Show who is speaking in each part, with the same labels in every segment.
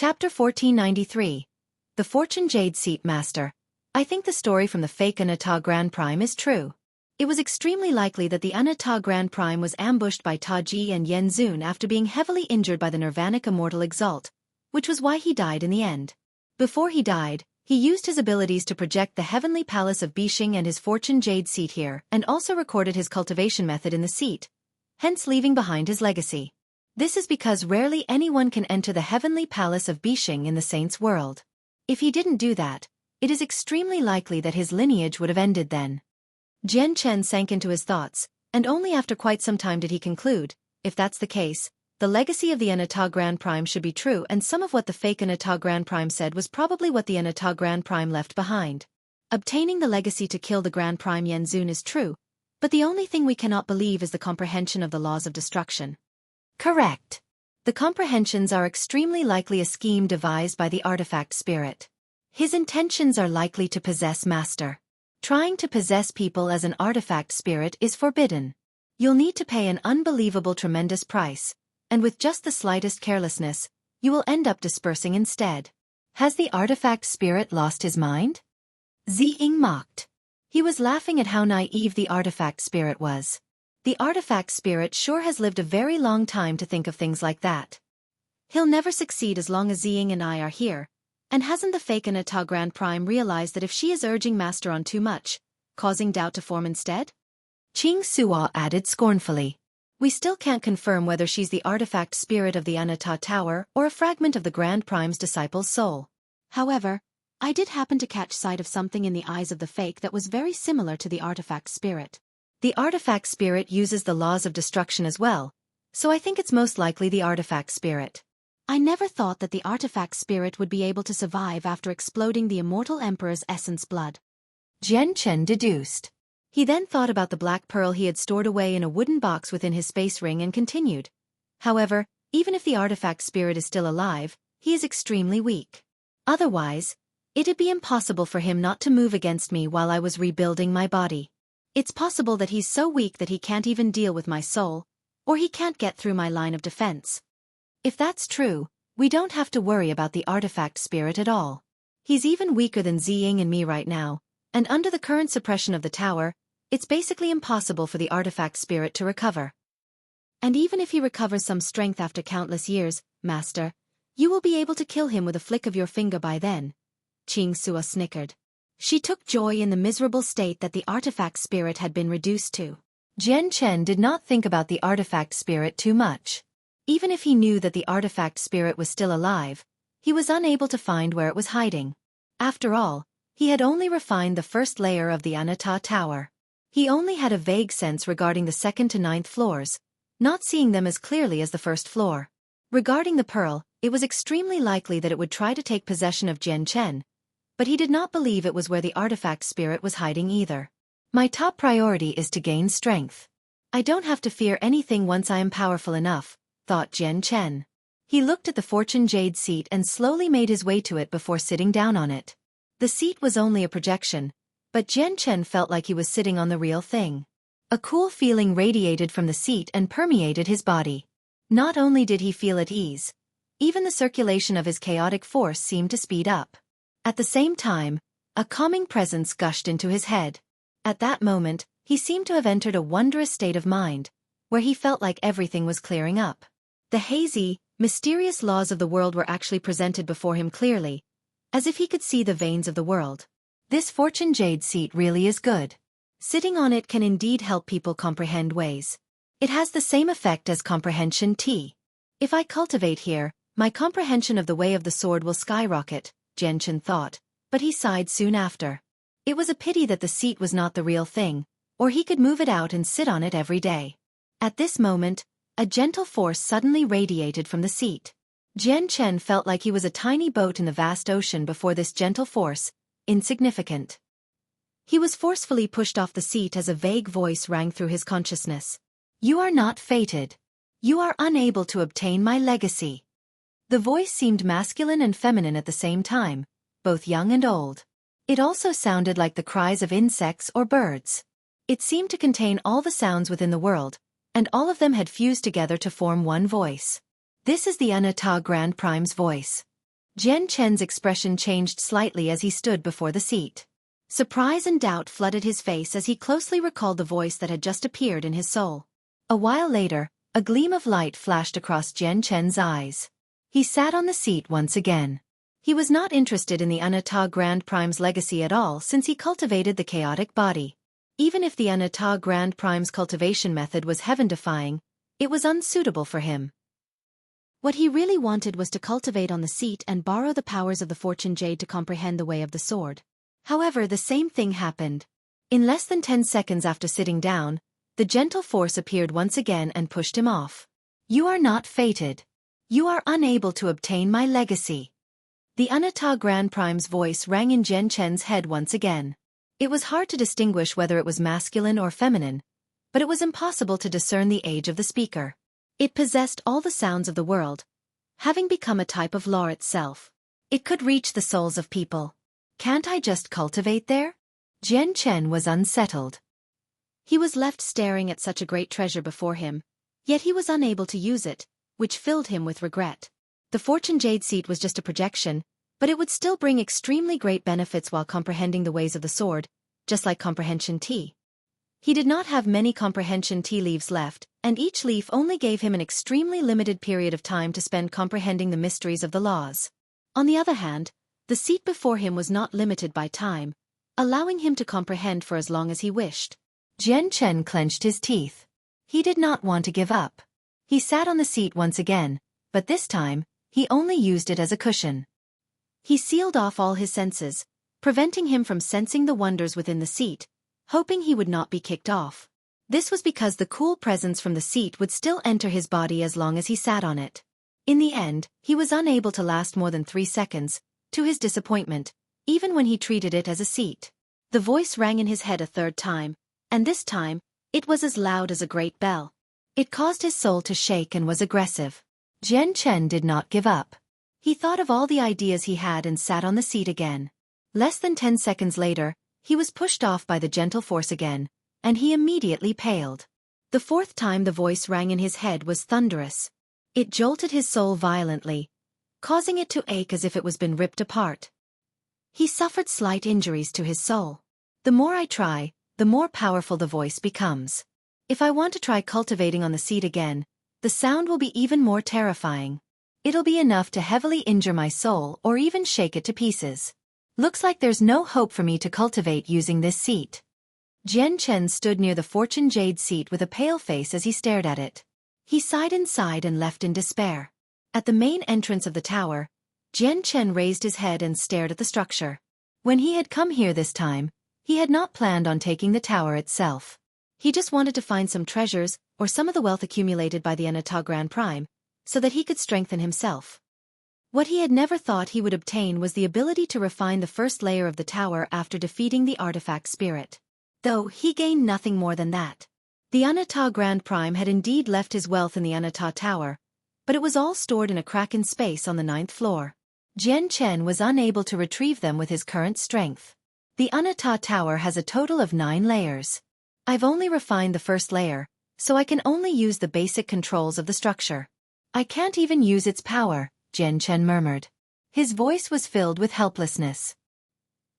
Speaker 1: Chapter 1493. The Fortune Jade Seat Master. I think the story from the fake Anata Grand Prime is true. It was extremely likely that the Anata Grand Prime was ambushed by Taji and Yen Zun after being heavily injured by the Nirvanic Immortal Exalt, which was why he died in the end. Before he died, he used his abilities to project the heavenly palace of Bishing and his Fortune Jade Seat here and also recorded his cultivation method in the seat, hence leaving behind his legacy. This is because rarely anyone can enter the heavenly palace of Bishing in the saint's world. If he didn't do that, it is extremely likely that his lineage would have ended then. Jian Chen sank into his thoughts, and only after quite some time did he conclude, if that's the case, the legacy of the Anata Grand Prime should be true, and some of what the fake Anata Grand Prime said was probably what the Anata Grand Prime left behind. Obtaining the legacy to kill the Grand Prime Yen Zun is true, but the only thing we cannot believe is the comprehension of the laws of destruction. Correct. The comprehensions are extremely likely a scheme devised by the artifact spirit. His intentions are likely to possess Master. Trying to possess people as an artifact spirit is forbidden. You'll need to pay an unbelievable tremendous price, and with just the slightest carelessness, you will end up dispersing instead. Has the artifact spirit lost his mind? Ziying mocked. He was laughing at how naive the artifact spirit was. The artifact spirit sure has lived a very long time to think of things like that. He'll never succeed as long as Ziying and I are here, and hasn't the fake Anata Grand Prime realized that if she is urging Master on too much, causing doubt to form instead? Qing Suo added scornfully. We still can't confirm whether she's the artifact spirit of the Anata Tower or a fragment of the Grand Prime's disciple's soul. However, I did happen to catch sight of something in the eyes of the fake that was very similar to the artifact spirit. The artifact spirit uses the laws of destruction as well, so I think it's most likely the artifact spirit. I never thought that the artifact spirit would be able to survive after exploding the immortal emperor's essence blood. Jian Chen deduced. He then thought about the black pearl he had stored away in a wooden box within his space ring and continued. However, even if the artifact spirit is still alive, he is extremely weak. Otherwise, it'd be impossible for him not to move against me while I was rebuilding my body. It's possible that he's so weak that he can't even deal with my soul, or he can't get through my line of defense. If that's true, we don't have to worry about the artifact spirit at all. He's even weaker than Ziying and me right now, and under the current suppression of the tower, it's basically impossible for the artifact spirit to recover. And even if he recovers some strength after countless years, Master, you will be able to kill him with a flick of your finger by then. Qing Suo snickered. She took joy in the miserable state that the artifact spirit had been reduced to. Jian Chen did not think about the artifact spirit too much. Even if he knew that the artifact spirit was still alive, he was unable to find where it was hiding. After all, he had only refined the first layer of the Anata Tower. He only had a vague sense regarding the 2nd to 9th floors, not seeing them as clearly as the first floor. Regarding the pearl, it was extremely likely that it would try to take possession of Jian Chen, but he did not believe it was where the artifact spirit was hiding either. My top priority is to gain strength. I don't have to fear anything once I am powerful enough, thought Jian Chen. He looked at the Fortune Jade seat and slowly made his way to it before sitting down on it. The seat was only a projection, but Jian Chen felt like he was sitting on the real thing. A cool feeling radiated from the seat and permeated his body. Not only did he feel at ease, even the circulation of his chaotic force seemed to speed up. At the same time, a calming presence gushed into his head. At that moment, he seemed to have entered a wondrous state of mind, where he felt like everything was clearing up. The hazy, mysterious laws of the world were actually presented before him clearly, as if he could see the veins of the world. This Fortune Jade seat really is good. Sitting on it can indeed help people comprehend ways. It has the same effect as comprehension tea. If I cultivate here, my comprehension of the way of the sword will skyrocket, Jian Chen thought, but he sighed soon after. It was a pity that the seat was not the real thing, or he could move it out and sit on it every day. At this moment, a gentle force suddenly radiated from the seat. Jian Chen felt like he was a tiny boat in the vast ocean before this gentle force, insignificant. He was forcefully pushed off the seat as a vague voice rang through his consciousness. You are not fated. You are unable to obtain my legacy. The voice seemed masculine and feminine at the same time, both young and old. It also sounded like the cries of insects or birds. It seemed to contain all the sounds within the world, and all of them had fused together to form one voice. This is the Anata Grand Prime's voice. Jian Chen's expression changed slightly as he stood before the seat. Surprise and doubt flooded his face as he closely recalled the voice that had just appeared in his soul. A while later, a gleam of light flashed across Jian Chen's eyes. He sat on the seat once again. He was not interested in the Anata Grand Prime's legacy at all since he cultivated the chaotic body. Even if the Anata Grand Prime's cultivation method was heaven-defying, it was unsuitable for him. What he really wanted was to cultivate on the seat and borrow the powers of the Fortune Jade to comprehend the way of the sword. However, the same thing happened. In less than 10 seconds after sitting down, the gentle force appeared once again and pushed him off. You are not fated. You are unable to obtain my legacy. The Anata Grand Prime's voice rang in Jian Chen's head once again. It was hard to distinguish whether it was masculine or feminine, but it was impossible to discern the age of the speaker. It possessed all the sounds of the world, having become a type of law itself. It could reach the souls of people. Can't I just cultivate there? Jian Chen was unsettled. He was left staring at such a great treasure before him, yet he was unable to use it, which filled him with regret. The Fortune Jade seat was just a projection, but it would still bring extremely great benefits while comprehending the ways of the sword, just like comprehension tea. He did not have many comprehension tea leaves left, and each leaf only gave him an extremely limited period of time to spend comprehending the mysteries of the laws. On the other hand, the seat before him was not limited by time, allowing him to comprehend for as long as he wished. Jian Chen clenched his teeth. He did not want to give up. He sat on the seat once again, but this time, he only used it as a cushion. He sealed off all his senses, preventing him from sensing the wonders within the seat, hoping he would not be kicked off. This was because the cool presence from the seat would still enter his body as long as he sat on it. In the end, he was unable to last more than 3 seconds, to his disappointment, even when he treated it as a seat. The voice rang in his head a third time, and this time, it was as loud as a great bell. It caused his soul to shake and was aggressive. Jian Chen did not give up. He thought of all the ideas he had and sat on the seat again. Less than 10 seconds later, he was pushed off by the gentle force again, and he immediately paled. The fourth time the voice rang in his head was thunderous. It jolted his soul violently, causing it to ache as if it was been ripped apart. He suffered slight injuries to his soul. The more I try, the more powerful the voice becomes. If I want to try cultivating on the seat again, the sound will be even more terrifying. It'll be enough to heavily injure my soul or even shake it to pieces. Looks like there's no hope for me to cultivate using this seat. Jian Chen stood near the Fortune Jade seat with a pale face as he stared at it. He sighed inside and left in despair. At the main entrance of the tower, Jian Chen raised his head and stared at the structure. When he had come here this time, he had not planned on taking the tower itself. He just wanted to find some treasures, or some of the wealth accumulated by the Anata Grand Prime, so that he could strengthen himself. What he had never thought he would obtain was the ability to refine the first layer of the tower after defeating the artifact spirit. Though he gained nothing more than that. The Anata Grand Prime had indeed left his wealth in the Anata Tower, but it was all stored in a crack in space on the 9th floor. Jian Chen was unable to retrieve them with his current strength. The Anata Tower has a total of 9 layers. I've only refined the first layer, so I can only use the basic controls of the structure. I can't even use its power, Jian Chen murmured. His voice was filled with helplessness.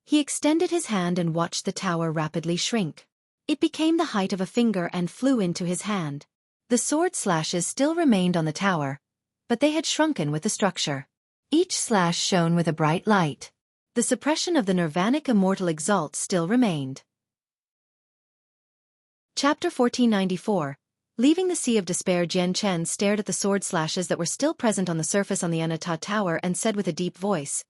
Speaker 1: He extended his hand and watched the tower rapidly shrink. It became the height of a finger and flew into his hand. The sword slashes still remained on the tower, but they had shrunken with the structure. Each slash shone with a bright light. The suppression of the Nirvanic Immortal Exalt still remained. Chapter 1494. Leaving the Sea of Despair, Jian Chen stared at the sword slashes that were still present on the surface on the Anata Tower and said with a deep voice,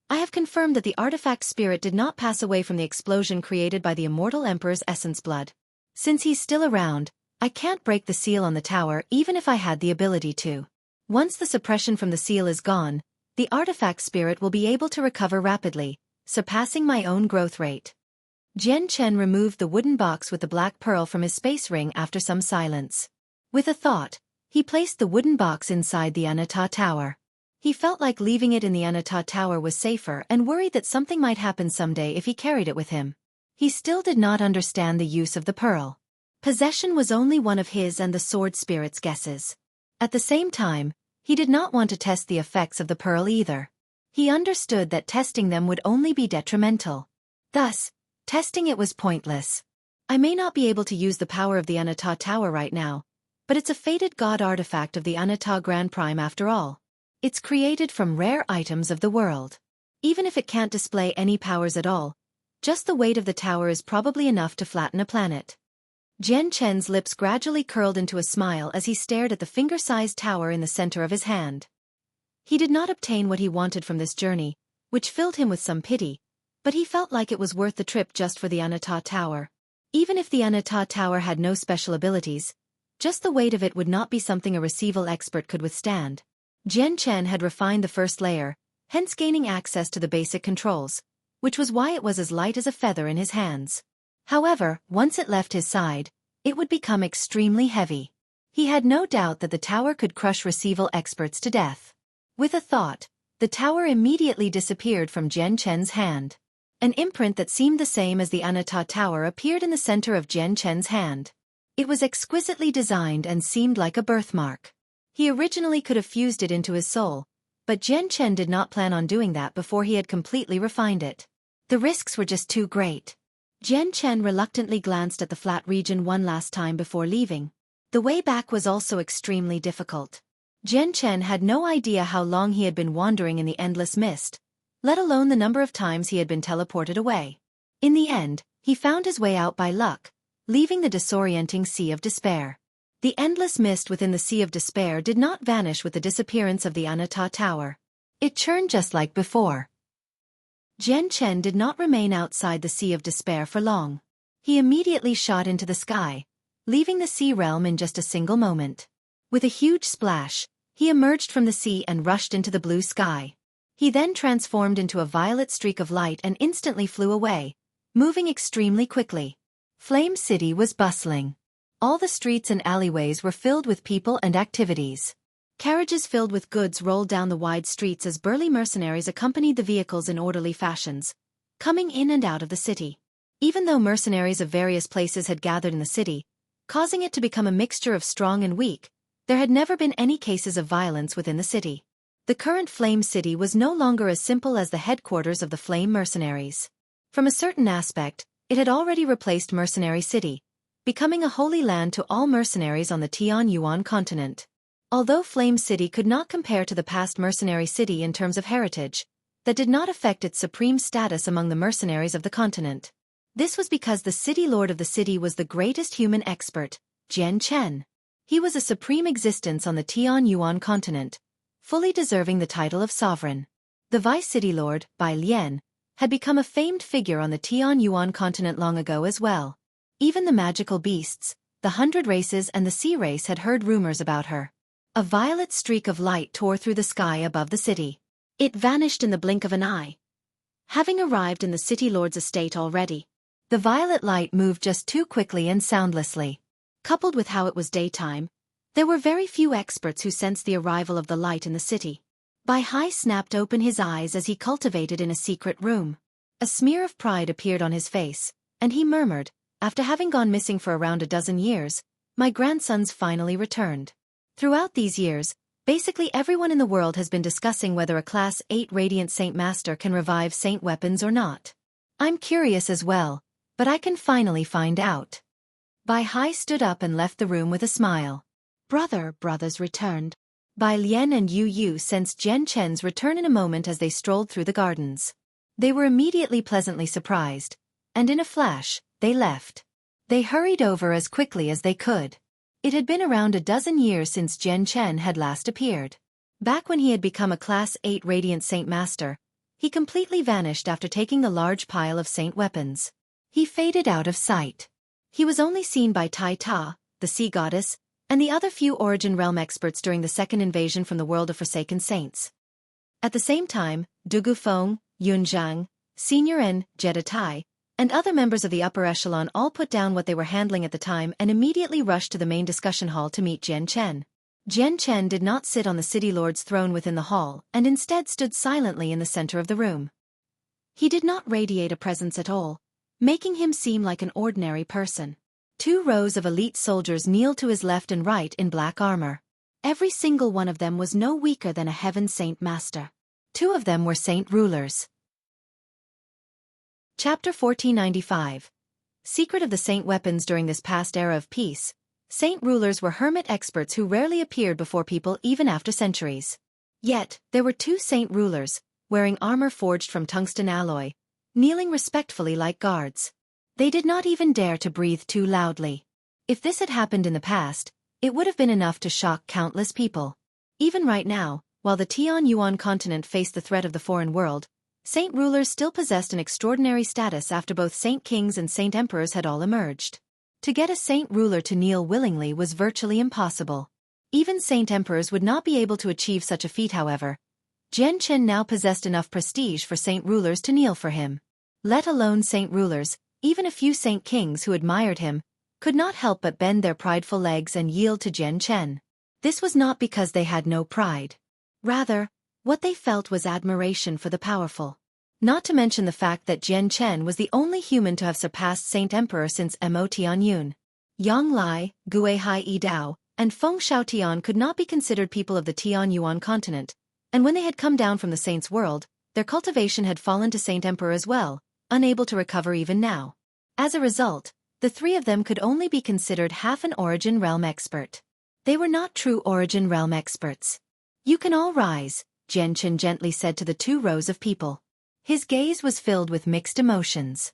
Speaker 1: I have confirmed that the artifact spirit did not pass away from the explosion created by the Immortal Emperor's essence blood. Since he's still around, I can't break the seal on the tower even if I had the ability to. Once the suppression from the seal is gone, the artifact spirit will be able to recover rapidly, surpassing my own growth rate. Jian Chen removed the wooden box with the black pearl from his space ring after some silence. With a thought, he placed the wooden box inside the Anata Tower. He felt like leaving it in the Anata Tower was safer and worried that something might happen someday if he carried it with him. He still did not understand the use of the pearl. Possession was only one of his and the sword spirit's guesses. At the same time, he did not want to test the effects of the pearl either. He understood that testing them would only be detrimental. Thus, testing it was pointless. I may not be able to use the power of the Anata Tower right now, but it's a fated god artifact of the Anata Grand Prime after all. It's created from rare items of the world. Even if it can't display any powers at all, just the weight of the tower is probably enough to flatten a planet. Jian Chen's lips gradually curled into a smile as he stared at the finger-sized tower in the center of his hand. He did not obtain what he wanted from this journey, which filled him with some pity, but he felt like it was worth the trip just for the Anata Tower. Even if the Anata Tower had no special abilities, just the weight of it would not be something a receival expert could withstand. Jian Chen had refined the first layer, hence gaining access to the basic controls, which was why it was as light as a feather in his hands. However, once it left his side, it would become extremely heavy. He had no doubt that the tower could crush receival experts to death. With a thought, the tower immediately disappeared from Jian Chen's hand. An imprint that seemed the same as the Anata Tower appeared in the center of Jian Chen's hand. It was exquisitely designed and seemed like a birthmark. He originally could have fused it into his soul, but Jian Chen did not plan on doing that before he had completely refined it. The risks were just too great. Jian Chen reluctantly glanced at the flat region one last time before leaving. The way back was also extremely difficult. Jian Chen had no idea how long he had been wandering in the endless mist, let alone the number of times he had been teleported away. In the end, he found his way out by luck, leaving the disorienting Sea of Despair. The endless mist within the Sea of Despair did not vanish with the disappearance of the Anata Tower. It churned just like before. Jian Chen did not remain outside the Sea of Despair for long. He immediately shot into the sky, leaving the sea realm in just a single moment. With a huge splash, he emerged from the sea and rushed into the blue sky. He then transformed into a violet streak of light and instantly flew away, moving extremely quickly. Flame City was bustling. All the streets and alleyways were filled with people and activities. Carriages filled with goods rolled down the wide streets as burly mercenaries accompanied the vehicles in orderly fashions, coming in and out of the city. Even though mercenaries of various places had gathered in the city, causing it to become a mixture of strong and weak, there had never been any cases of violence within the city. The current Flame City was no longer as simple as the headquarters of the Flame Mercenaries. From a certain aspect, it had already replaced Mercenary City, becoming a holy land to all mercenaries on the Tianyuan continent. Although Flame City could not compare to the past Mercenary City in terms of heritage, that did not affect its supreme status among the mercenaries of the continent. This was because the city lord of the city was the greatest human expert, Jian Chen. He was a supreme existence on the Tianyuan continent, fully deserving the title of sovereign. The vice city lord, Bai Lian, had become a famed figure on the Tianyuan continent long ago as well. Even the magical beasts, the 100 races and the sea race had heard rumors about her. A violet streak of light tore through the sky above the city. It vanished in the blink of an eye, having arrived in the city lord's estate already. The violet light moved just too quickly and soundlessly. Coupled with how it was daytime, there were very few experts who sensed the arrival of the light in the city. Bai Hai snapped open his eyes as he cultivated in a secret room. A smear of pride appeared on his face, and he murmured, "After having gone missing for around a dozen years, my grandsons finally returned." Throughout these years, basically everyone in the world has been discussing whether a Class 8 Radiant Saint Master can revive Saint weapons or not. I'm curious as well, but I can finally find out. Bai Hai stood up and left the room with a smile. Brothers returned. Bai Lian and Yu Yu sensed Jian Chen's return in a moment as they strolled through the gardens. They were immediately pleasantly surprised, and in a flash, they left. They hurried over as quickly as they could. It had been around a dozen years since Jian Chen had last appeared. Back when he had become a Class 8 Radiant Saint Master, he completely vanished after taking the large pile of saint weapons. He faded out of sight. He was only seen by Tai Ta, the sea goddess, and the other few Origin Realm experts during the second invasion from the world of Forsaken Saints. At the same time, Dugu Feng, Yun Zhang, Senior and Jeditai, and other members of the upper echelon all put down what they were handling at the time and immediately rushed to the main discussion hall to meet Jian Chen. Jian Chen did not sit on the city lord's throne within the hall and instead stood silently in the center of the room. He did not radiate a presence at all, making him seem like an ordinary person. 2 rows of elite soldiers kneeled to his left and right in black armor. Every single one of them was no weaker than a Heaven Saint Master. Two of them were saint rulers. Chapter 1495. Secret of the saint weapons. During this past era of peace, saint rulers were hermit experts who rarely appeared before people even after centuries. Yet, there were two saint rulers, wearing armor forged from tungsten alloy, kneeling respectfully like guards. They did not even dare to breathe too loudly. If this had happened in the past, it would have been enough to shock countless people. Even right now, while the Tianyuan continent faced the threat of the foreign world, saint rulers still possessed an extraordinary status after both saint kings and saint emperors had all emerged. To get a saint ruler to kneel willingly was virtually impossible. Even saint emperors would not be able to achieve such a feat. However, Jian Chen now possessed enough prestige for saint rulers to kneel for him. Let alone saint rulers, even a few saint kings who admired him could not help but bend their prideful legs and yield to Jian Chen. This was not because they had no pride. Rather, what they felt was admiration for the powerful. Not to mention the fact that Jian Chen was the only human to have surpassed Saint Emperor since Mo Tianyun. Yang Lai, Guihai Yi Dao, and Feng Shaotian could not be considered people of the Tianyuan continent, and when they had come down from the saint's world, their cultivation had fallen to Saint Emperor as well, unable to recover even now. As a result, the three of them could only be considered half an origin realm expert. They were not true origin realm experts. "You can all rise," Jian Chen gently said to the 2 rows of people. His gaze was filled with mixed emotions.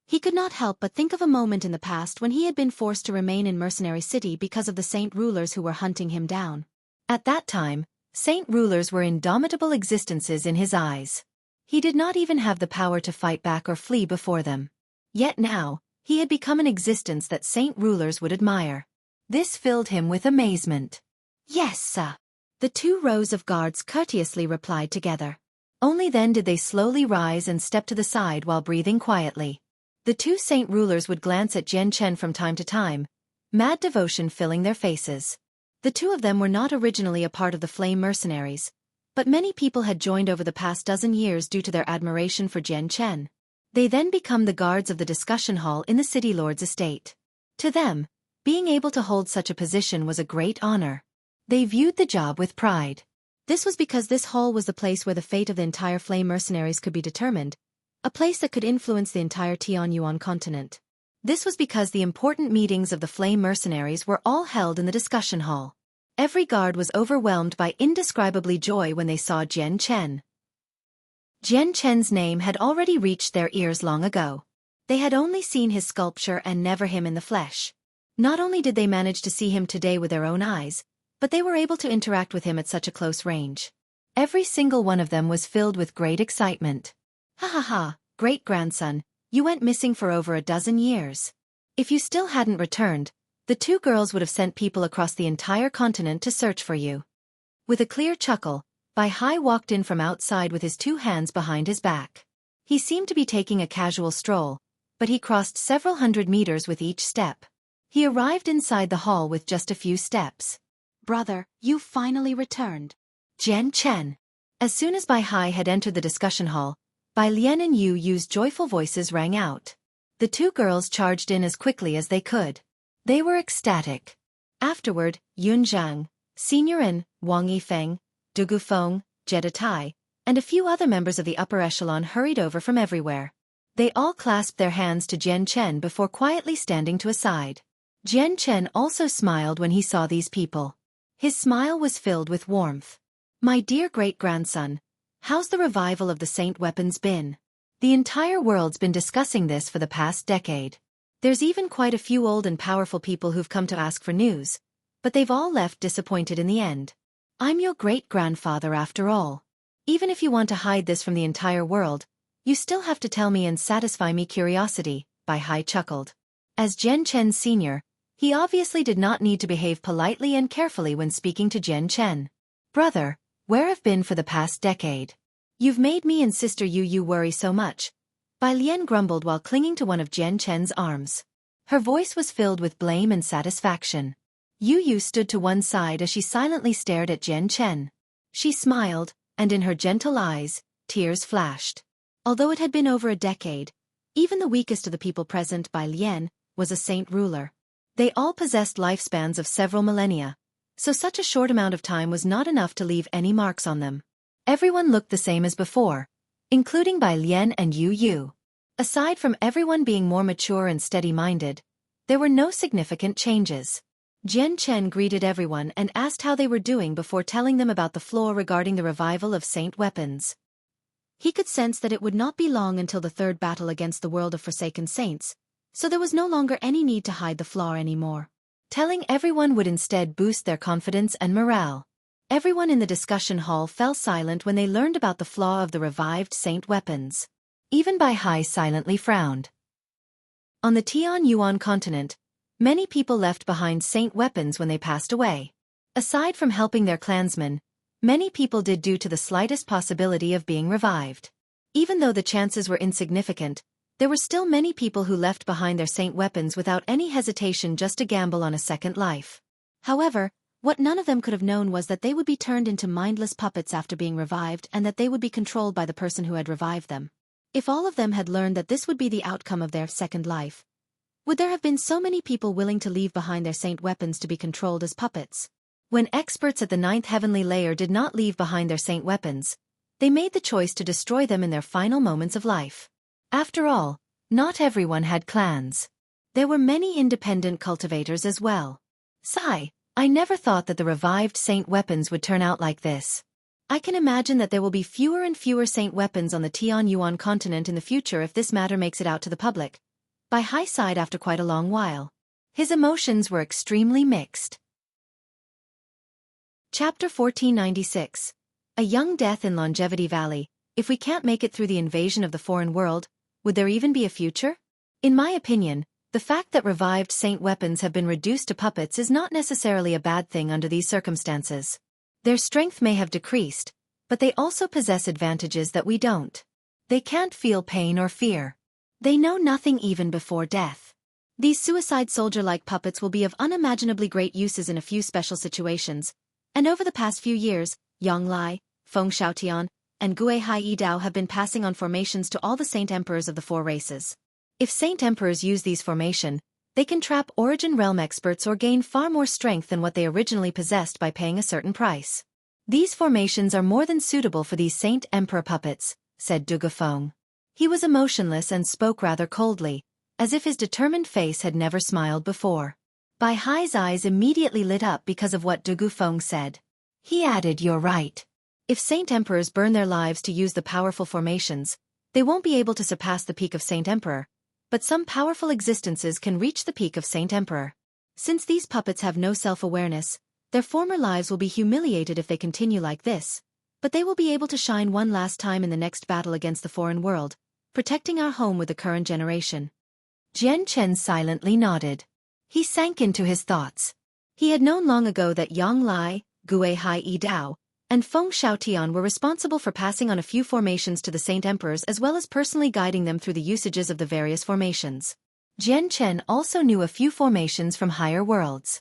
Speaker 1: He could not help but think of a moment in the past when he had been forced to remain in Mercenary City because of the saint rulers who were hunting him down. At that time, saint rulers were indomitable existences in his eyes. He did not even have the power to fight back or flee before them. Yet now, he had become an existence that saint rulers would admire. This filled him with amazement. "Yes, sir." The 2 rows of guards courteously replied together. Only then did they slowly rise and step to the side while breathing quietly. The 2 saint rulers would glance at Jian Chen from time to time, mad devotion filling their faces. The 2 of them were not originally a part of the Flame Mercenaries, but many people had joined over the past dozen years due to their admiration for Jian Chen. They then become the guards of the discussion hall in the city lord's estate. To them, being able to hold such a position was a great honor. They viewed the job with pride. This was because this hall was the place where the fate of the entire Flame Mercenaries could be determined, a place that could influence the entire Tianyuan continent. This was because the important meetings of the Flame Mercenaries were all held in the discussion hall. Every guard was overwhelmed by indescribably joy when they saw Jian Chen. Jian Chen's name had already reached their ears long ago. They had only seen his sculpture and never him in the flesh. Not only did they manage to see him today with their own eyes, but they were able to interact with him at such a close range. Every single one of them was filled with great excitement. "Ha ha ha, great-grandson, you went missing for over a dozen years. If you still hadn't returned, the 2 girls would have sent people across the entire continent to search for you." With a clear chuckle, Bai Hai walked in from outside with his 2 hands behind his back. He seemed to be taking a casual stroll, but he crossed several hundred meters with each step. He arrived inside the hall with just a few steps. "Brother, you finally returned." Jian Chen. As soon as Bai Hai had entered the discussion hall, Bai Lian and Yu Yu's joyful voices rang out. The 2 girls charged in as quickly as they could. They were ecstatic. Afterward, Yun Zhang, Senior and Wang Yifeng, Du Gufeng, Jetta Tai, and a few other members of the upper echelon hurried over from everywhere. They all clasped their hands to Jian Chen before quietly standing to a side. Jian Chen also smiled when he saw these people. His smile was filled with warmth. "My dear great-grandson, how's the revival of the saint weapons been? The entire world's been discussing this for the past decade. There's even quite a few old and powerful people who've come to ask for news, but they've all left disappointed in the end. I'm your great-grandfather after all. Even if you want to hide this from the entire world, you still have to tell me and satisfy me curiosity," Bai Hai chuckled. As Jian Chen's senior, he obviously did not need to behave politely and carefully when speaking to Jian Chen. "Brother, where have been for the past decade? You've made me and Sister Yu Yu worry so much," Bai Lian grumbled while clinging to one of Jian Chen's arms. Her voice was filled with blame and satisfaction. Yu Yu stood to one side as she silently stared at Jian Chen. She smiled, and in her gentle eyes, tears flashed. Although it had been over a decade, even the weakest of the people present, Bai Lian, was a saint ruler. They all possessed lifespans of several millennia, so such a short amount of time was not enough to leave any marks on them. Everyone looked the same as before, including Bai Lian and Yu Yu. Aside from everyone being more mature and steady-minded, there were no significant changes. Jian Chen greeted everyone and asked how they were doing before telling them about the flaw regarding the revival of saint weapons. He could sense that it would not be long until the third battle against the world of Forsaken Saints, so there was no longer any need to hide the flaw anymore. Telling everyone would instead boost their confidence and morale. Everyone in the discussion hall fell silent when they learned about the flaw of the revived saint weapons. Even Bai Hai silently frowned. On the Tianyuan continent, many people left behind saint weapons when they passed away. Aside from helping their clansmen, many people did due to the slightest possibility of being revived. Even though the chances were insignificant, there were still many people who left behind their saint weapons without any hesitation just to gamble on a second life. However, what none of them could have known was that they would be turned into mindless puppets after being revived and that they would be controlled by the person who had revived them. If all of them had learned that this would be the outcome of their second life, would there have been so many people willing to leave behind their saint weapons to be controlled as puppets? When experts at the 9th heavenly layer did not leave behind their saint weapons, they made the choice to destroy them in their final moments of life. After all, not everyone had clans. There were many independent cultivators as well. Sigh, I never thought that the revived saint weapons would turn out like this. I can imagine that there will be fewer and fewer saint weapons on the Tianyuan continent in the future if this matter makes it out to the public. Bai Hai sighed after quite a long while. His emotions were extremely mixed. Chapter 1496. A Young Death in Longevity Valley. If we can't make it through the invasion of the foreign world, would there even be a future? In my opinion, the fact that revived saint weapons have been reduced to puppets is not necessarily a bad thing under these circumstances. Their strength may have decreased, but they also possess advantages that we don't. They can't feel pain or fear. They know nothing even before death. These suicide soldier-like puppets will be of unimaginably great uses in a few special situations, and over the past few years, Yang Lai, Feng Xiaotian, and Gue Hai Dao have been passing on formations to all the Saint Emperors of the four races. If Saint Emperors use these formation, they can trap Origin Realm experts or gain far more strength than what they originally possessed by paying a certain price. These formations are more than suitable for these Saint Emperor puppets, said Dugu Feng. He was emotionless and spoke rather coldly, as if his determined face had never smiled before. Bai Hai's eyes immediately lit up because of what Dugu Feng said. He added, "You're right. If Saint Emperors burn their lives to use the powerful formations, they won't be able to surpass the peak of Saint Emperor, but some powerful existences can reach the peak of Saint Emperor. Since these puppets have no self-awareness, their former lives will be humiliated if they continue like this, but they will be able to shine one last time in the next battle against the foreign world, protecting our home with the current generation." Jian Chen silently nodded. He sank into his thoughts. He had known long ago that Yang Lai, Gue Hai Dao, and Feng Xiaotian were responsible for passing on a few formations to the Saint Emperors as well as personally guiding them through the usages of the various formations. Jian Chen also knew a few formations from higher worlds.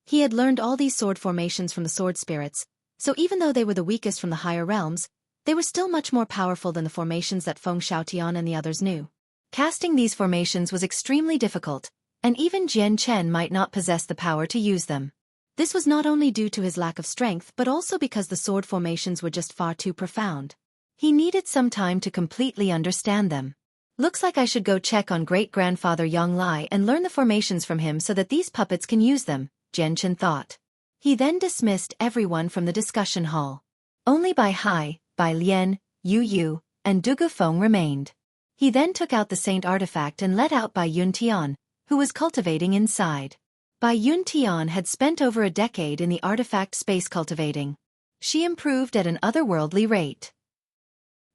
Speaker 1: He had learned all these sword formations from the sword spirits, so even though they were the weakest from the higher realms, they were still much more powerful than the formations that Feng Xiaotian and the others knew. Casting these formations was extremely difficult, and even Jian Chen might not possess the power to use them. This was not only due to his lack of strength but also because the sword formations were just far too profound. He needed some time to completely understand them. Looks like I should go check on great-grandfather Yang Lai and learn the formations from him so that these puppets can use them, Jian Chen thought. He then dismissed everyone from the discussion hall. Only Bai Hai, Bai Lian, Yu Yu, and Dugu Feng remained. He then took out the saint artifact and let out Bai Yuntian, who was cultivating inside. Bai Yuntian had spent over a decade in the artifact space cultivating. She improved at an otherworldly rate.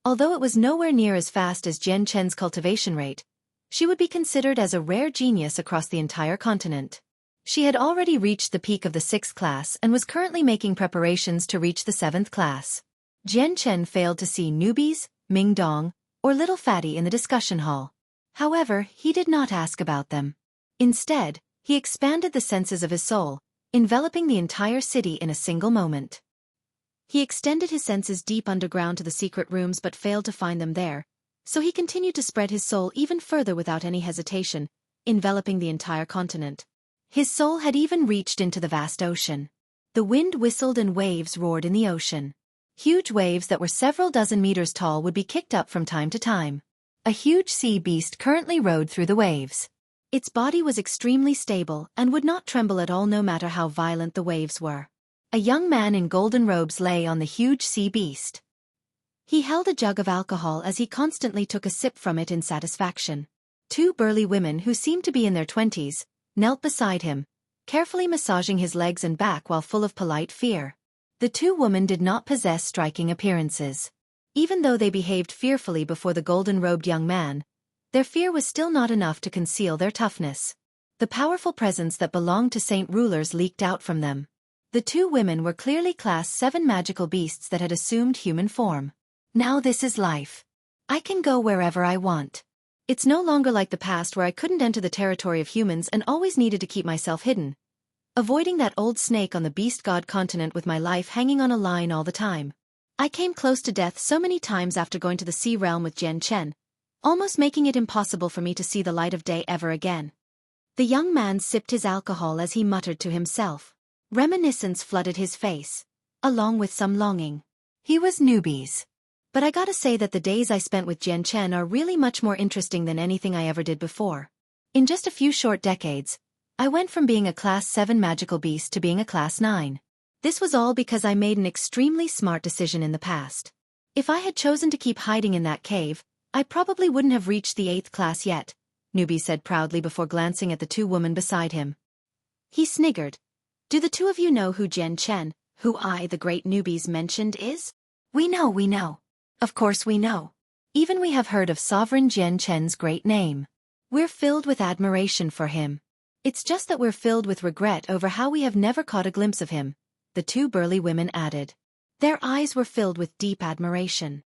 Speaker 1: Although it was nowhere near as fast as Jian Chen's cultivation rate, she would be considered as a rare genius across the entire continent. She had already reached the peak of the 6th class and was currently making preparations to reach the 7th class. Jian Chen failed to see newbies, Ming Dong, or Little Fatty in the discussion hall. However, he did not ask about them. Instead, he expanded the senses of his soul, enveloping the entire city in a single moment. He extended his senses deep underground to the secret rooms but failed to find them there, so he continued to spread his soul even further without any hesitation, enveloping the entire continent. His soul had even reached into the vast ocean. The wind whistled and waves roared in the ocean. Huge waves that were several dozen meters tall would be kicked up from time to time. A huge sea beast currently rode through the waves. Its body was extremely stable and would not tremble at all no matter how violent the waves were. A young man in golden robes lay on the huge sea beast. He held a jug of alcohol as he constantly took a sip from it in satisfaction. Two burly women who seemed to be in their 20s knelt beside him, carefully massaging his legs and back while full of polite fear. The two women did not possess striking appearances. Even though they behaved fearfully before the golden-robed young man, their fear was still not enough to conceal their toughness. The powerful presence that belonged to saint rulers leaked out from them. The two women were clearly Class 7 magical beasts that had assumed human form. Now this is life. I can go wherever I want. It's no longer like the past where I couldn't enter the territory of humans and always needed to keep myself hidden, avoiding that old snake on the beast god continent with my life hanging on a line all the time. I came close to death so many times after going to the sea realm with Jian Chen, almost making it impossible for me to see the light of day ever again. The young man sipped his alcohol as he muttered to himself. Reminiscence flooded his face, along with some longing. He was newbies. But I gotta say that the days I spent with Jian Chen are really much more interesting than anything I ever did before. In just a few short decades, I went from being a Class 7 magical beast to being a Class 9. This was all because I made an extremely smart decision in the past. If I had chosen to keep hiding in that cave, I probably wouldn't have reached the 8th class yet, Newbie said proudly before glancing at the two women beside him. He sniggered. Do the two of you know who Jian Chen, who I, the great Newbies, mentioned is? We know. Of course we know. Even we have heard of Sovereign Jian Chen's great name. We're filled with admiration for him. It's just that we're filled with regret over how we have never caught a glimpse of him, the two burly women added. Their eyes were filled with deep admiration.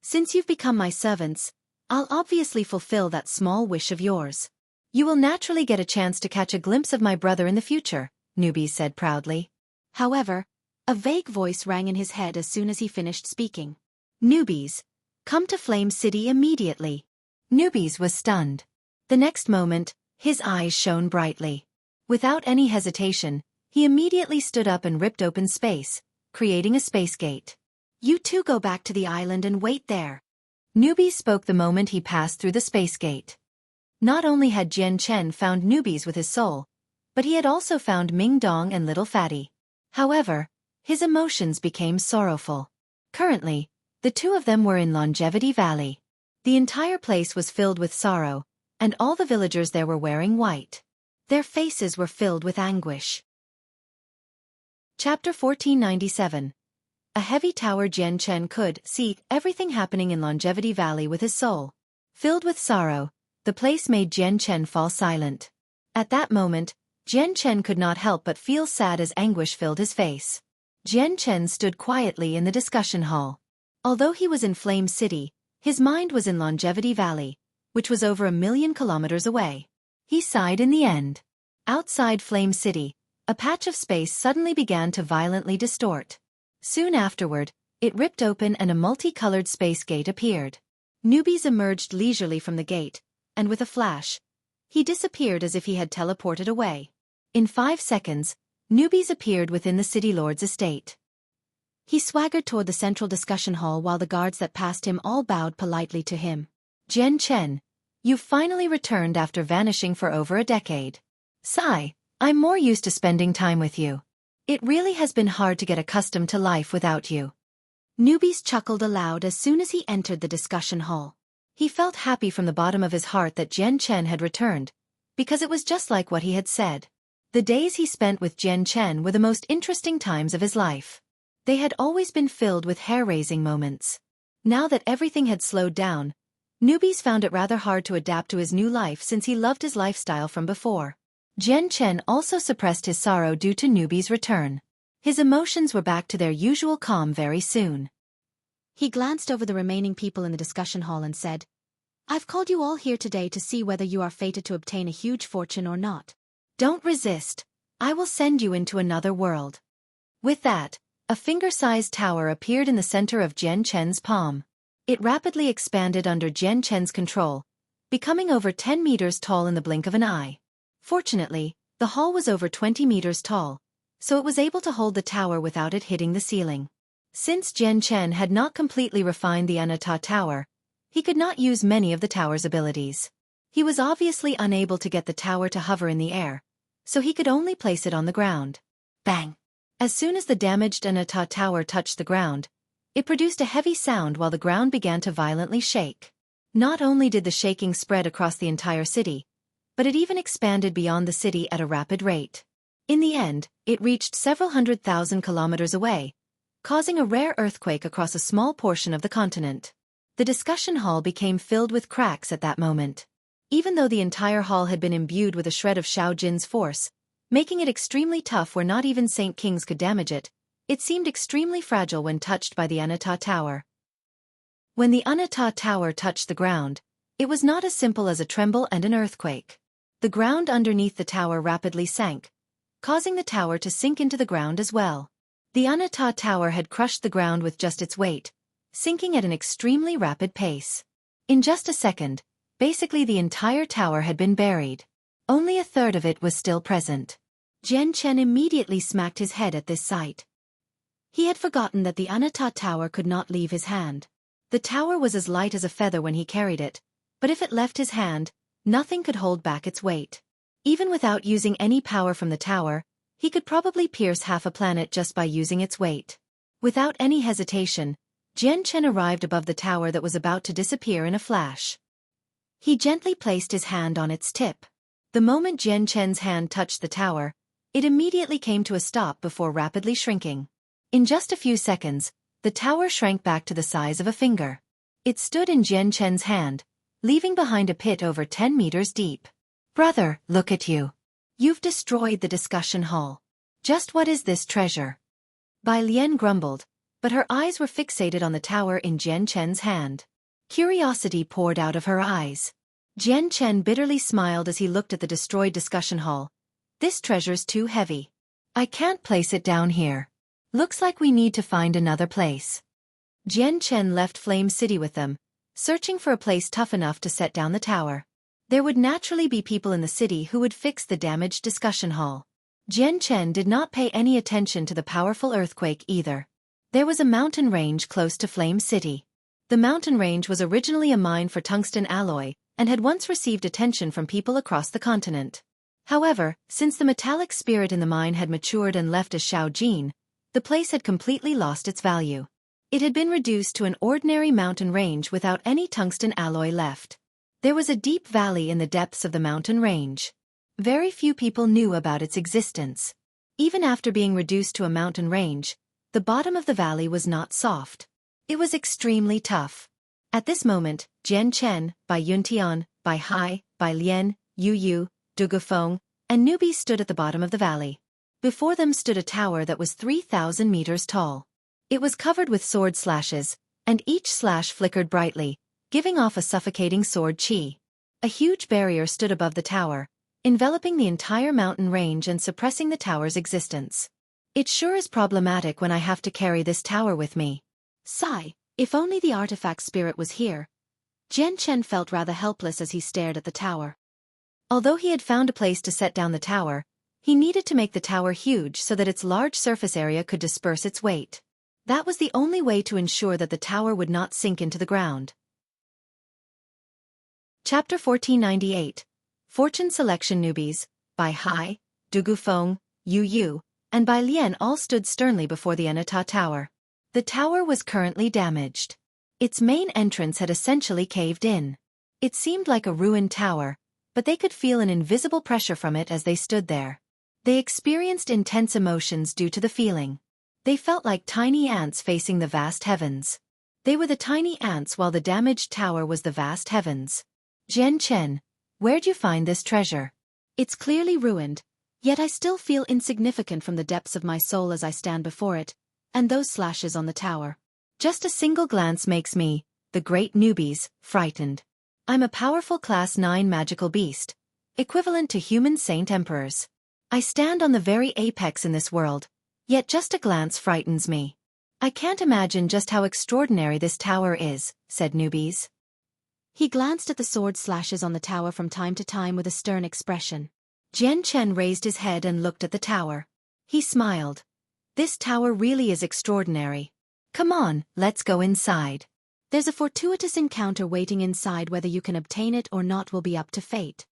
Speaker 1: Since you've become my servants, I'll obviously fulfill that small wish of yours. You will naturally get a chance to catch a glimpse of my brother in the future, Newbie said proudly. However, a vague voice rang in his head as soon as he finished speaking. Newbies, come to Flame City immediately. Newbies was stunned. The next moment, his eyes shone brightly. Without any hesitation, he immediately stood up and ripped open space, creating a space gate. You two go back to the island and wait there. Newbies spoke the moment he passed through the space gate. Not only had Jian Chen found Newbies with his soul, but he had also found Ming Dong and Little Fatty. However, his emotions became sorrowful. Currently, the two of them were in Longevity Valley. The entire place was filled with sorrow, and all the villagers there were wearing white. Their faces were filled with anguish. Chapter 1497. A heavy tower. Jian Chen could see everything happening in Longevity Valley with his soul. Filled with sorrow, the place made Jian Chen fall silent. At that moment, Jian Chen could not help but feel sad as anguish filled his face. Jian Chen stood quietly in the discussion hall. Although he was in Flame City, his mind was in Longevity Valley, which was over 1,000,000 kilometers away. He sighed in the end. Outside Flame City, a patch of space suddenly began to violently distort. Soon afterward, it ripped open and a multicolored space gate appeared. Newbies emerged leisurely from the gate, and with a flash, he disappeared as if he had teleported away. In 5 seconds, Newbies appeared within the city lord's estate. He swaggered toward the central discussion hall while the guards that passed him all bowed politely to him. Jian Chen, you've finally returned after vanishing for over a decade. Sigh, I'm more used to spending time with you. It really has been hard to get accustomed to life without you. Newbies chuckled aloud as soon as he entered the discussion hall. He felt happy from the bottom of his heart that Jian Chen had returned, because it was just like what he had said. The days he spent with Jian Chen were the most interesting times of his life. They had always been filled with hair-raising moments. Now that everything had slowed down, Newbies found it rather hard to adapt to his new life since he loved his lifestyle from before. Jian Chen also suppressed his sorrow due to Newbies' return. His emotions were back to their usual calm very soon. He glanced over the remaining people in the discussion hall and said, I've called you all here today to see whether you are fated to obtain a huge fortune or not. Don't resist. I will send you into another world. With that, a finger-sized tower appeared in the center of Jian Chen's palm. It rapidly expanded under Jian Chen's control, becoming over 10 meters tall in the blink of an eye. Fortunately, the hall was over 20 meters tall, so it was able to hold the tower without it hitting the ceiling. Since Jian Chen had not completely refined the Anata Tower, he could not use many of the tower's abilities. He was obviously unable to get the tower to hover in the air, so he could only place it on the ground. Bang! As soon as the damaged Anata Tower touched the ground, it produced a heavy sound while the ground began to violently shake. Not only did the shaking spread across the entire city, but it even expanded beyond the city at a rapid rate. In the end, it reached several 100,000 kilometers away, causing a rare earthquake across a small portion of the continent. The discussion hall became filled with cracks at that moment. Even though the entire hall had been imbued with a shred of Xiao Jin's force, making it extremely tough where not even Saint Kings could damage it, it seemed extremely fragile when touched by the Anata Tower. When the Anata Tower touched the ground, it was not as simple as a tremble and an earthquake. The ground underneath the tower rapidly sank, causing the tower to sink into the ground as well. The Anata Tower had crushed the ground with just its weight, sinking at an extremely rapid pace. In just a second, basically the entire tower had been buried. Only a third of it was still present. Jian Chen immediately smacked his head at this sight. He had forgotten that the Anata Tower could not leave his hand. The tower was as light as a feather when he carried it, but if it left his hand, nothing could hold back its weight. Even without using any power from the tower, he could probably pierce half a planet just by using its weight. Without any hesitation, Jian Chen arrived above the tower that was about to disappear in a flash. He gently placed his hand on its tip. The moment Jian Chen's hand touched the tower, it immediately came to a stop before rapidly shrinking. In just a few seconds, the tower shrank back to the size of a finger. It stood in Jian Chen's hand, leaving behind a pit over 10 meters deep. "Brother, look at you. You've destroyed the discussion hall. Just what is this treasure?" Bai Lian grumbled, but her eyes were fixated on the tower in Jian Chen's hand. Curiosity poured out of her eyes. Jian Chen bitterly smiled as he looked at the destroyed discussion hall. "This treasure's too heavy. I can't place it down here. Looks like we need to find another place." Jian Chen left Flame City with them, searching for a place tough enough to set down the tower. There would naturally be people in the city who would fix the damaged discussion hall. Jian Chen did not pay any attention to the powerful earthquake either. There was a mountain range close to Flame City. The mountain range was originally a mine for tungsten alloy, and had once received attention from people across the continent. However, since the metallic spirit in the mine had matured and left as Xiao Jin, the place had completely lost its value. It had been reduced to an ordinary mountain range without any tungsten alloy left. There was a deep valley in the depths of the mountain range. Very few people knew about its existence. Even after being reduced to a mountain range, the bottom of the valley was not soft. It was extremely tough. At this moment, Jian Chen, Bai Yuntian, Bai Hai, Bai Lian, Yu Yu, Du Gufeng, and newbies stood at the bottom of the valley. Before them stood a tower that was 3,000 meters tall. It was covered with sword slashes, and each slash flickered brightly, giving off a suffocating sword chi. A huge barrier stood above the tower, enveloping the entire mountain range and suppressing the tower's existence. "It sure is problematic when I have to carry this tower with me. Sigh, if only the artifact spirit was here." Jian Chen felt rather helpless as he stared at the tower. Although he had found a place to set down the tower, he needed to make the tower huge so that its large surface area could disperse its weight. That was the only way to ensure that the tower would not sink into the ground. Chapter 1498. Fortune Selection. Newbies, Bai Hai, Du Gufeng, Yu Yu, and Bai Lian all stood sternly before the Anata Tower. The tower was currently damaged. Its main entrance had essentially caved in. It seemed like a ruined tower, but they could feel an invisible pressure from it as they stood there. They experienced intense emotions due to the feeling. They felt like tiny ants facing the vast heavens. They were the tiny ants while the damaged tower was the vast heavens. "Jian Chen, where'd you find this treasure? It's clearly ruined, yet I still feel insignificant from the depths of my soul as I stand before it, and those slashes on the tower. Just a single glance makes me, the great newbies, frightened. I'm a powerful Class 9 magical beast, equivalent to human saint emperors. I stand on the very apex in this world, yet just a glance frightens me. I can't imagine just how extraordinary this tower is," said newbies. He glanced at the sword slashes on the tower from time to time with a stern expression. Jian Chen raised his head and looked at the tower. He smiled. "This tower really is extraordinary. Come on, let's go inside. There's a fortuitous encounter waiting inside. Whether you can obtain it or not will be up to fate.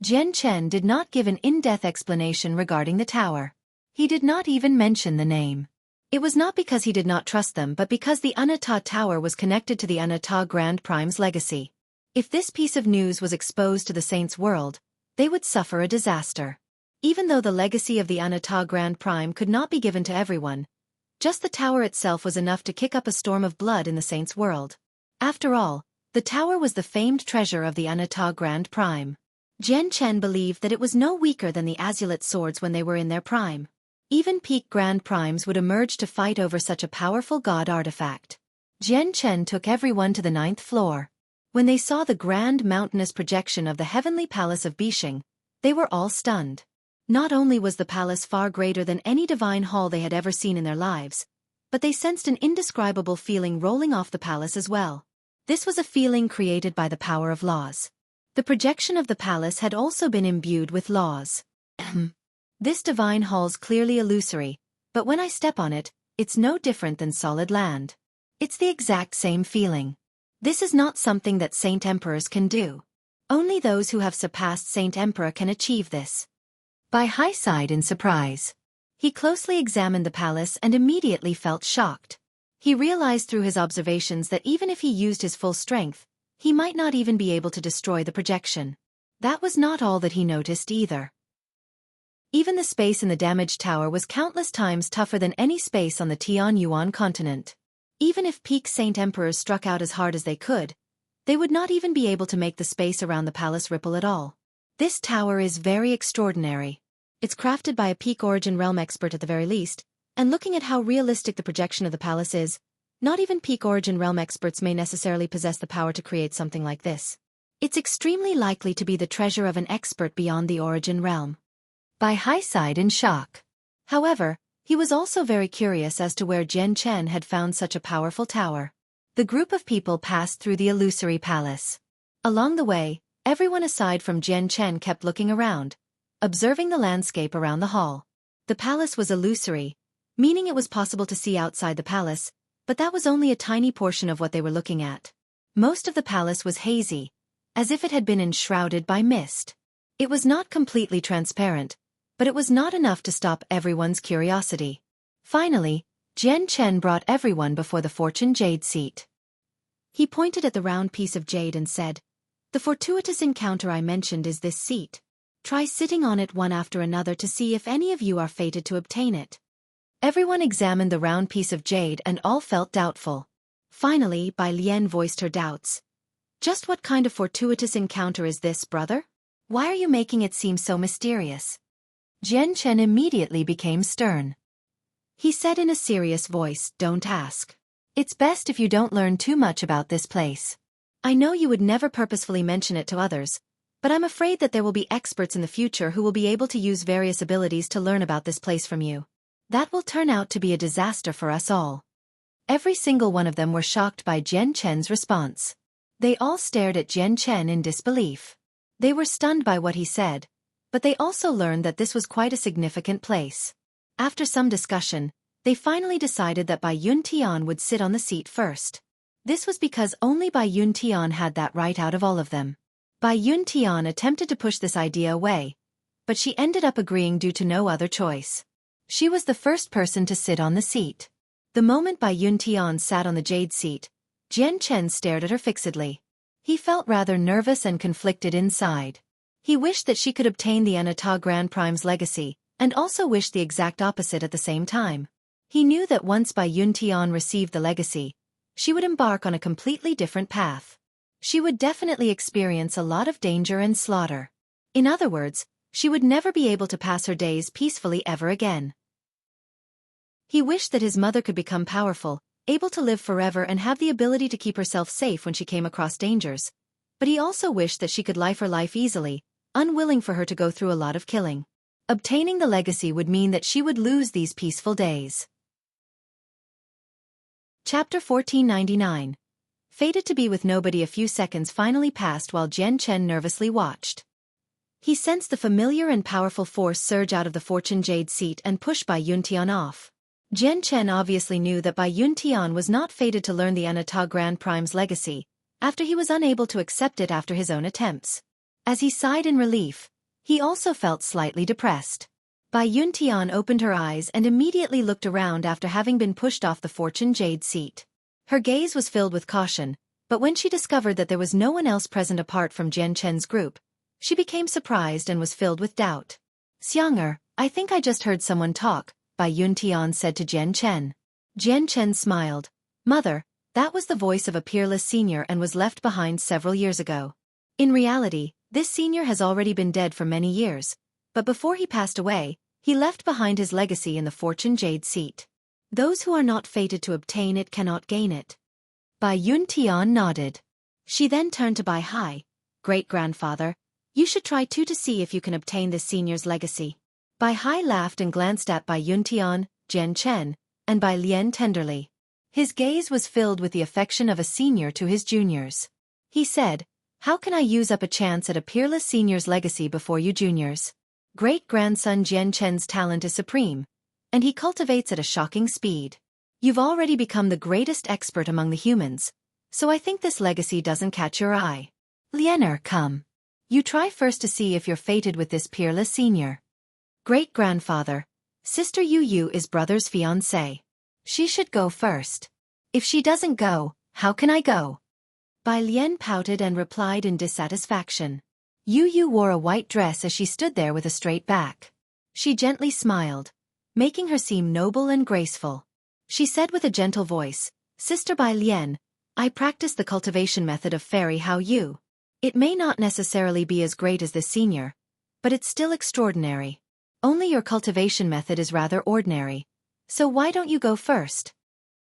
Speaker 1: Jian Chen did not give an in-depth explanation regarding the tower. He did not even mention the name. It was not because he did not trust them but because the Anata Tower was connected to the Anata Grand Prime's legacy. If this piece of news was exposed to the Saints' world, they would suffer a disaster. Even though the legacy of the Anata Grand Prime could not be given to everyone, just the tower itself was enough to kick up a storm of blood in the Saints' world. After all, the tower was the famed treasure of the Anata Grand Prime. Jian Chen believed that it was no weaker than the Azulite swords when they were in their prime. Even peak Grand Primes would emerge to fight over such a powerful god artifact. Jian Chen took everyone to the 9th floor. When they saw the grand mountainous projection of the heavenly palace of Bishing, they were all stunned. Not only was the palace far greater than any divine hall they had ever seen in their lives, but they sensed an indescribable feeling rolling off the palace as well. This was a feeling created by the power of laws. The projection of the palace had also been imbued with laws. This divine hall's clearly illusory, but when I step on it, it's no different than solid land. It's the exact same feeling. This is not something that Saint Emperors can do. Only those who have surpassed Saint Emperor can achieve this. Bai Hai sighed in surprise. He closely examined the palace and immediately felt shocked. He realized through his observations that even if he used his full strength, he might not even be able to destroy the projection. That was not all that he noticed either. Even the space in the damaged tower was countless times tougher than any space on the Tianyuan continent. Even if peak Saint Emperors struck out as hard as they could, they would not even be able to make the space around the palace ripple at all. This tower is very extraordinary. It's crafted by a peak origin realm expert at the very least, and looking at how realistic the projection of the palace is, not even peak origin realm experts may necessarily possess the power to create something like this. It's extremely likely to be the treasure of an expert beyond the origin realm. Bai Hai sighed in shock. However, he was also very curious as to where Jian Chen had found such a powerful tower. The group of people passed through the illusory palace. Along the way, everyone aside from Jian Chen kept looking around, observing the landscape around the hall. The palace was illusory, meaning it was possible to see outside the palace, but that was only a tiny portion of what they were looking at. Most of the palace was hazy, as if it had been enshrouded by mist. It was not completely transparent, but it was not enough to stop everyone's curiosity. Finally, Jian Chen brought everyone before the fortune jade seat. He pointed at the round piece of jade and said, "The fortuitous encounter I mentioned is this seat. Try sitting on it one after another to see if any of you are fated to obtain it." Everyone examined the round piece of jade and all felt doubtful. Finally, Bai Lian voiced her doubts. "Just what kind of fortuitous encounter is this, brother? Why are you making it seem so mysterious?" Jian Chen immediately became stern. He said in a serious voice, "Don't ask. It's best if you don't learn too much about this place. I know you would never purposefully mention it to others, but I'm afraid that there will be experts in the future who will be able to use various abilities to learn about this place from you. That will turn out to be a disaster for us all." Every single one of them were shocked by Jian Chen's response. They all stared at Jian Chen in disbelief. They were stunned by what he said, but they also learned that this was quite a significant place. After some discussion, they finally decided that Bai Yuntian would sit on the seat first. This was because only Bai Yuntian had that right out of all of them. Bai Yuntian attempted to push this idea away, but she ended up agreeing due to no other choice. She was the first person to sit on the seat. The moment Bai Yuntian sat on the jade seat, Jian Chen stared at her fixedly. He felt rather nervous and conflicted inside. He wished that she could obtain the Anata Grand Prime's legacy, and also wished the exact opposite at the same time. He knew that once Bai Yuntian received the legacy, she would embark on a completely different path. She would definitely experience a lot of danger and slaughter. In other words, she would never be able to pass her days peacefully ever again. He wished that his mother could become powerful, able to live forever and have the ability to keep herself safe when she came across dangers. But he also wished that she could live her life easily, unwilling for her to go through a lot of killing. Obtaining the legacy would mean that she would lose these peaceful days. Chapter 1499. Fated to be with nobody. A few seconds finally passed while Jian Chen nervously watched. He sensed the familiar and powerful force surge out of the fortune jade seat and push Bai Yuntian off. Jian Chen obviously knew that Bai Yuntian was not fated to learn the Anata Grand Prime's legacy, after he was unable to accept it after his own attempts. As he sighed in relief, he also felt slightly depressed. Bai Yuntian opened her eyes and immediately looked around after having been pushed off the fortune jade seat. Her gaze was filled with caution, but when she discovered that there was no one else present apart from Jian Chen's group, she became surprised and was filled with doubt. "Xiang'er, I think I just heard someone talk," Bai Yuntian said to Jian Chen. Jian Chen smiled. "Mother, that was the voice of a peerless senior and was left behind several years ago. In reality, this senior has already been dead for many years, but before he passed away, he left behind his legacy in the fortune jade seat. Those who are not fated to obtain it cannot gain it." Bai Yuntian nodded. She then turned to Bai Hai. "Great-grandfather, you should try too to see if you can obtain this senior's legacy." Bai Hai laughed and glanced at Bai Yuntian, Jian Chen, and Bai Lian tenderly. His gaze was filled with the affection of a senior to his juniors. He said, "How can I use up a chance at a peerless senior's legacy before you juniors? Great-grandson Jian Chen's talent is supreme, and he cultivates at a shocking speed. You've already become the greatest expert among the humans, so I think this legacy doesn't catch your eye. Liener, come. You try first to see if you're fated with this peerless senior." "Great-grandfather, Sister Yu Yu is brother's fiancée. She should go first. If she doesn't go, how can I go?" Bai Lian pouted and replied in dissatisfaction. Yu Yu wore a white dress as she stood there with a straight back. She gently smiled, making her seem noble and graceful. She said with a gentle voice, "Sister Bai Lian, I practice the cultivation method of Fairy Hao Yu. It may not necessarily be as great as this senior, but it's still extraordinary. Only your cultivation method is rather ordinary. So why don't you go first?"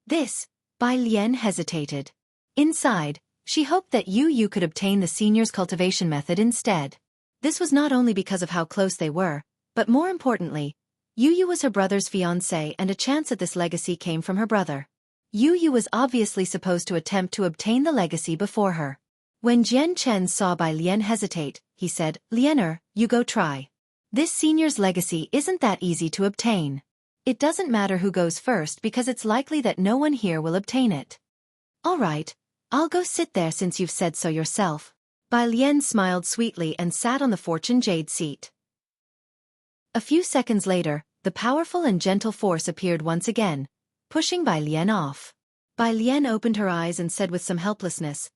Speaker 1: This, Bai Lian hesitated. Inside, she hoped that Yu Yu could obtain the senior's cultivation method instead. This was not only because of how close they were, but more importantly, Yu Yu was her brother's fiancée and a chance at this legacy came from her brother. Yu Yu was obviously supposed to attempt to obtain the legacy before her. When Jian Chen saw Bai Lian hesitate, he said, "Liener, you go try. This senior's legacy isn't that easy to obtain. It doesn't matter who goes first because it's likely that no one here will obtain it." "All right, I'll go sit there since you've said so yourself." Bai Lian smiled sweetly and sat on the fortune jade seat. A few seconds later, the powerful and gentle force appeared once again, pushing Bai Lian off. Bai Lian opened her eyes and said with some helplessness,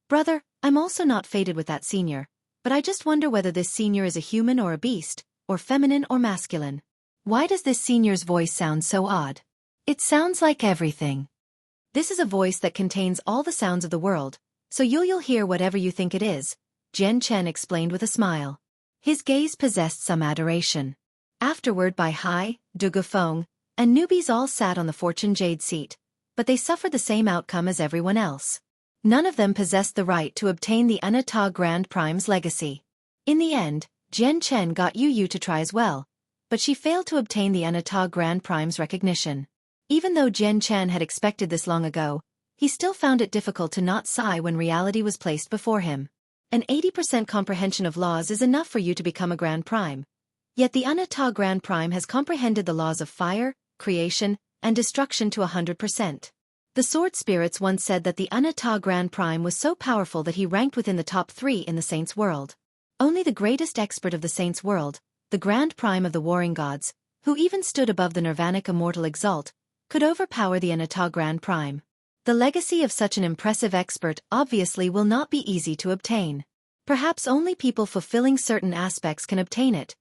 Speaker 1: "Brother, I'm also not fated with that senior, but I just wonder whether this senior is a human or a beast, or feminine or masculine. Why does this senior's voice sound so odd? It sounds like everything." "This is a voice that contains all the sounds of the world, so you'll hear whatever you think it is," Jian Chen explained with a smile. His gaze possessed some adoration. Afterward Bai Hai, Du Gufeng, and newbies all sat on the fortune jade seat, but they suffered the same outcome as everyone else. None of them possessed the right to obtain the Anata Grand Prime's legacy. In the end, Jian Chen got Yu Yu to try as well, but she failed to obtain the Anata Grand Prime's recognition. Even though Jian Chen had expected this long ago, he still found it difficult to not sigh when reality was placed before him. An 80% comprehension of laws is enough for you to become a Grand Prime. Yet the Anata Grand Prime has comprehended the laws of fire, creation, and destruction to 100%. The Sword Spirits once said that the Anata Grand Prime was so powerful that he ranked within the top 3 in the Saints' world. Only the greatest expert of the Saints' world, the Grand Prime of the Warring Gods, who even stood above the Nirvanic Immortal Exalt, could overpower the Anata Grand Prime. The legacy of such an impressive expert obviously will not be easy to obtain. Perhaps only people fulfilling certain aspects can obtain it,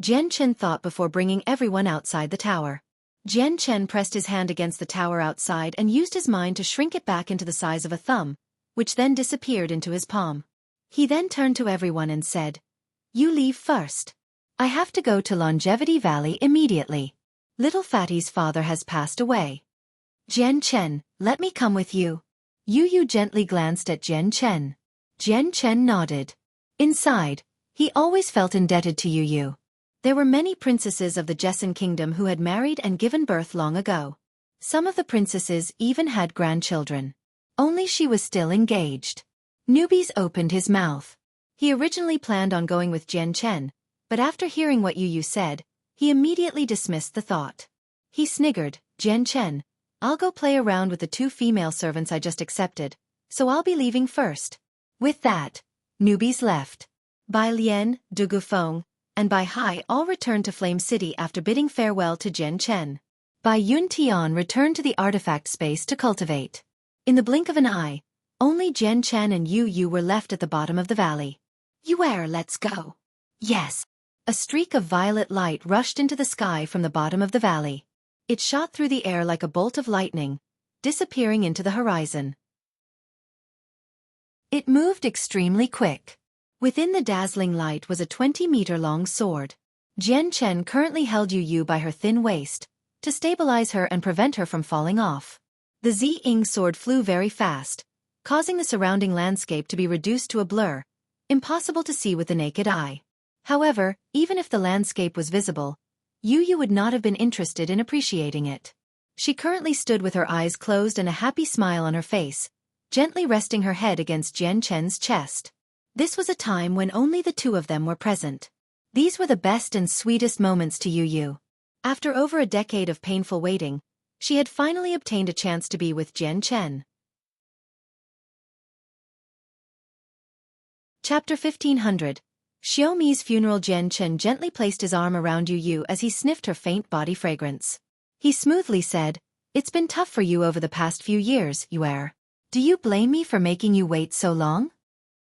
Speaker 1: Jian Chen thought before bringing everyone outside the tower. Jian Chen pressed his hand against the tower outside and used his mind to shrink it back into the size of a thumb, which then disappeared into his palm. He then turned to everyone and said, "You leave first. I have to go to Longevity Valley immediately. Little Fatty's father has passed away. Jian Chen, let me come with you." Yu Yu gently glanced at Jian Chen. Jian Chen nodded. Inside, he always felt indebted to Yu Yu. There were many princesses of the Jessen Kingdom who had married and given birth long ago. Some of the princesses even had grandchildren. Only she was still engaged. Newbies opened his mouth. He originally planned on going with Jian Chen, but after hearing what Yu Yu said, he immediately dismissed the thought. He sniggered, Jian Chen. I'll go play around with the 2 female servants I just accepted, so I'll be leaving first. With that, newbies left. Bai Lian, Du Gufeng, and Bai Hai all returned to Flame City after bidding farewell to Jian Chen. Bai Yun Tian returned to the artifact space to cultivate. In the blink of an eye, only Jian Chen and Yu Yu were left at the bottom of the valley. Yuer, let's go. Yes. A streak of violet light rushed into the sky from the bottom of the valley. It shot through the air like a bolt of lightning, disappearing into the horizon. It moved extremely quick. Within the dazzling light was a 20-meter-long sword. Jian Chen currently held Yu Yu by her thin waist, to stabilize her and prevent her from falling off. The Zi-Ying sword flew very fast, causing the surrounding landscape to be reduced to a blur, impossible to see with the naked eye. However, even if the landscape was visible, Yu Yu would not have been interested in appreciating it. She currently stood with her eyes closed and a happy smile on her face, gently resting her head against Jian Chen's chest. This was a time when only the 2 of them were present. These were the best and sweetest moments to Yu Yu. After over a decade of painful waiting, she had finally obtained a chance to be with Jian Chen. Chapter 1500. Xiaomi's funeral. Jian Chen gently placed his arm around Yu Yu as he sniffed her faint body fragrance. He smoothly said, "It's been tough for you over the past few years, Yuer. Do you blame me for making you wait so long?"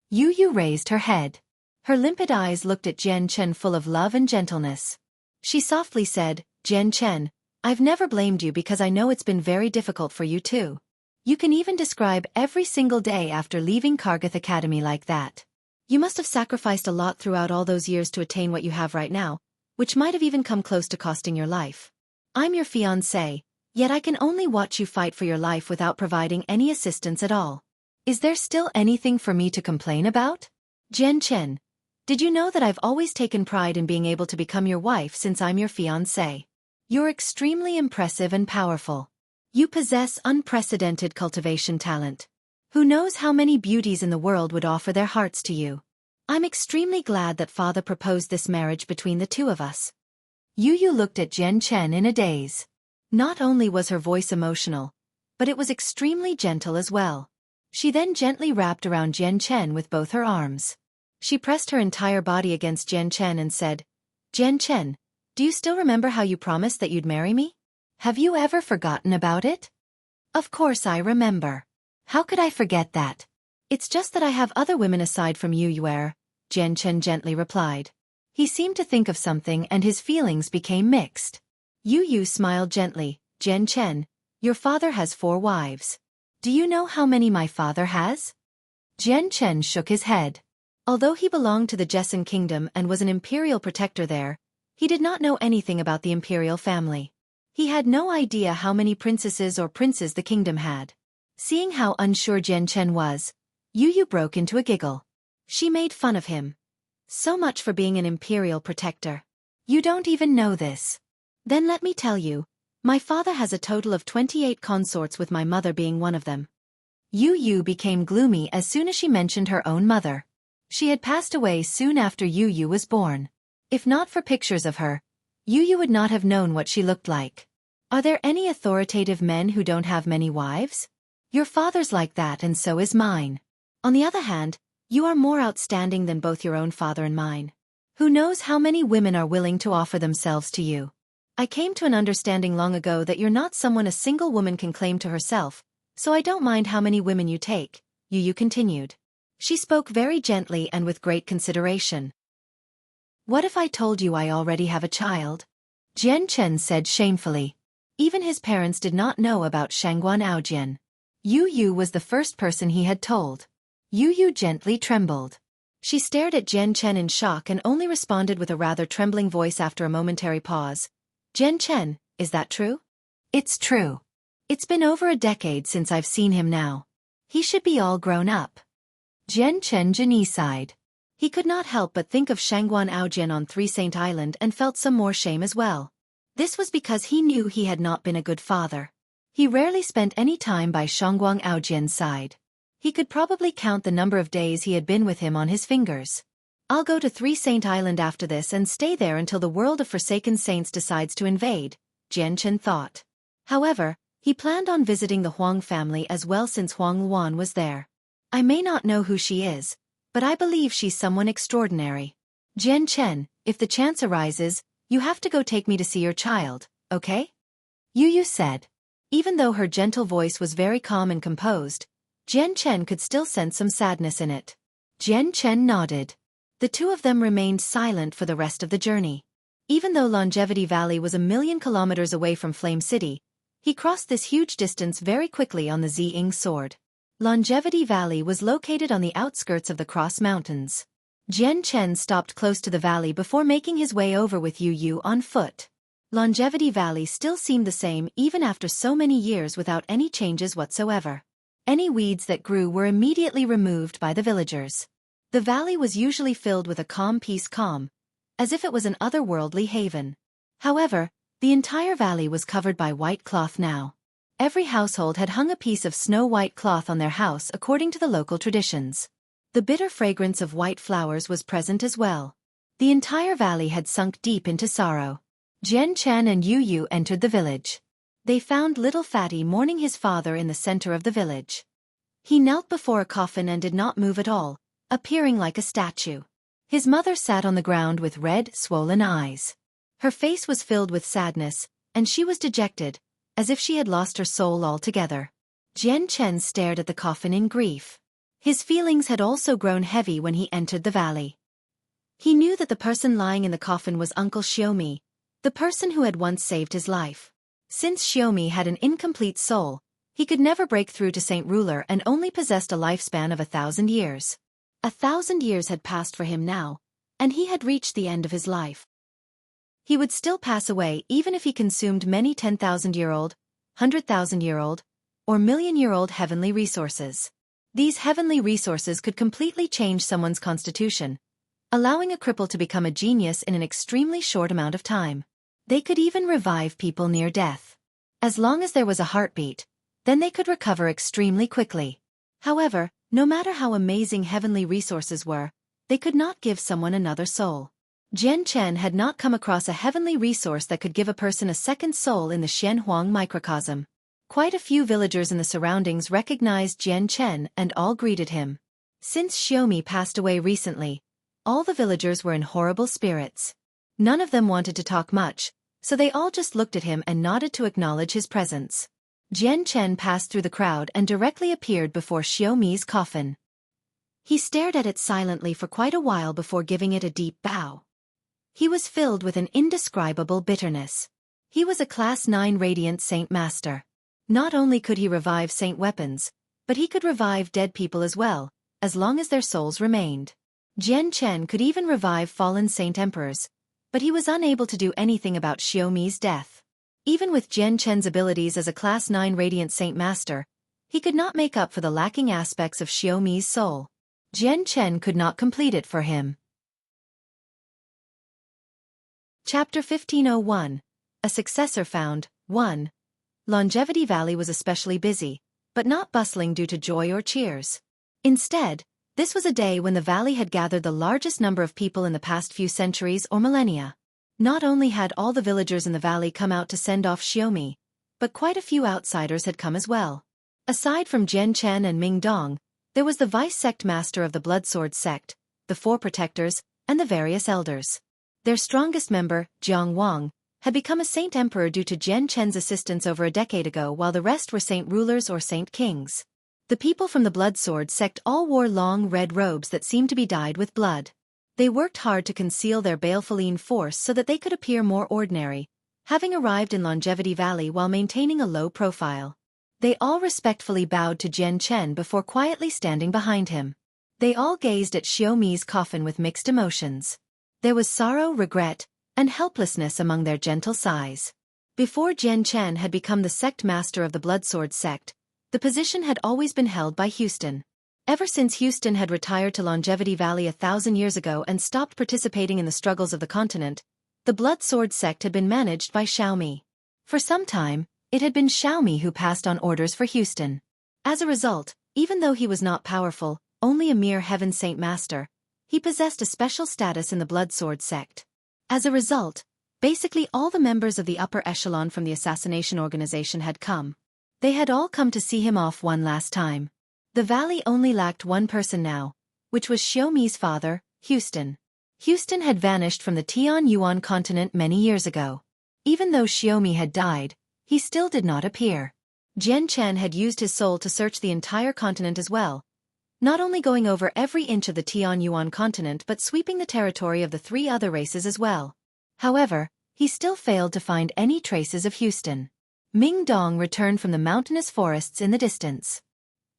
Speaker 1: Yu Yu raised her head. Her limpid eyes looked at Jian Chen full of love and gentleness. She softly said, "Jian Chen, I've never blamed you because I know it's been very difficult for you too. You can even describe every single day after leaving Kargath Academy like that. You must have sacrificed a lot throughout all those years to attain what you have right now, which might have even come close to costing your life. I'm your fiancé, yet I can only watch you fight for your life without providing any assistance at all. Is there still anything for me to complain about? Jian Chen, did you know that I've always taken pride in being able to become your wife since I'm your fiancé? You're extremely impressive and powerful. You possess unprecedented cultivation talent. Who knows how many beauties in the world would offer their hearts to you? I'm extremely glad that father proposed this marriage between the 2 of us." Yu Yu looked at Jian Chen in a daze. Not only was her voice emotional, but it was extremely gentle as well. She then gently wrapped around Jian Chen with both her arms. She pressed her entire body against Jian Chen and said, "Jian Chen, do you still remember how you promised that you'd marry me? Have you ever forgotten about it?" "Of course I remember. How could I forget that? It's just that I have other women aside from you, Yuer," Jian Chen gently replied. He seemed to think of something and his feelings became mixed. Yu Yu smiled gently, "Jian Chen, your father has 4 wives. Do you know how many my father has?" Jian Chen shook his head. Although he belonged to the Jessen kingdom and was an imperial protector there, he did not know anything about the imperial family. He had no idea how many princesses or princes the kingdom had. Seeing how unsure Jian Chen was, Yu Yu broke into a giggle. She made fun of him. So much for being an imperial protector. You don't even know this. Then let me tell you, my father has a total of 28 consorts with my mother being one of them. Yu Yu became gloomy as soon as she mentioned her own mother. She had passed away soon after Yu Yu was born. If not for pictures of her, Yu Yu would not have known what she looked like. Are there any authoritative men who don't have many wives? Your father's like that and so is mine. On the other hand, you are more outstanding than both your own father and mine. Who knows how many women are willing to offer themselves to you? I came to an understanding long ago that you're not someone a single woman can claim to herself, so I don't mind how many women you take," Yu Yu continued. She spoke very gently and with great consideration. "What if I told you I already have a child?" Jian Chen said shamefully. Even his parents did not know about Shangguan Aojian. Yu Yu was the first person he had told. Yu Yu gently trembled. She stared at Jian Chen in shock and only responded with a rather trembling voice after a momentary pause. "Jian Chen, is that true?" "It's true. It's been over a decade since I've seen him now. He should be all grown up." Jian Chen genie sighed. He could not help but think of Shangguan Aojian on Three Saint Island and felt some more shame as well. This was because he knew he had not been a good father. He rarely spent any time by Shangguan Aojian's side. He could probably count the number of days he had been with him on his fingers. "I'll go to Three Saint Island after this and stay there until the world of Forsaken Saints decides to invade," Jian Chen thought. However, he planned on visiting the Huang family as well since Huang Luan was there. I may not know who she is, but I believe she's someone extraordinary. Jian Chen, if the chance arises, you have to go take me to see your child, okay? Yu said. Even though her gentle voice was very calm and composed, Jian Chen could still sense some sadness in it. Jian Chen nodded. The two of them remained silent for the rest of the journey. Even though Longevity Valley was 1,000,000 kilometers away from Flame City, he crossed this huge distance very quickly on the Ziying sword. Longevity Valley was located on the outskirts of the Cross Mountains. Jian Chen stopped close to the valley before making his way over with Yu on foot. Longevity Valley still seemed the same even after so many years without any changes whatsoever. Any weeds that grew were immediately removed by the villagers. The valley was usually filled with a calm peace, as if it was an otherworldly haven. However, the entire valley was covered by white cloth now. Every household had hung a piece of snow-white cloth on their house according to the local traditions. The bitter fragrance of white flowers was present as well. The entire valley had sunk deep into sorrow. Jian Chen and Yu entered the village. They found little Fatty mourning his father in the center of the village. He knelt before a coffin and did not move at all, appearing like a statue. His mother sat on the ground with red, swollen eyes. Her face was filled with sadness, and she was dejected, as if she had lost her soul altogether. Jian Chen stared at the coffin in grief. His feelings had also grown heavy when he entered the valley. He knew that the person lying in the coffin was Uncle Xueqi, the person who had once saved his life. Since Xueqi had an incomplete soul, he could never break through to Saint Ruler and only possessed a lifespan of 1,000 years. 1,000 years had passed for him now, and he had reached the end of his life. He would still pass away even if he consumed many 10,000-year-old, 100,000-year-old, or million-year-old heavenly resources. These heavenly resources could completely change someone's constitution, allowing a cripple to become a genius in an extremely short amount of time. They could even revive people near death. As long as there was a heartbeat, then they could recover extremely quickly. However, no matter how amazing heavenly resources were, they could not give someone another soul. Jian Chen had not come across a heavenly resource that could give a person a second soul in the Xianhuang microcosm. Quite a few villagers in the surroundings recognized Jian Chen and all greeted him. Since Xueqi passed away recently, all the villagers were in horrible spirits. None of them wanted to talk much, so they all just looked at him and nodded to acknowledge his presence. Jian Chen passed through the crowd and directly appeared before Xueqi's coffin. He stared at it silently for quite a while before giving it a deep bow. He was filled with an indescribable bitterness. He was a Class 9 Radiant Saint Master. Not only could he revive saint weapons, but he could revive dead people as well, as long as their souls remained. Jian Chen could even revive fallen saint emperors, but he was unable to do anything about Xueqi's death. Even with Jian Chen's abilities as a Class 9 Radiant Saint Master, he could not make up for the lacking aspects of Xueqi's soul. Jian Chen could not complete it for him. Chapter 1501. A Successor Found. 1. Longevity Valley was especially busy, but not bustling due to joy or cheers. Instead, this was a day when the valley had gathered the largest number of people in the past few centuries or millennia. Not only had all the villagers in the valley come out to send off Xueqi, but quite a few outsiders had come as well. Aside from Jian Chen and Ming Dong, there was the vice-sect master of the Bloodsword sect, the 4 protectors, and the various elders. Their strongest member, Jiang Wang, had become a saint emperor due to Jian Chen's assistance over a decade ago, while the rest were saint rulers or saint kings. The people from the Bloodsword sect all wore long red robes that seemed to be dyed with blood. They worked hard to conceal their baleful force so that they could appear more ordinary, having arrived in Longevity Valley while maintaining a low profile. They all respectfully bowed to Jian Chen before quietly standing behind him. They all gazed at Xueqi's coffin with mixed emotions. There was sorrow, regret, and helplessness among their gentle sighs. Before Jian Chen had become the sect master of the Bloodsword sect, the position had always been held by Houston. Ever since Houston had retired to Longevity Valley 1,000 years ago and stopped participating in the struggles of the continent, the Bloodsword sect had been managed by Xueqi. For some time, it had been Xueqi who passed on orders for Houston. As a result, even though he was not powerful, only a mere Heaven Saint Master, he possessed a special status in the Bloodsword sect. As a result, Basically all the members of the upper echelon from the assassination organization had come. They had all come to see him off one last time. The valley only lacked one person now, which was Xueqi's father, Houston. Houston had vanished from the Tianyuan continent many years ago. Even though Xueqi had died, he still did not appear. Jian Chen had used his soul to search the entire continent as well, not only going over every inch of the Tianyuan continent but sweeping the territory of the 3 other races as well. However, he still failed to find any traces of Houston. Ming Dong returned from the mountainous forests in the distance.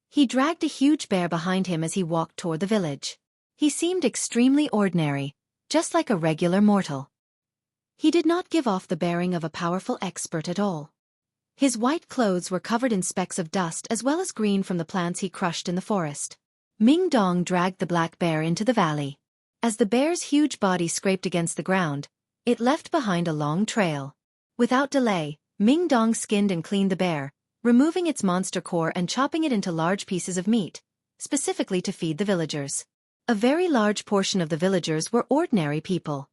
Speaker 1: He dragged a huge bear behind him as he walked toward the village. He seemed extremely ordinary, just like a regular mortal. He did not give off the bearing of a powerful expert at all. His white clothes were covered in specks of dust as well as green from the plants he crushed in the forest. Ming Dong dragged the black bear into the valley. As the bear's huge body scraped against the ground, it left behind a long trail. Without delay, Ming Dong skinned and cleaned the bear, removing its monster core and chopping it into large pieces of meat, specifically to feed the villagers. A very large portion of the villagers were ordinary people.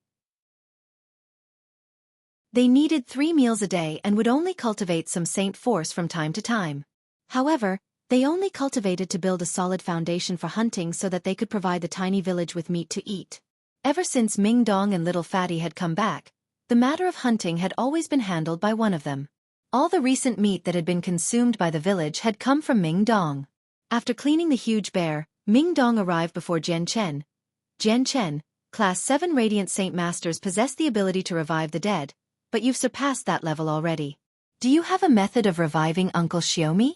Speaker 1: They needed 3 meals a day and would only cultivate some saint force from time to time. However, they only cultivated to build a solid foundation for hunting so that they could provide the tiny village with meat to eat. Ever since Ming Dong and Little Fatty had come back, the matter of hunting had always been handled by one of them. All the recent meat that had been consumed by the village had come from Ming Dong. After cleaning the huge bear, Ming Dong arrived before Jian Chen. Jian Chen, Class 7 Radiant Saint Masters possess the ability to revive the dead, but you've surpassed that level already. Do you have a method of reviving Uncle Xueqi?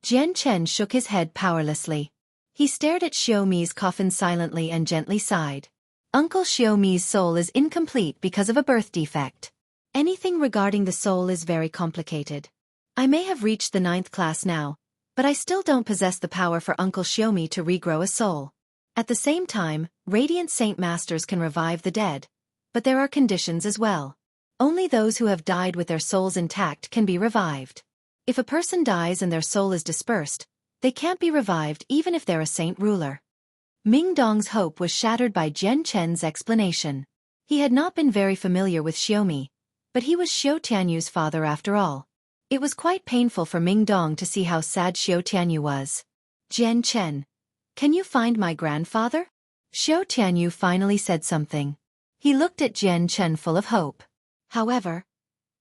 Speaker 1: Jian Chen shook his head powerlessly. He stared at Xueqi's coffin silently and gently sighed. Uncle Xueqi's soul is incomplete because of a birth defect. Anything regarding the soul is very complicated. I may have reached the 9th class now, but I still don't possess the power for Uncle Xueqi to regrow a soul. At the same time, Radiant Saint Masters can revive the dead, but there are conditions as well. Only those who have died with their souls intact can be revived. If a person dies and their soul is dispersed, they can't be revived even if they're a saint ruler. Ming Dong's hope was shattered by Jian Chen's explanation. He had not been very familiar with Xueqi, but he was Xiao Tianyu's father after all. It was quite painful for Ming Dong to see how sad Xiao Tianyu was. Jian Chen, can you find my grandfather? Xiao Tianyu finally said something. He looked at Jian Chen full of hope. However,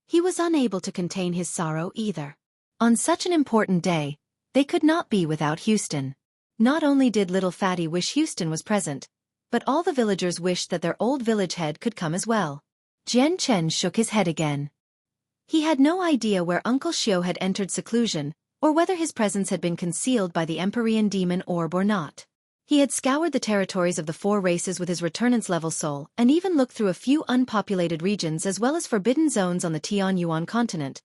Speaker 1: he was unable to contain his sorrow either. On such an important day, they could not be without Houston. Not only did Little Fatty wish Houston was present, but all the villagers wished that their old village head could come as well. Jian Chen shook his head again. He had no idea where Uncle Xiao had entered seclusion, or whether his presence had been concealed by the Empyrean demon orb or not. He had scoured the territories of the 4 races with his Returnance level soul and even looked through a few unpopulated regions as well as forbidden zones on the Tianyuan continent,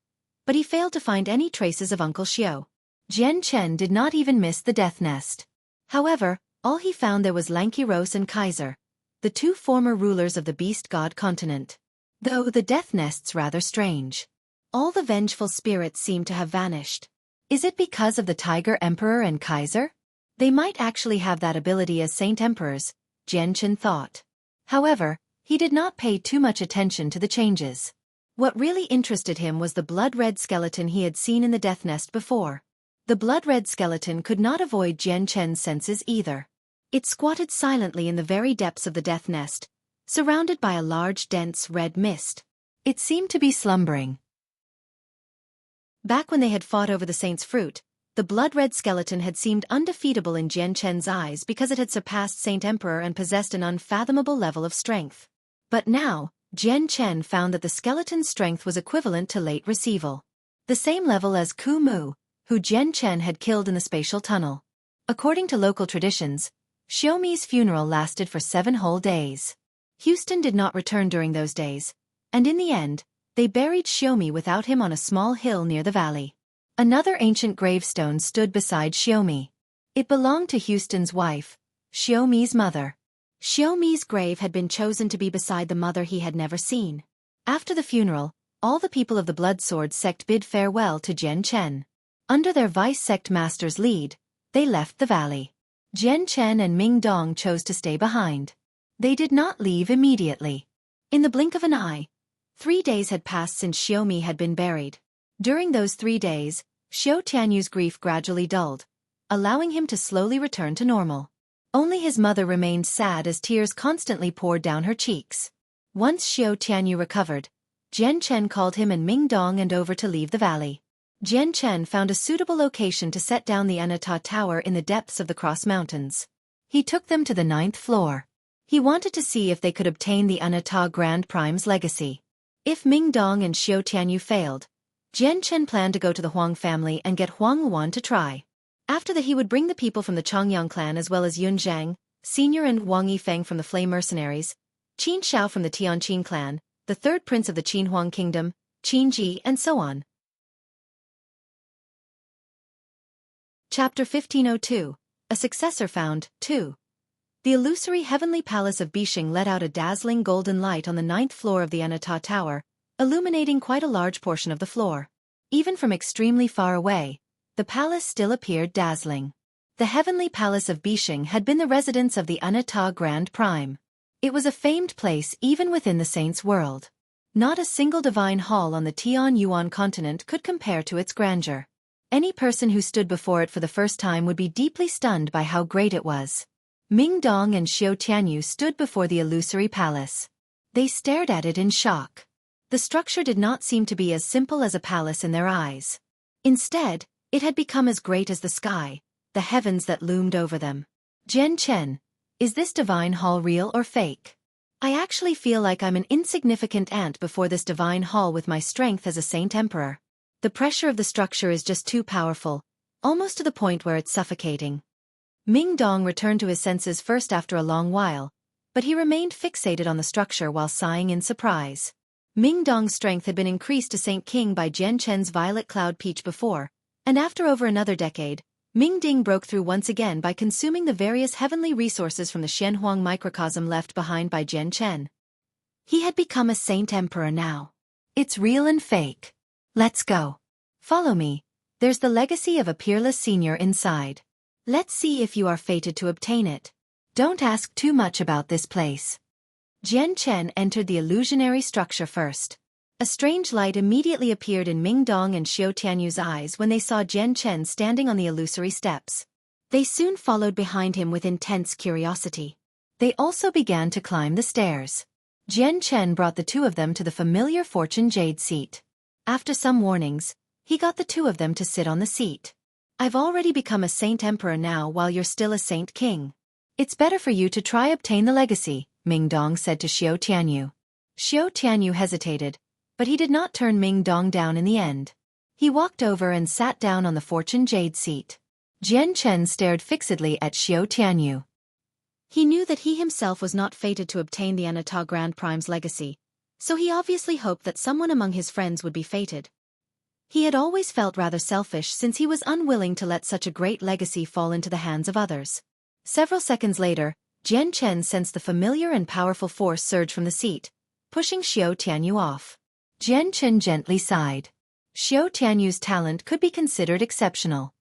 Speaker 1: but he failed to find any traces of Uncle Xiao. Jian Chen did not even miss the death nest. However, all he found there was Lankiros and Kaiser, the 2 former rulers of the beast god continent. Though the death nest's rather strange. All the vengeful spirits seem to have vanished. Is it because of the Tiger Emperor and Kaiser? They might actually have that ability as Saint Emperors, Jian Chen thought. However, he did not pay too much attention to the changes. What really interested him was the blood-red skeleton he had seen in the death nest before. The blood-red skeleton could not avoid Jian Chen's senses either. It squatted silently in the very depths of the death nest, surrounded by a large dense red mist. It seemed to be slumbering. Back when they had fought over the saint's fruit, the blood-red skeleton had seemed undefeatable in Jian Chen's eyes because it had surpassed Saint Emperor and possessed an unfathomable level of strength. But now, Jian Chen found that the skeleton's strength was equivalent to late Receival. The same level as Ku Mu, who Jian Chen had killed in the spatial tunnel. According to local traditions, Xueqi's funeral lasted for 7 whole days. Houston did not return during those days, and in the end, they buried Xueqi without him on a small hill near the valley. Another ancient gravestone stood beside Xueqi. It belonged to Houston's wife, Xueqi's mother. Xueqi's grave had been chosen to be beside the mother he had never seen. After the funeral, all the people of the Blood Sword sect bid farewell to Jian Chen. Under their vice sect master's lead, they left the valley. Jian Chen and Ming Dong chose to stay behind. They did not leave immediately. In the blink of an eye, 3 days had passed since Xiaomi had been buried. During those 3 days, Xiao Tianyu's grief gradually dulled, allowing him to slowly return to normal. Only his mother remained sad as tears constantly poured down her cheeks. Once Xiao Tianyu recovered, Jian Chen called him and Ming Dong and over to leave the valley. Jian Chen found a suitable location to set down the Anata Tower in the depths of the Cross Mountains. He took them to the 9th floor. He wanted to see if they could obtain the Anata Grand Prime's legacy. If Ming Dong and Xiao Tianyu failed, Jian Chen planned to go to the Huang family and get Huang Wan to try. After that he would bring the people from the Chongyang clan as well as Yun Zhang, Senior and Wang Yifeng from the Flame Mercenaries, Qin Shao from the Tianqin clan, the third prince of the Qin Huang kingdom, Qin Ji, and so on. Chapter 1502. A Successor Found, 2. The illusory heavenly palace of Bishing let out a dazzling golden light on the 9th floor of the Anata Tower, illuminating quite a large portion of the floor. Even from extremely far away, the palace still appeared dazzling. The heavenly palace of Bishing had been the residence of the Anata Grand Prime. It was a famed place even within the saints' world. Not a single divine hall on the Tian Yuan continent could compare to its grandeur. Any person who stood before it for the first time would be deeply stunned by how great it was. Ming Dong and Xiao Tianyu stood before the illusory palace. They stared at it in shock. The structure did not seem to be as simple as a palace in their eyes. Instead, it had become as great as the sky, the heavens that loomed over them. Jian Chen, is this divine hall real or fake? I actually feel like I'm an insignificant ant before this divine hall with my strength as a saint emperor. The pressure of the structure is just too powerful, almost to the point where it's suffocating. Ming Dong returned to his senses first after a long while, but he remained fixated on the structure while sighing in surprise. Ming Dong's strength had been increased to Saint King by Jian Chen's violet cloud peach before, and after over another decade, Ming Ding broke through once again by consuming the various heavenly resources from the Shenhuang microcosm left behind by Jian Chen. He had become a saint emperor now. It's real and fake. Let's go. Follow me. There's the legacy of a peerless senior inside. Let's see if you are fated to obtain it. Don't ask too much about this place. Jian Chen entered the illusionary structure first. A strange light immediately appeared in Ming Dong and Xiao Tianyu's eyes when they saw Jian Chen standing on the illusory steps. They soon followed behind him with intense curiosity. They also began to climb the stairs. Jian Chen brought the two of them to the familiar fortune jade seat. After some warnings, he got the two of them to sit on the seat. I've already become a saint emperor now while you're still a saint king. It's better for you to try obtain the legacy, Ming Dong said to Xiao Tianyu. Xiao Tianyu hesitated, but he did not turn Ming Dong down in the end. He walked over and sat down on the fortune jade seat. Jian Chen stared fixedly at Xiao Tianyu. He knew that he himself was not fated to obtain the Anata Grand Prime's legacy, so he obviously hoped that someone among his friends would be fated. He had always felt rather selfish since he was unwilling to let such a great legacy fall into the hands of others. Several seconds later, Jian Chen sensed the familiar and powerful force surge from the seat, pushing Xiao Tianyu off. Jian Chen gently sighed. Xiao Tianyu's talent could be considered exceptional.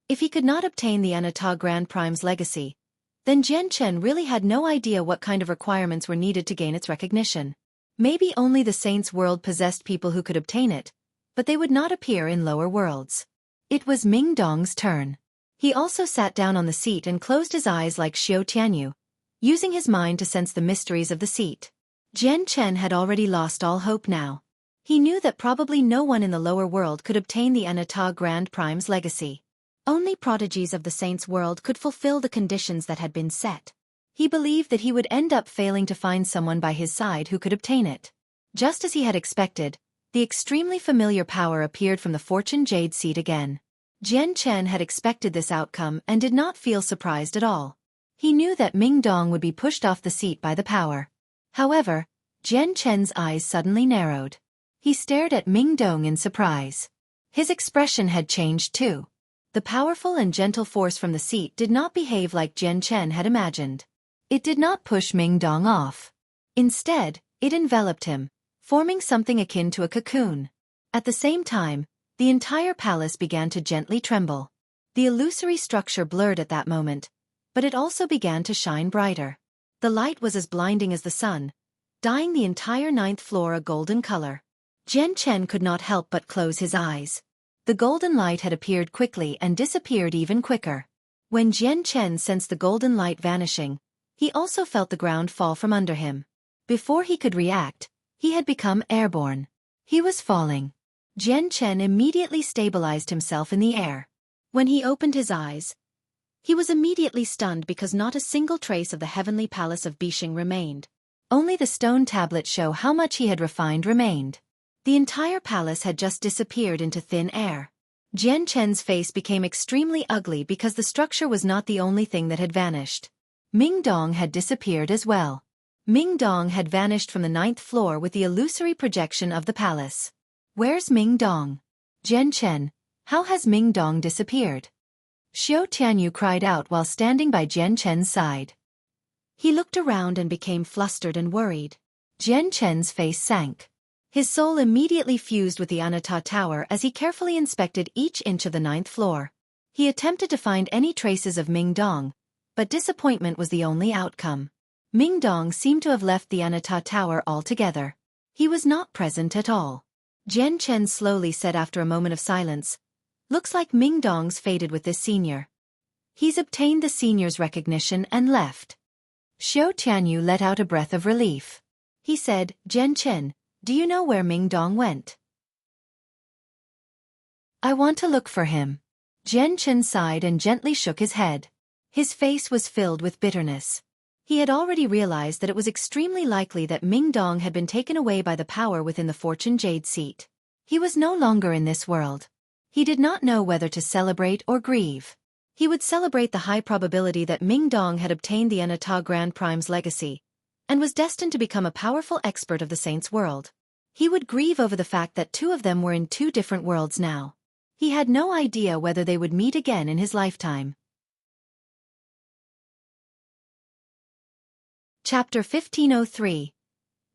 Speaker 1: If he could not obtain the Anata Grand Prime's legacy, then Jian Chen really had no idea what kind of requirements were needed to gain its recognition. Maybe only the Saints' world possessed people who could obtain it, but they would not appear in lower worlds. It was Ming Dong's turn. He also sat down on the seat and closed his eyes like Xiao Tianyu, using his mind to sense the mysteries of the seat. Jian Chen had already lost all hope now. He knew that probably no one in the lower world could obtain the Anata Grand Prime's legacy. Only prodigies of the Saints' world could fulfill the conditions that had been set. He believed that he would end up failing to find someone by his side who could obtain it. Just as he had expected, the extremely familiar power appeared from the fortune jade seat again. Jian Chen had expected this outcome and did not feel surprised at all. He knew that Ming Dong would be pushed off the seat by the power. However, Jian Chen's eyes suddenly narrowed. He stared at Ming Dong in surprise. His expression had changed too. The powerful and gentle force from the seat did not behave like Jian Chen had imagined. It did not push Ming Dong off. Instead, it enveloped him, forming something akin to a cocoon. At the same time, the entire palace began to gently tremble. The illusory structure blurred at that moment, but it also began to shine brighter. The light was as blinding as the sun, dyeing the entire ninth floor a golden color. Jian Chen could not help but close his eyes. The golden light had appeared quickly and disappeared even quicker. When Jian Chen sensed the golden light vanishing, he also felt the ground fall from under him. Before he could react, he had become airborne. He was falling. Jian Chen immediately stabilized himself in the air. When he opened his eyes, he was immediately stunned because not a single trace of the heavenly palace of Bixing remained. Only the stone tablets show how much he had refined remained. The entire palace had just disappeared into thin air. Jian Chen's face became extremely ugly because the structure was not the only thing that had vanished. Ming Dong had disappeared as well. Ming Dong had vanished from the ninth floor with the illusory projection of the palace. Where's Ming Dong? Jian Chen, how has Ming Dong disappeared? Xiao Tianyu cried out while standing by Jian Chen's side. He looked around and became flustered and worried. Jian Chen's face sank. His soul immediately fused with the Anata Tower as he carefully inspected each inch of the ninth floor. He attempted to find any traces of Ming Dong, but disappointment was the only outcome. Ming Dong seemed to have left the Anata Tower altogether. He was not present at all. Jian Chen slowly said after a moment of silence, "Looks like Ming Dong's faded with this senior. He's obtained the senior's recognition and left." Xiao Tianyu let out a breath of relief. He said, "Jian Chen, do you know where Ming Dong went?" "I want to look for him." Jian Chen sighed and gently shook his head. His face was filled with bitterness. He had already realized that it was extremely likely that Ming Dong had been taken away by the power within the Fortune Jade seat. He was no longer in this world. He did not know whether to celebrate or grieve. He would celebrate the high probability that Ming Dong had obtained the Anata Grand Prime's legacy, and was destined to become a powerful expert of the Saints' world. He would grieve over the fact that two of them were in two different worlds now. He had no idea whether they would meet again in his lifetime. Chapter 1503.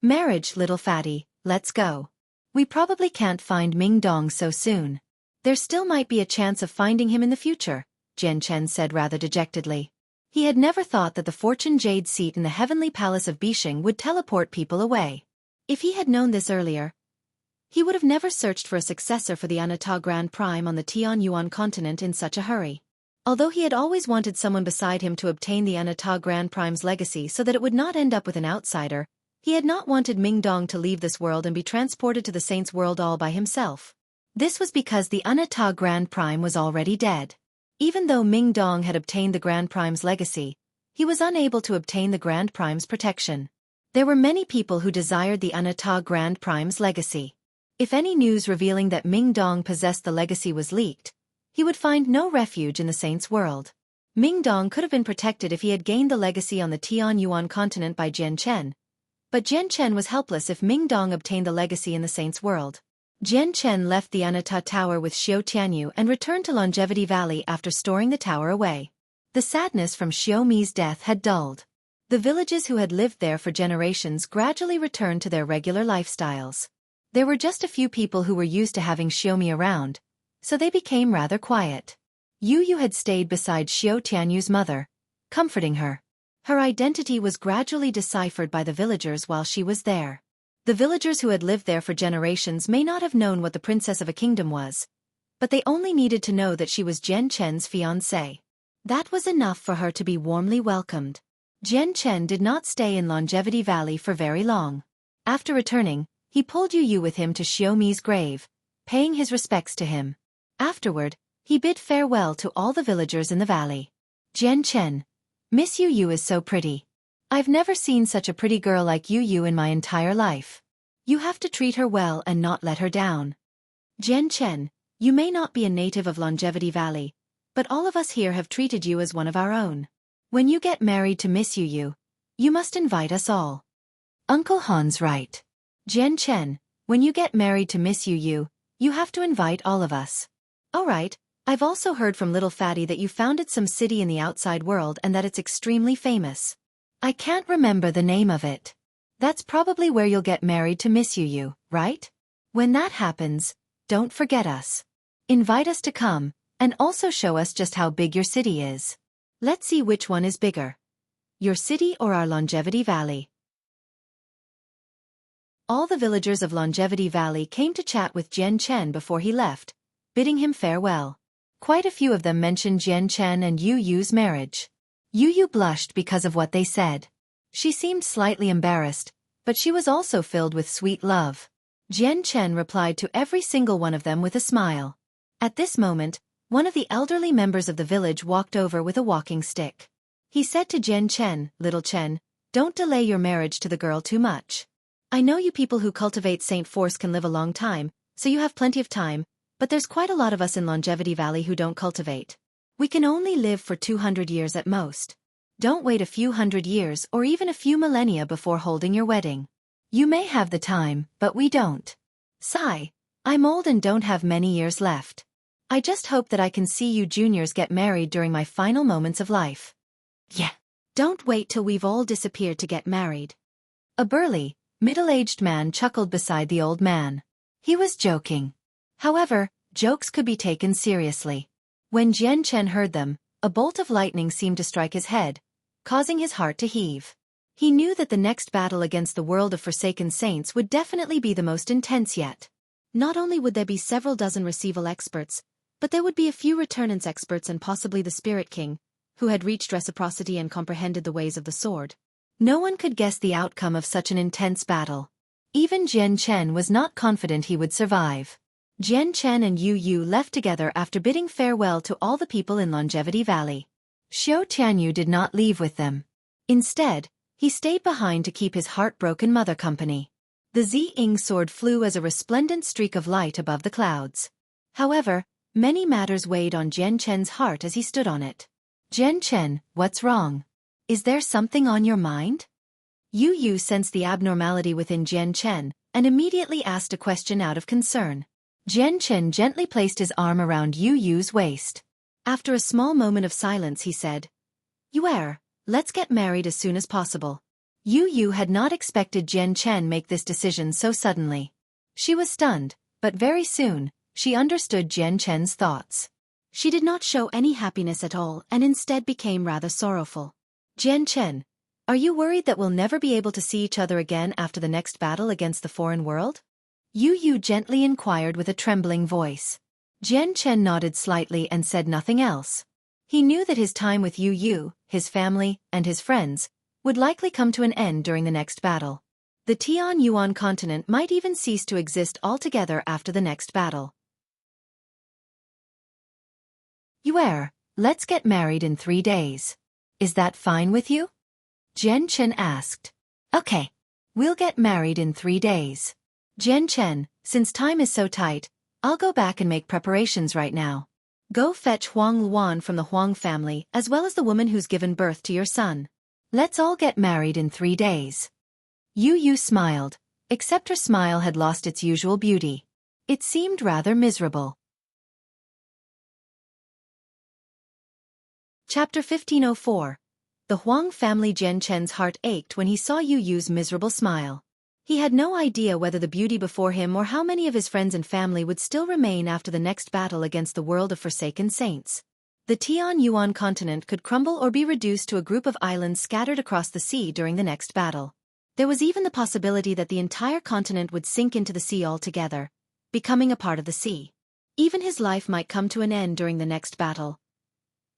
Speaker 1: Marriage, little fatty, let's go. We probably can't find Ming Dong so soon. There still might be a chance of finding him in the future, Jian Chen said rather dejectedly. He had never thought that the Fortune Jade seat in the heavenly palace of Bixing would teleport people away. If he had known this earlier, he would have never searched for a successor for the Anata Grand Prime on the Tianyuan continent in such a hurry. Although he had always wanted someone beside him to obtain the Anata Grand Prime's legacy so that it would not end up with an outsider, he had not wanted Ming Dong to leave this world and be transported to the Saints' world all by himself. This was because the Anata Grand Prime was already dead. Even though Ming Dong had obtained the Grand Prime's legacy, he was unable to obtain the Grand Prime's protection. There were many people who desired the Anata Grand Prime's legacy. If any news revealing that Ming Dong possessed the legacy was leaked, he would find no refuge in the Saints' world. Ming Dong could have been protected if he had gained the legacy on the Tianyuan continent by Jian Chen. But Jian Chen was helpless if Ming Dong obtained the legacy in the Saints' world. Jian Chen left the Anata Tower with Xiao Tianyu and returned to Longevity Valley after storing the tower away. The sadness from Xiao Mi's death had dulled. The villages who had lived there for generations gradually returned to their regular lifestyles. There were just a few people who were used to having Xiao Mi around, so they became rather quiet. Yu Yu had stayed beside Xiao Tianyu's mother, comforting her. Her identity was gradually deciphered by the villagers while she was there. The villagers who had lived there for generations may not have known what the princess of a kingdom was, but they only needed to know that she was Jian Chen's fiancée. That was enough for her to be warmly welcomed. Jian Chen did not stay in Longevity Valley for very long. After returning, he pulled Yu Yu with him to Xiao Mi's grave, paying his respects to him. Afterward, he bid farewell to all the villagers in the valley. Jian Chen, Miss Yu Yu is so pretty. I've never seen such a pretty girl like Yu Yu in my entire life. You have to treat her well and not let her down. Jian Chen, you may not be a native of Longevity Valley, but all of us here have treated you as one of our own. When you get married to Miss Yu Yu, you must invite us all. Uncle Han's right. Jian Chen, when you get married to Miss Yu Yu, you have to invite all of us. All right, I've also heard from Little Fatty that you founded some city in the outside world and that it's extremely famous. I can't remember the name of it. That's probably where you'll get married to Miss Yu Yu, right? When that happens, don't forget us. Invite us to come, and also show us just how big your city is. Let's see which one is bigger. Your city or our Longevity Valley. All the villagers of Longevity Valley came to chat with Jian Chen before he left, bidding him farewell. Quite a few of them mentioned Jian Chen and Yu Yu's marriage. Yu Yu blushed because of what they said. She seemed slightly embarrassed, but she was also filled with sweet love. Jian Chen replied to every single one of them with a smile. At this moment, one of the elderly members of the village walked over with a walking stick. He said to Jian Chen, "Little Chen, don't delay your marriage to the girl too much. I know you people who cultivate Saint Force can live a long time, so you have plenty of time, but there's quite a lot of us in Longevity Valley who don't cultivate. We can only live for 200 years at most. Don't wait a few hundred years or even a few millennia before holding your wedding. You may have the time, but we don't. Sigh, I'm old and don't have many years left. I just hope that I can see you juniors get married during my final moments of life." "Yeah. Don't wait till we've all disappeared to get married." A burly, middle-aged man chuckled beside the old man. He was joking. However, jokes could be taken seriously. When Jian Chen heard them, a bolt of lightning seemed to strike his head, causing his heart to heave. He knew that the next battle against the world of Forsaken Saints would definitely be the most intense yet. Not only would there be several dozen Receival experts, but there would be a few Returnance experts and possibly the Spirit King, who had reached reciprocity and comprehended the ways of the sword. No one could guess the outcome of such an intense battle. Even Jian Chen was not confident he would survive. Jian Chen and Yu Yu left together after bidding farewell to all the people in Longevity Valley. Xiao Tianyu did not leave with them. Instead, he stayed behind to keep his heartbroken mother company. The Zi-Ing sword flew as a resplendent streak of light above the clouds. However, many matters weighed on Jian Chen's heart as he stood on it. "Jian Chen, what's wrong? Is there something on your mind?" Yu Yu sensed the abnormality within Jian Chen and immediately asked a question out of concern. Jian Chen gently placed his arm around Yu Yu's waist. After a small moment of silence he said, "Yuer, let's get married as soon as possible." Yu Yu had not expected Jian Chen make this decision so suddenly. She was stunned, but very soon, she understood Jian Chen's thoughts. She did not show any happiness at all and instead became rather sorrowful. "Jian Chen, are you worried that we'll never be able to see each other again after the next battle against the foreign world?" Yu Yu gently inquired with a trembling voice. Jian Chen nodded slightly and said nothing else. He knew that his time with Yu Yu, his family, and his friends, would likely come to an end during the next battle. The Tian Yuan continent might even cease to exist altogether after the next battle. "Yuer, let's get married in 3 days. Is that fine with you?" Jian Chen asked. "Okay. We'll get married in 3 days. Jian Chen, since time is so tight, I'll go back and make preparations right now. Go fetch Huang Luan from the Huang family as well as the woman who's given birth to your son. Let's all get married in 3 days." Yu Yu smiled, except her smile had lost its usual beauty. It seemed rather miserable. Chapter 1504. The Huang family. Jian Chen's heart ached when he saw Yu Yu's miserable smile. He had no idea whether the beauty before him or how many of his friends and family would still remain after the next battle against the world of Forsaken Saints. The Tian Yuan continent could crumble or be reduced to a group of islands scattered across the sea during the next battle. There was even the possibility that the entire continent would sink into the sea altogether, becoming a part of the sea. Even his life might come to an end during the next battle.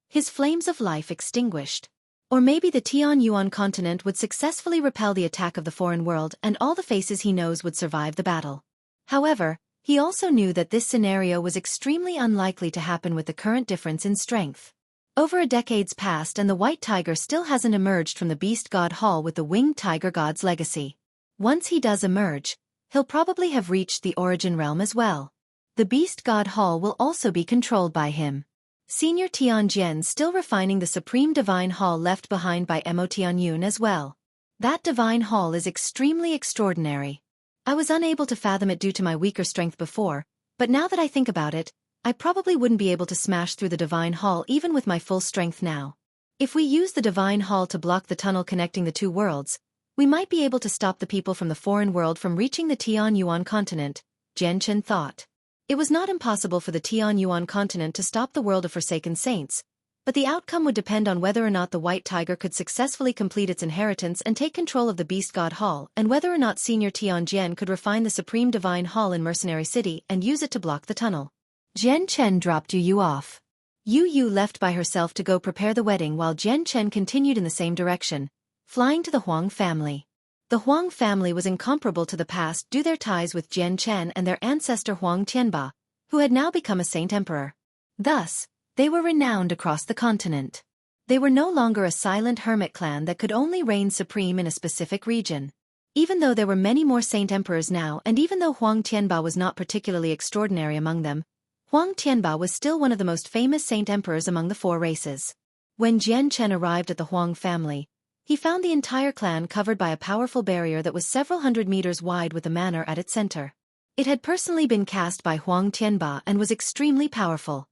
Speaker 1: His flames of life extinguished. Or maybe the Tian Yuan continent would successfully repel the attack of the foreign world and all the faces he knows would survive the battle. However, he also knew that this scenario was extremely unlikely to happen with the current difference in strength. Over a decade's passed and the White Tiger still hasn't emerged from the Beast God Hall with the Winged Tiger God's legacy. Once he does emerge, he'll probably have reached the Origin Realm as well. The Beast God Hall will also be controlled by him. Senior Tianjian still refining the Supreme Divine Hall left behind by Mo Tianyun as well. That Divine Hall is extremely extraordinary. I was unable to fathom it due to my weaker strength before, but now that I think about it, I probably wouldn't be able to smash through the Divine Hall even with my full strength now. If we use the Divine Hall to block the tunnel connecting the two worlds, we might be able to stop the people from the foreign world from reaching the Tian Yuan continent, Jian Chen thought. It was not impossible for the Tian Yuan continent to stop the world of Forsaken Saints, But the outcome would depend on whether or not the White Tiger could successfully complete its inheritance and take control of the Beast God Hall, and whether or not Senior Tianjian could refine the Supreme Divine Hall in Mercenary City and use it to block the tunnel. Jian Chen dropped Yu off. Yu left by herself to go prepare the wedding while Jian Chen continued in the same direction, flying to the Huang family. The Huang family was incomparable to the past due to their ties with Jian Chen and their ancestor Huang Tianba, who had now become a saint emperor. Thus, they were renowned across the continent. They were no longer a silent hermit clan that could only reign supreme in a specific region. Even though there were many more saint emperors now, and even though Huang Tianba was not particularly extraordinary among them, Huang Tianba was still one of the most famous saint emperors among the four races. When Jian Chen arrived at the Huang family, he found the entire clan covered by a powerful barrier that was several hundred meters wide with a manor at its center. It had personally been cast by Huang Tianba and was extremely powerful.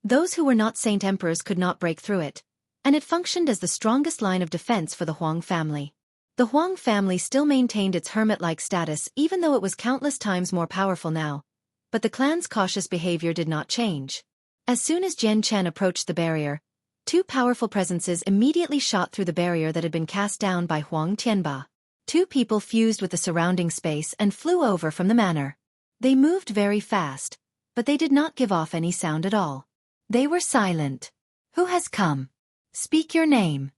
Speaker 1: Those who were not saint emperors could not break through it, and it functioned as the strongest line of defense for the Huang family. The Huang family still maintained its hermit-like status even though it was countless times more powerful now, but the clan's cautious behavior did not change. As soon as Jian Chen approached the barrier, two powerful presences immediately shot through the barrier that had been cast down by Huang Tianba. Two people fused with the surrounding space and flew over from the manor. They moved very fast, but they did not give off any sound at all. They were silent. Who has come? Speak your name.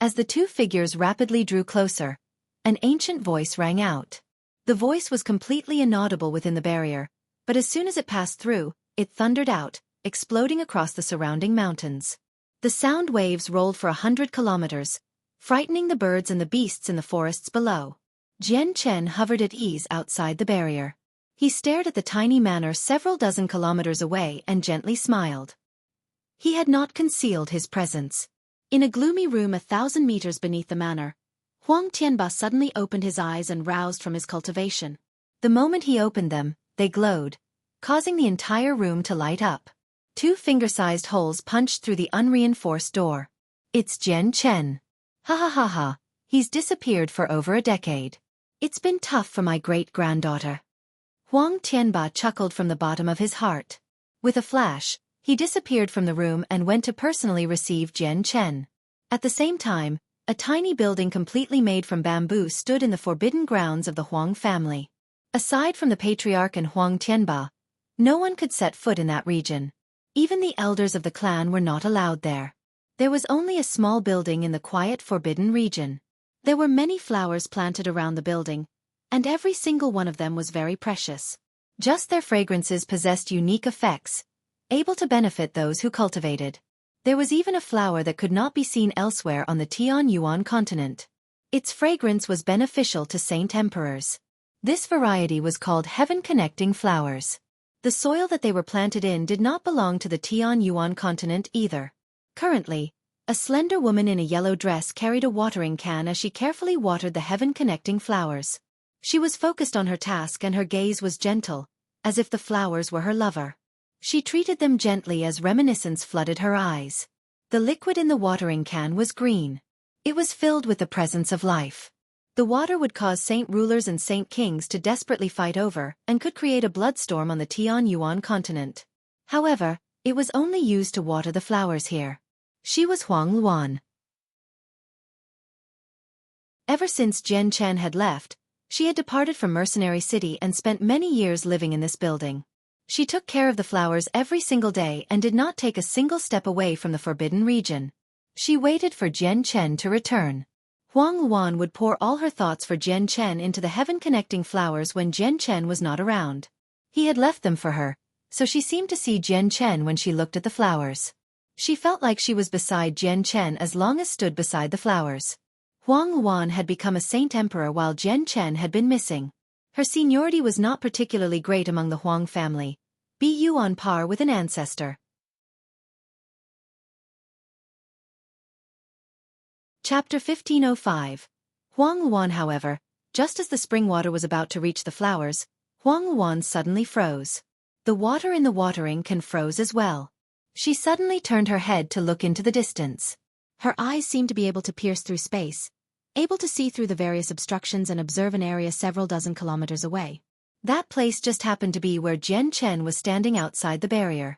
Speaker 1: As the two figures rapidly drew closer, an ancient voice rang out. The voice was completely inaudible within the barrier, but as soon as it passed through, it thundered out, exploding across the surrounding mountains. The sound waves rolled for 100 kilometers, frightening the birds and the beasts in the forests below. Jian Chen hovered at ease outside the barrier. He stared at the tiny manor several dozen kilometers away and gently smiled. He had not concealed his presence. In a gloomy room 1,000 meters beneath the manor, Huang Tianba suddenly opened his eyes and roused from his cultivation. The moment he opened them, they glowed, causing the entire room to light up. Two finger-sized holes punched through the unreinforced door. It's Jian Chen. Ha ha ha ha, he's disappeared for over a decade. It's been tough for my great-granddaughter. Huang Tianba chuckled from the bottom of his heart. With a flash, he disappeared from the room and went to personally receive Jian Chen. At the same time, a tiny building completely made from bamboo stood in the forbidden grounds of the Huang family. Aside from the patriarch and Huang Tianba, no one could set foot in that region. Even the elders of the clan were not allowed there. There was only a small building in the quiet forbidden region. There were many flowers planted around the building, and every single one of them was very precious. Just their fragrances possessed unique effects, able to benefit those who cultivated. There was even a flower that could not be seen elsewhere on the Tianyuan continent. Its fragrance was beneficial to saint emperors. This variety was called heaven-connecting flowers. The soil that they were planted in did not belong to the Tianyuan continent either. Currently, a slender woman in a yellow dress carried a watering can as she carefully watered the heaven-connecting flowers. She was focused on her task and her gaze was gentle, as if the flowers were her lover. She treated them gently as reminiscence flooded her eyes. The liquid in the watering can was green. It was filled with the presence of life. The water would cause saint rulers and saint kings to desperately fight over and could create a bloodstorm on the Tianyuan continent. However, it was only used to water the flowers here. She was Huang Luan. Ever since Jian Chen had left, she had departed from Mercenary City and spent many years living in this building. She took care of the flowers every single day and did not take a single step away from the forbidden region. She waited for Jian Chen to return. Huang Luan would pour all her thoughts for Jian Chen into the heaven-connecting flowers when Jian Chen was not around. He had left them for her, so she seemed to see Jian Chen when she looked at the flowers. She felt like she was beside Jian Chen as long as stood beside the flowers. Huang Luan had become a saint emperor while Jian Chen had been missing. Her seniority was not particularly great among the Huang family, bu on par with an ancestor. Chapter 1505. Huang Luan, however, just as the spring water was about to reach the flowers, Huang Luan suddenly froze. The water in the watering can froze as well. She suddenly turned her head to look into the distance. Her eyes seemed to be able to pierce through space, able to see through the various obstructions and observe an area several dozen kilometers away. That place just happened to be where Jian Chen was standing outside the barrier.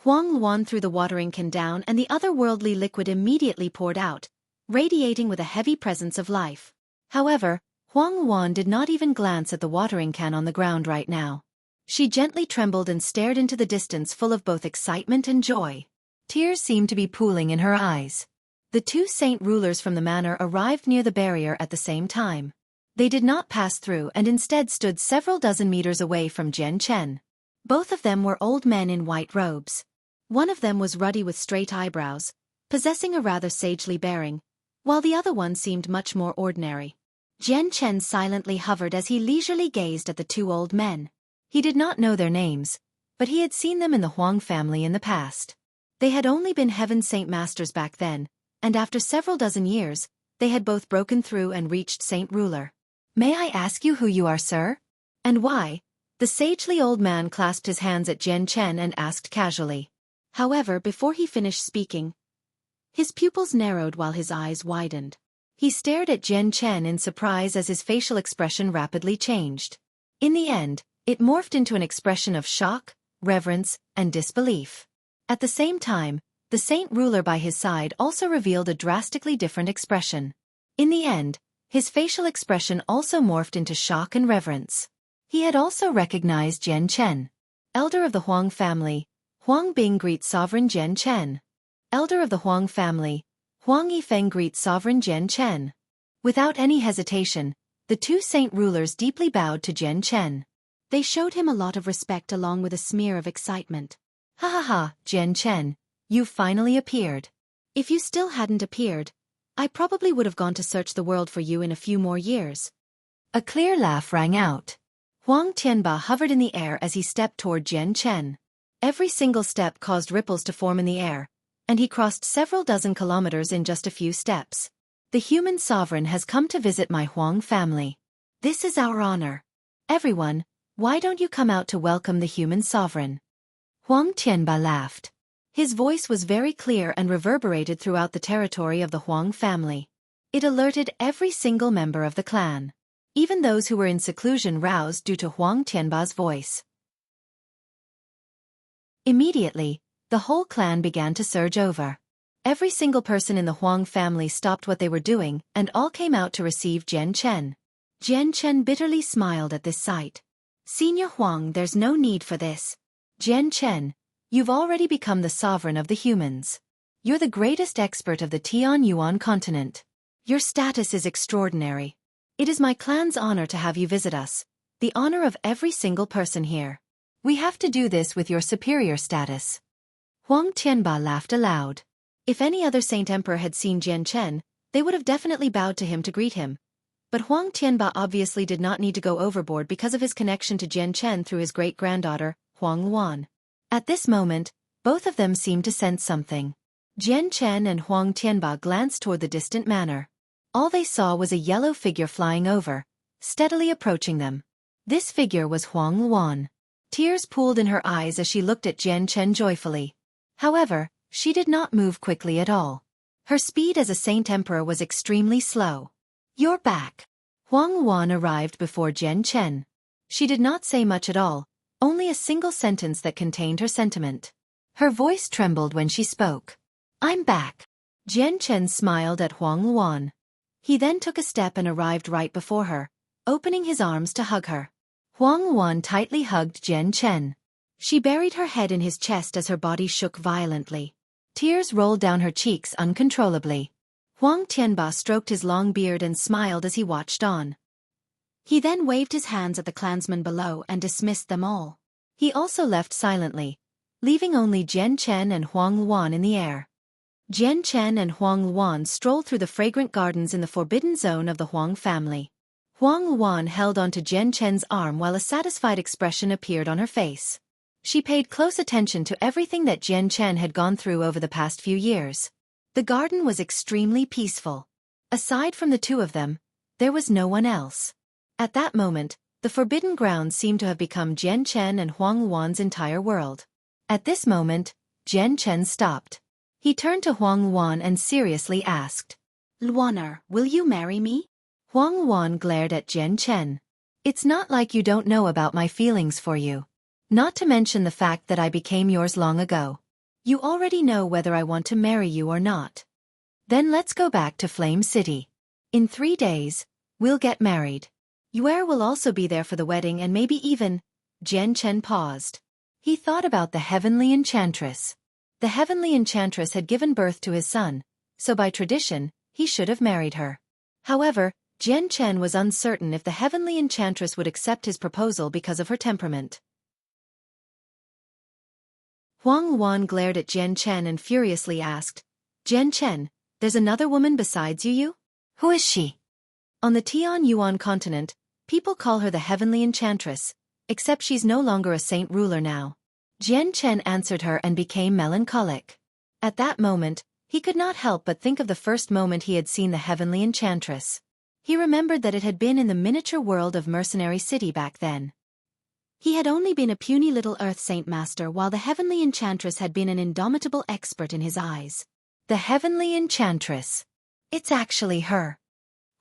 Speaker 1: Huang Luan threw the watering can down and the otherworldly liquid immediately poured out, radiating with a heavy presence of life. However, Huang Luan did not even glance at the watering can on the ground right now. She gently trembled and stared into the distance full of both excitement and joy. Tears seemed to be pooling in her eyes. The two saint rulers from the manor arrived near the barrier at the same time. They did not pass through and instead stood several dozen meters away from Jian Chen. Both of them were old men in white robes. One of them was ruddy with straight eyebrows, possessing a rather sagely bearing, while the other one seemed much more ordinary. Jian Chen silently hovered as he leisurely gazed at the two old men. He did not know their names, but he had seen them in the Huang family in the past. They had only been Heaven Saint Masters back then, and after several dozen years, they had both broken through and reached Saint Ruler. "May I ask you who you are, sir? And why?" The sagely old man clasped his hands at Jian Chen and asked casually. However, before he finished speaking, his pupils narrowed while his eyes widened. He stared at Jian Chen in surprise as his facial expression rapidly changed. In the end, it morphed into an expression of shock, reverence, and disbelief. At the same time, the saint ruler by his side also revealed a drastically different expression. In the end, his facial expression also morphed into shock and reverence. He had also recognized Jian Chen. Elder of the Huang family, Huang Bing greets Sovereign Jian Chen. Elder of the Huang family, Huang Yifeng greets Sovereign Jian Chen. Without any hesitation, the two saint rulers deeply bowed to Jian Chen. They showed him a lot of respect along with a smear of excitement. "Ha ha ha, Jian Chen, you've finally appeared. If you still hadn't appeared, I probably would have gone to search the world for you in a few more years." A clear laugh rang out. Huang Tianba hovered in the air as he stepped toward Jian Chen. Every single step caused ripples to form in the air, and he crossed several dozen kilometers in just a few steps. "The human sovereign has come to visit my Huang family. This is our honor. Everyone, why don't you come out to welcome the human sovereign?" Huang Tianba laughed. His voice was very clear and reverberated throughout the territory of the Huang family. It alerted every single member of the clan. Even those who were in seclusion roused due to Huang Tianba's voice. Immediately, the whole clan began to surge over. Every single person in the Huang family stopped what they were doing and all came out to receive Jian Chen. Jian Chen bitterly smiled at this sight. "Senior Huang, there's no need for this. Jian Chen, you've already become the sovereign of the humans. You're the greatest expert of the Tianyuan continent. Your status is extraordinary. It is my clan's honor to have you visit us, the honor of every single person here. We have to do this with your superior status." Huang Tianba laughed aloud. If any other Saint Emperor had seen Jian Chen, they would have definitely bowed to him to greet him. But Huang Tianba obviously did not need to go overboard because of his connection to Jian Chen through his great-granddaughter, Huang Luan. At this moment, both of them seemed to sense something. Jian Chen and Huang Tianba glanced toward the distant manor. All they saw was a yellow figure flying over, steadily approaching them. This figure was Huang Luan. Tears pooled in her eyes as she looked at Jian Chen joyfully. However, she did not move quickly at all. Her speed as a Saint Emperor was extremely slow. "You're back." Huang Luan arrived before Jian Chen. She did not say much at all, only a single sentence that contained her sentiment. Her voice trembled when she spoke. "I'm back." Jian Chen smiled at Huang Luan. He then took a step and arrived right before her, opening his arms to hug her. Huang Luan tightly hugged Jian Chen. She buried her head in his chest as her body shook violently. Tears rolled down her cheeks uncontrollably. Huang Tianba stroked his long beard and smiled as he watched on. He then waved his hands at the clansmen below and dismissed them all. He also left silently, leaving only Jian Chen and Huang Luan in the air. Jian Chen and Huang Luan strolled through the fragrant gardens in the forbidden zone of the Huang family. Huang Luan held onto Jian Chen's arm while a satisfied expression appeared on her face. She paid close attention to everything that Jian Chen had gone through over the past few years. The garden was extremely peaceful. Aside from the two of them, there was no one else. At that moment, the forbidden grounds seemed to have become Jian Chen and Huang Luan's entire world. At this moment, Jian Chen stopped. He turned to Huang Luan and seriously asked, "Luaner, will you marry me?" Huang Luan glared at Jian Chen. "It's not like you don't know about my feelings for you. Not to mention the fact that I became yours long ago. You already know whether I want to marry you or not. Then let's go back to Flame City. In 3 days, we'll get married. Yue will also be there for the wedding and maybe even... Jian Chen paused. He thought about the heavenly enchantress. The heavenly enchantress had given birth to his son, so by tradition, he should have married her. However, Jian Chen was uncertain if the heavenly enchantress would accept his proposal because of her temperament. Huang Luan glared at Jian Chen and furiously asked, Jian Chen, there's another woman besides you? Who is she? On the Tian Yuan continent, people call her the heavenly enchantress, except she's no longer a saint ruler now. Jian Chen answered her and became melancholic. At that moment, he could not help but think of the first moment he had seen the heavenly enchantress. He remembered that it had been in the miniature world of Mercenary City back then. He had only been a puny little earth saint master while the heavenly enchantress had been an indomitable expert in his eyes. The heavenly enchantress. It's actually her.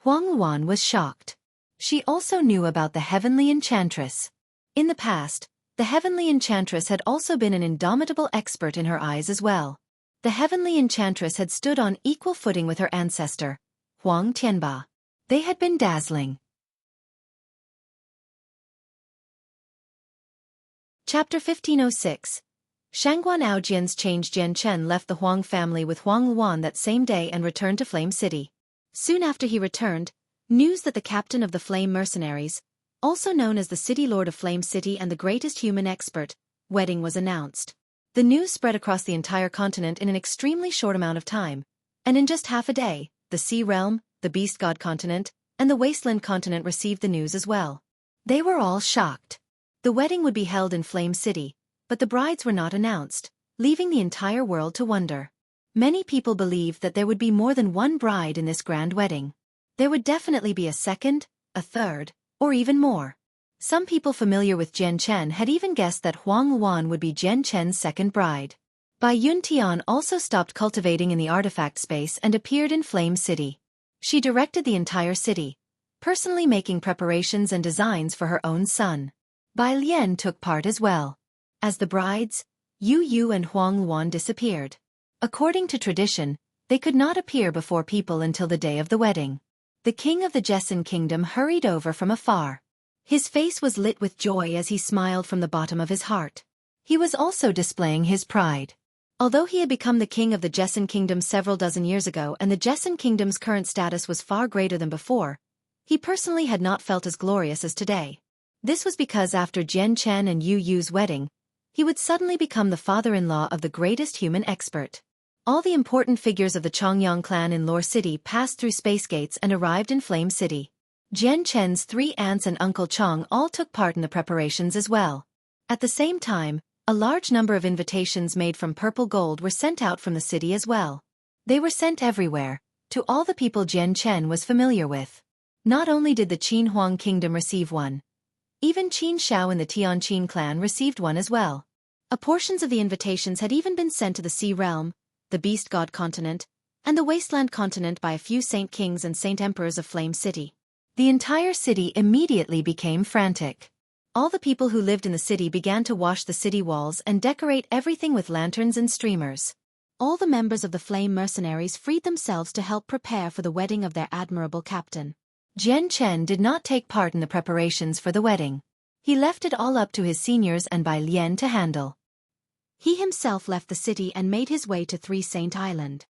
Speaker 1: Huang Luan was shocked. She also knew about the heavenly enchantress. In the past, the heavenly enchantress had also been an indomitable expert in her eyes as well. The heavenly enchantress had stood on equal footing with her ancestor, Huang Tianba. They had been dazzling. Chapter 1506. Shangguan Aojian's change. Jian Chen left the Huang family with Huang Luan that same day and returned to Flame City. Soon after he returned, news that the captain of the Flame Mercenaries, also known as the City Lord of Flame City and the greatest human expert, wedding was announced. The news spread across the entire continent in an extremely short amount of time, and in just half a day, the Sea Realm, the Beast God continent, and the Wasteland continent received the news as well. They were all shocked. The wedding would be held in Flame City, but the brides were not announced, leaving the entire world to wonder. Many people believed that there would be more than one bride in this grand wedding. There would definitely be a second, a third, or even more. Some people familiar with Jian Chen had even guessed that Huang Luan would be Jian Chen's second bride. Bai Yun Tian also stopped cultivating in the artifact space and appeared in Flame City. She directed the entire city, personally making preparations and designs for her own son. Bai Lian took part as well. As the brides, Yu Yu and Huang Luan disappeared. According to tradition, they could not appear before people until the day of the wedding. The king of the Jessan kingdom hurried over from afar. His face was lit with joy as he smiled from the bottom of his heart. He was also displaying his pride. Although he had become the king of the Jessan kingdom several dozen years ago and the Jessan kingdom's current status was far greater than before, he personally had not felt as glorious as today. This was because after Jian Chen and Yu Yu's wedding, he would suddenly become the father-in-law of the greatest human expert. All the important figures of the Chongyang clan in Lore City passed through space gates and arrived in Flame City. Jian Chen's 3 aunts and Uncle Chong all took part in the preparations as well. At the same time, a large number of invitations made from purple gold were sent out from the city as well. They were sent everywhere, to all the people Jian Chen was familiar with. Not only did the Qin Huang kingdom receive one, even Qin Shao and the Tianqin clan received one as well. Portions of the invitations had even been sent to the Sea Realm, the Beast God continent, and the Wasteland continent by a few Saint Kings and Saint Emperors of Flame City. The entire city immediately became frantic. All the people who lived in the city began to wash the city walls and decorate everything with lanterns and streamers. All the members of the Flame Mercenaries freed themselves to help prepare for the wedding of their admirable captain. Jian Chen did not take part in the preparations for the wedding. He left it all up to his seniors and Bai Lian to handle. He himself left the city and made his way to Three Saint Island.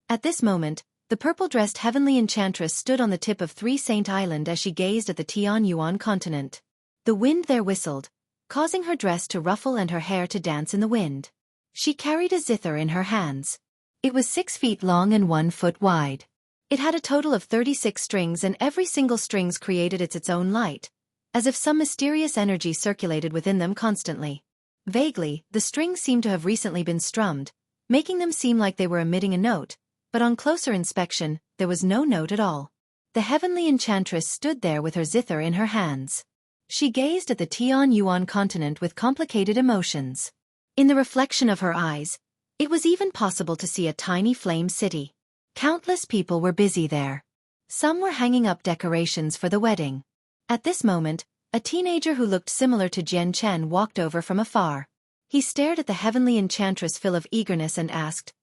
Speaker 1: At this moment, the purple-dressed heavenly enchantress stood on the tip of Three Saint Island as she gazed at the Tian Yuan continent. The wind there whistled, causing her dress to ruffle and her hair to dance in the wind. She carried a zither in her hands. It was 6 feet long and 1 foot wide. It had a total of 36 strings and every single string created its own light, as if some mysterious energy circulated within them constantly. Vaguely, the strings seemed to have recently been strummed, making them seem like they were emitting a note, but on closer inspection, there was no note at all. The heavenly enchantress stood there with her zither in her hands. She gazed at the Tian Yuan continent with complicated emotions. In the reflection of her eyes, it was even possible to see a tiny flame city. Countless people were busy there. Some were hanging up decorations for the wedding. At this moment, a teenager who looked similar to Jian Chen walked over from afar. He stared at the heavenly enchantress full of eagerness and asked,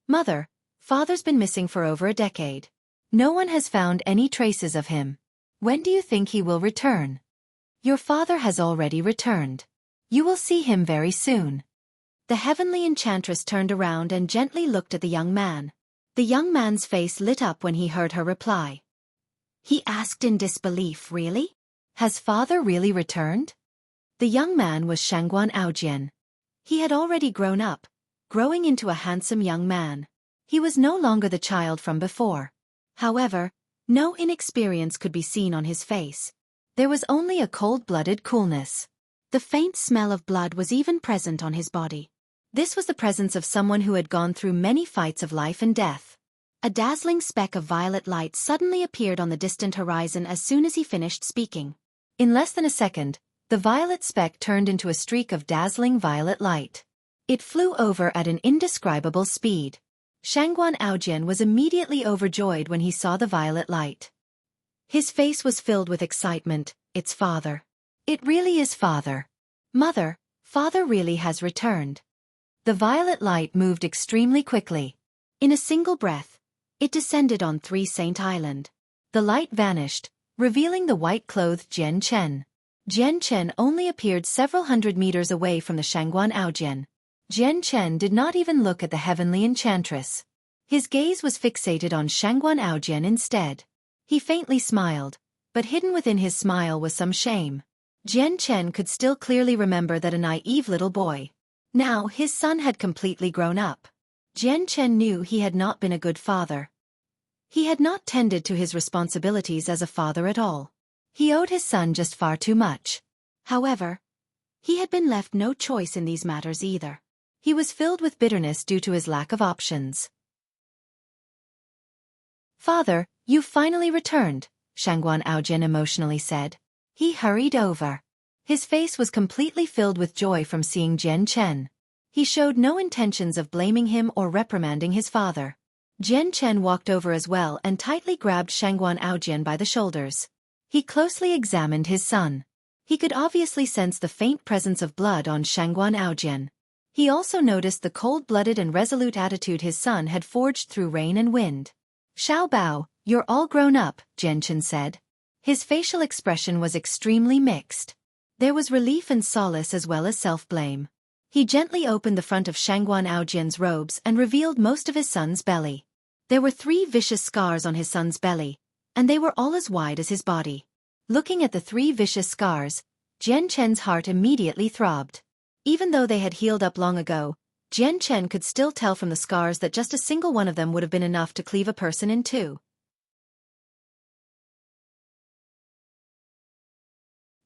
Speaker 1: "Mother, father's been missing for over a decade. No one has found any traces of him. When do you think he will return?" "Your father has already returned. You will see him very soon." The heavenly enchantress turned around and gently looked at the young man. The young man's face lit up when he heard her reply. He asked in disbelief, "Really? Has father really returned?" The young man was Shangguan Aojian. He had already grown up, growing into a handsome young man. He was no longer the child from before. However, no inexperience could be seen on his face. There was only a cold-blooded coolness. The faint smell of blood was even present on his body. This was the presence of someone who had gone through many fights of life and death. A dazzling speck of violet light suddenly appeared on the distant horizon as soon as he finished speaking. In less than a second, the violet speck turned into a streak of dazzling violet light. It flew over at an indescribable speed. Shangguan Aojian was immediately overjoyed when he saw the violet light. His face was filled with excitement. "It's father. It really is father. Mother, father really has returned." The violet light moved extremely quickly. In a single breath, it descended on Three Saint Island. The light vanished, revealing the white-clothed Jian Chen. Jian Chen only appeared several hundred meters away from the Shangguan Aojian. Jian Chen did not even look at the heavenly enchantress. His gaze was fixated on Shangguan Aojian instead. He faintly smiled, but hidden within his smile was some shame. Jian Chen could still clearly remember that a naive little boy. Now his son had completely grown up. Jian Chen knew he had not been a good father. He had not tended to his responsibilities as a father at all. He owed his son just far too much. However, he had been left no choice in these matters either. He was filled with bitterness due to his lack of options. "Father, you've finally returned," Shangguan Aojian emotionally said. He hurried over. His face was completely filled with joy from seeing Jian Chen. He showed no intentions of blaming him or reprimanding his father. Jian Chen walked over as well and tightly grabbed Shangguan Aojian by the shoulders. He closely examined his son. He could obviously sense the faint presence of blood on Shangguan Aojian. He also noticed the cold-blooded and resolute attitude his son had forged through rain and wind. "Xiao Bao, you're all grown up," Jian Chen said. His facial expression was extremely mixed. There was relief and solace as well as self-blame. He gently opened the front of Shangguan Aojian's robes and revealed most of his son's belly. There were 3 vicious scars on his son's belly, and they were all as wide as his body. Looking at the 3 vicious scars, Jian Chen's heart immediately throbbed. Even though they had healed up long ago, Jian Chen could still tell from the scars that just a single one of them would have been enough to cleave a person in two.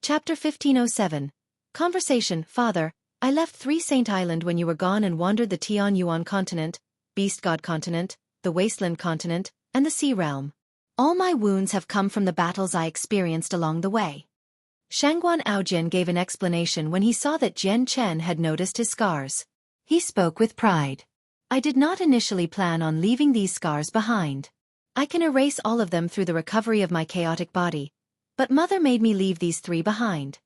Speaker 1: Chapter 1507. Conversation. Father, I left Three Saint Island when you were gone and wandered the Tian Yuan continent, Beast God continent, the Wasteland continent, and the Sea Realm. All my wounds have come from the battles I experienced along the way. Shangguan Aojian gave an explanation when he saw that Jian Chen had noticed his scars. He spoke with pride. I did not initially plan on leaving these scars behind. I can erase all of them through the recovery of my chaotic body, but Mother made me leave these 3 behind.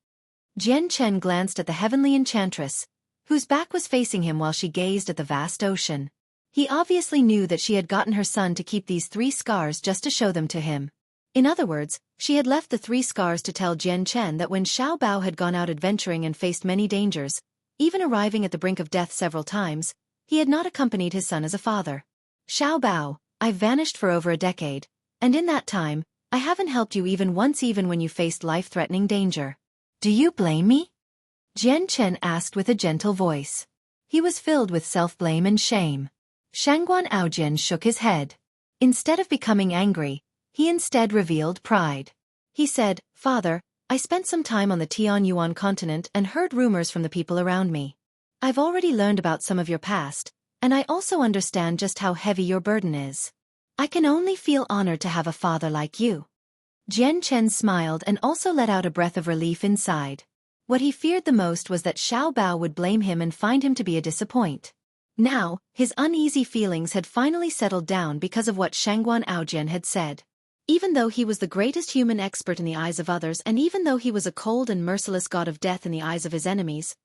Speaker 1: Jian Chen glanced at the heavenly enchantress, whose back was facing him while she gazed at the vast ocean. He obviously knew that she had gotten her son to keep these 3 scars just to show them to him. In other words, she had left the 3 scars to tell Jian Chen that when Xiao Bao had gone out adventuring and faced many dangers, even arriving at the brink of death several times, he had not accompanied his son as a father. Xiao Bao, I vanished for over a decade, and in that time, I haven't helped you even once, even when you faced life-threatening danger. Do you blame me? Jian Chen asked with a gentle voice. He was filled with self-blame and shame. Shangguan Aojian shook his head. Instead of becoming angry, he instead revealed pride. He said, Father, I spent some time on the Tian Yuan continent and heard rumors from the people around me. I've already learned about some of your past, and I also understand just how heavy your burden is. I can only feel honored to have a father like you. Jian Chen smiled and also let out a breath of relief inside. What he feared the most was that Xiao Bao would blame him and find him to be a disappointment. Now, his uneasy feelings had finally settled down because of what Shangguan Aojian had said. Even though he was the greatest human expert in the eyes of others, and even though he was a cold and merciless god of death in the eyes of his enemies,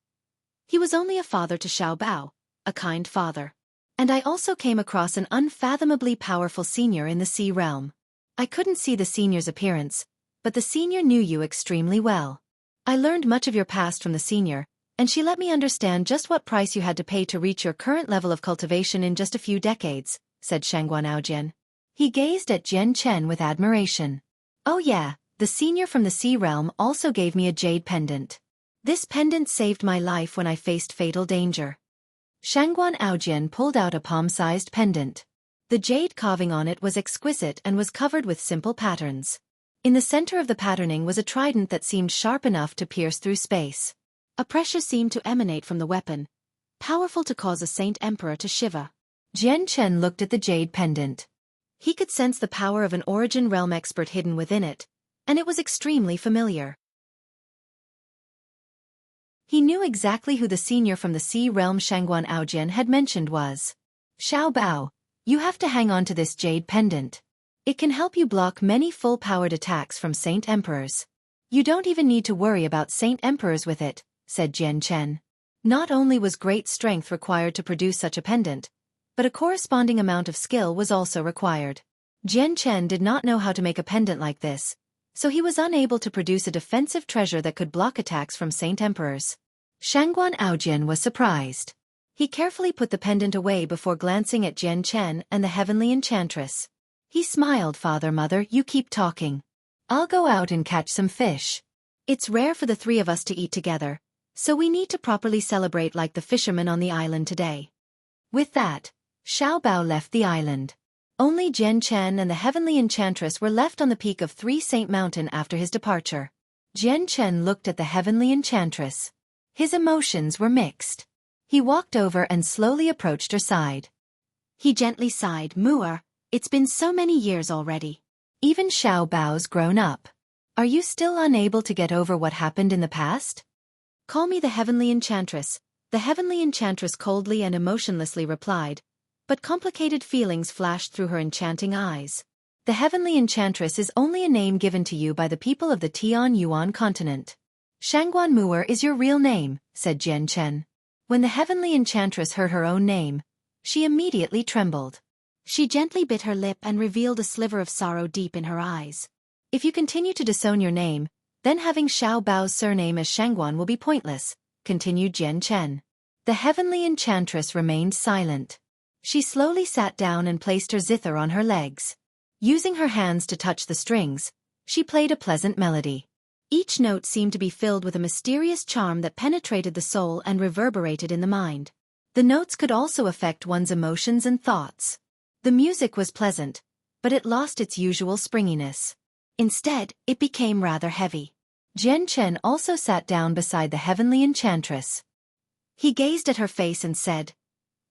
Speaker 1: He was only a father to Xiao Bao, a kind father. And I also came across an unfathomably powerful senior in the sea realm. I couldn't see the senior's appearance, but the senior knew you extremely well. I learned much of your past from the senior, and she let me understand just what price you had to pay to reach your current level of cultivation in just a few decades, said Shangguan Aojian. He gazed at Jian Chen with admiration. Oh yeah, the senior from the sea realm also gave me a jade pendant. This pendant saved my life when I faced fatal danger. Shangguan Aojian pulled out a palm-sized pendant. The jade carving on it was exquisite and was covered with simple patterns. In the center of the patterning was a trident that seemed sharp enough to pierce through space. A pressure seemed to emanate from the weapon, powerful to cause a Saint Emperor to shiver. Jian Chen looked at the jade pendant. He could sense the power of an origin realm expert hidden within it, and it was extremely familiar. He knew exactly who the senior from the sea realm Shangguan Aojian had mentioned was. Xiao Bao, you have to hang on to this jade pendant. It can help you block many full-powered attacks from Saint Emperors. You don't even need to worry about Saint Emperors with it, said Jian Chen. Not only was great strength required to produce such a pendant, but a corresponding amount of skill was also required. Jian Chen did not know how to make a pendant like this, so he was unable to produce a defensive treasure that could block attacks from Saint Emperors. Shangguan Aojian was surprised. He carefully put the pendant away before glancing at Jian Chen and the heavenly enchantress. He smiled. Father-mother, you keep talking. I'll go out and catch some fish. It's rare for the three of us to eat together, so we need to properly celebrate like the fishermen on the island today. With that, Xiao Bao left the island. Only Jian Chen and the heavenly enchantress were left on the peak of Three Saint Mountain after his departure. Jian Chen looked at the heavenly enchantress. His emotions were mixed. He walked over and slowly approached her side. He gently sighed. Mu'er, it's been so many years already. Even Xiao Bao's grown up. Are you still unable to get over what happened in the past? Call me the heavenly enchantress, the heavenly enchantress coldly and emotionlessly replied, but complicated feelings flashed through her enchanting eyes. The heavenly enchantress is only a name given to you by the people of the Tian Yuan continent. Shangguan Mu'er is your real name, said Jian Chen. When the heavenly enchantress heard her own name, she immediately trembled. She gently bit her lip and revealed a sliver of sorrow deep in her eyes. If you continue to disown your name, then having Xiao Bao's surname as Shangguan will be pointless, continued Jian Chen. The heavenly enchantress remained silent. She slowly sat down and placed her zither on her legs. Using her hands to touch the strings, she played a pleasant melody. Each note seemed to be filled with a mysterious charm that penetrated the soul and reverberated in the mind. The notes could also affect one's emotions and thoughts. The music was pleasant, but it lost its usual springiness. Instead, it became rather heavy. Jian Chen also sat down beside the heavenly enchantress. He gazed at her face and said,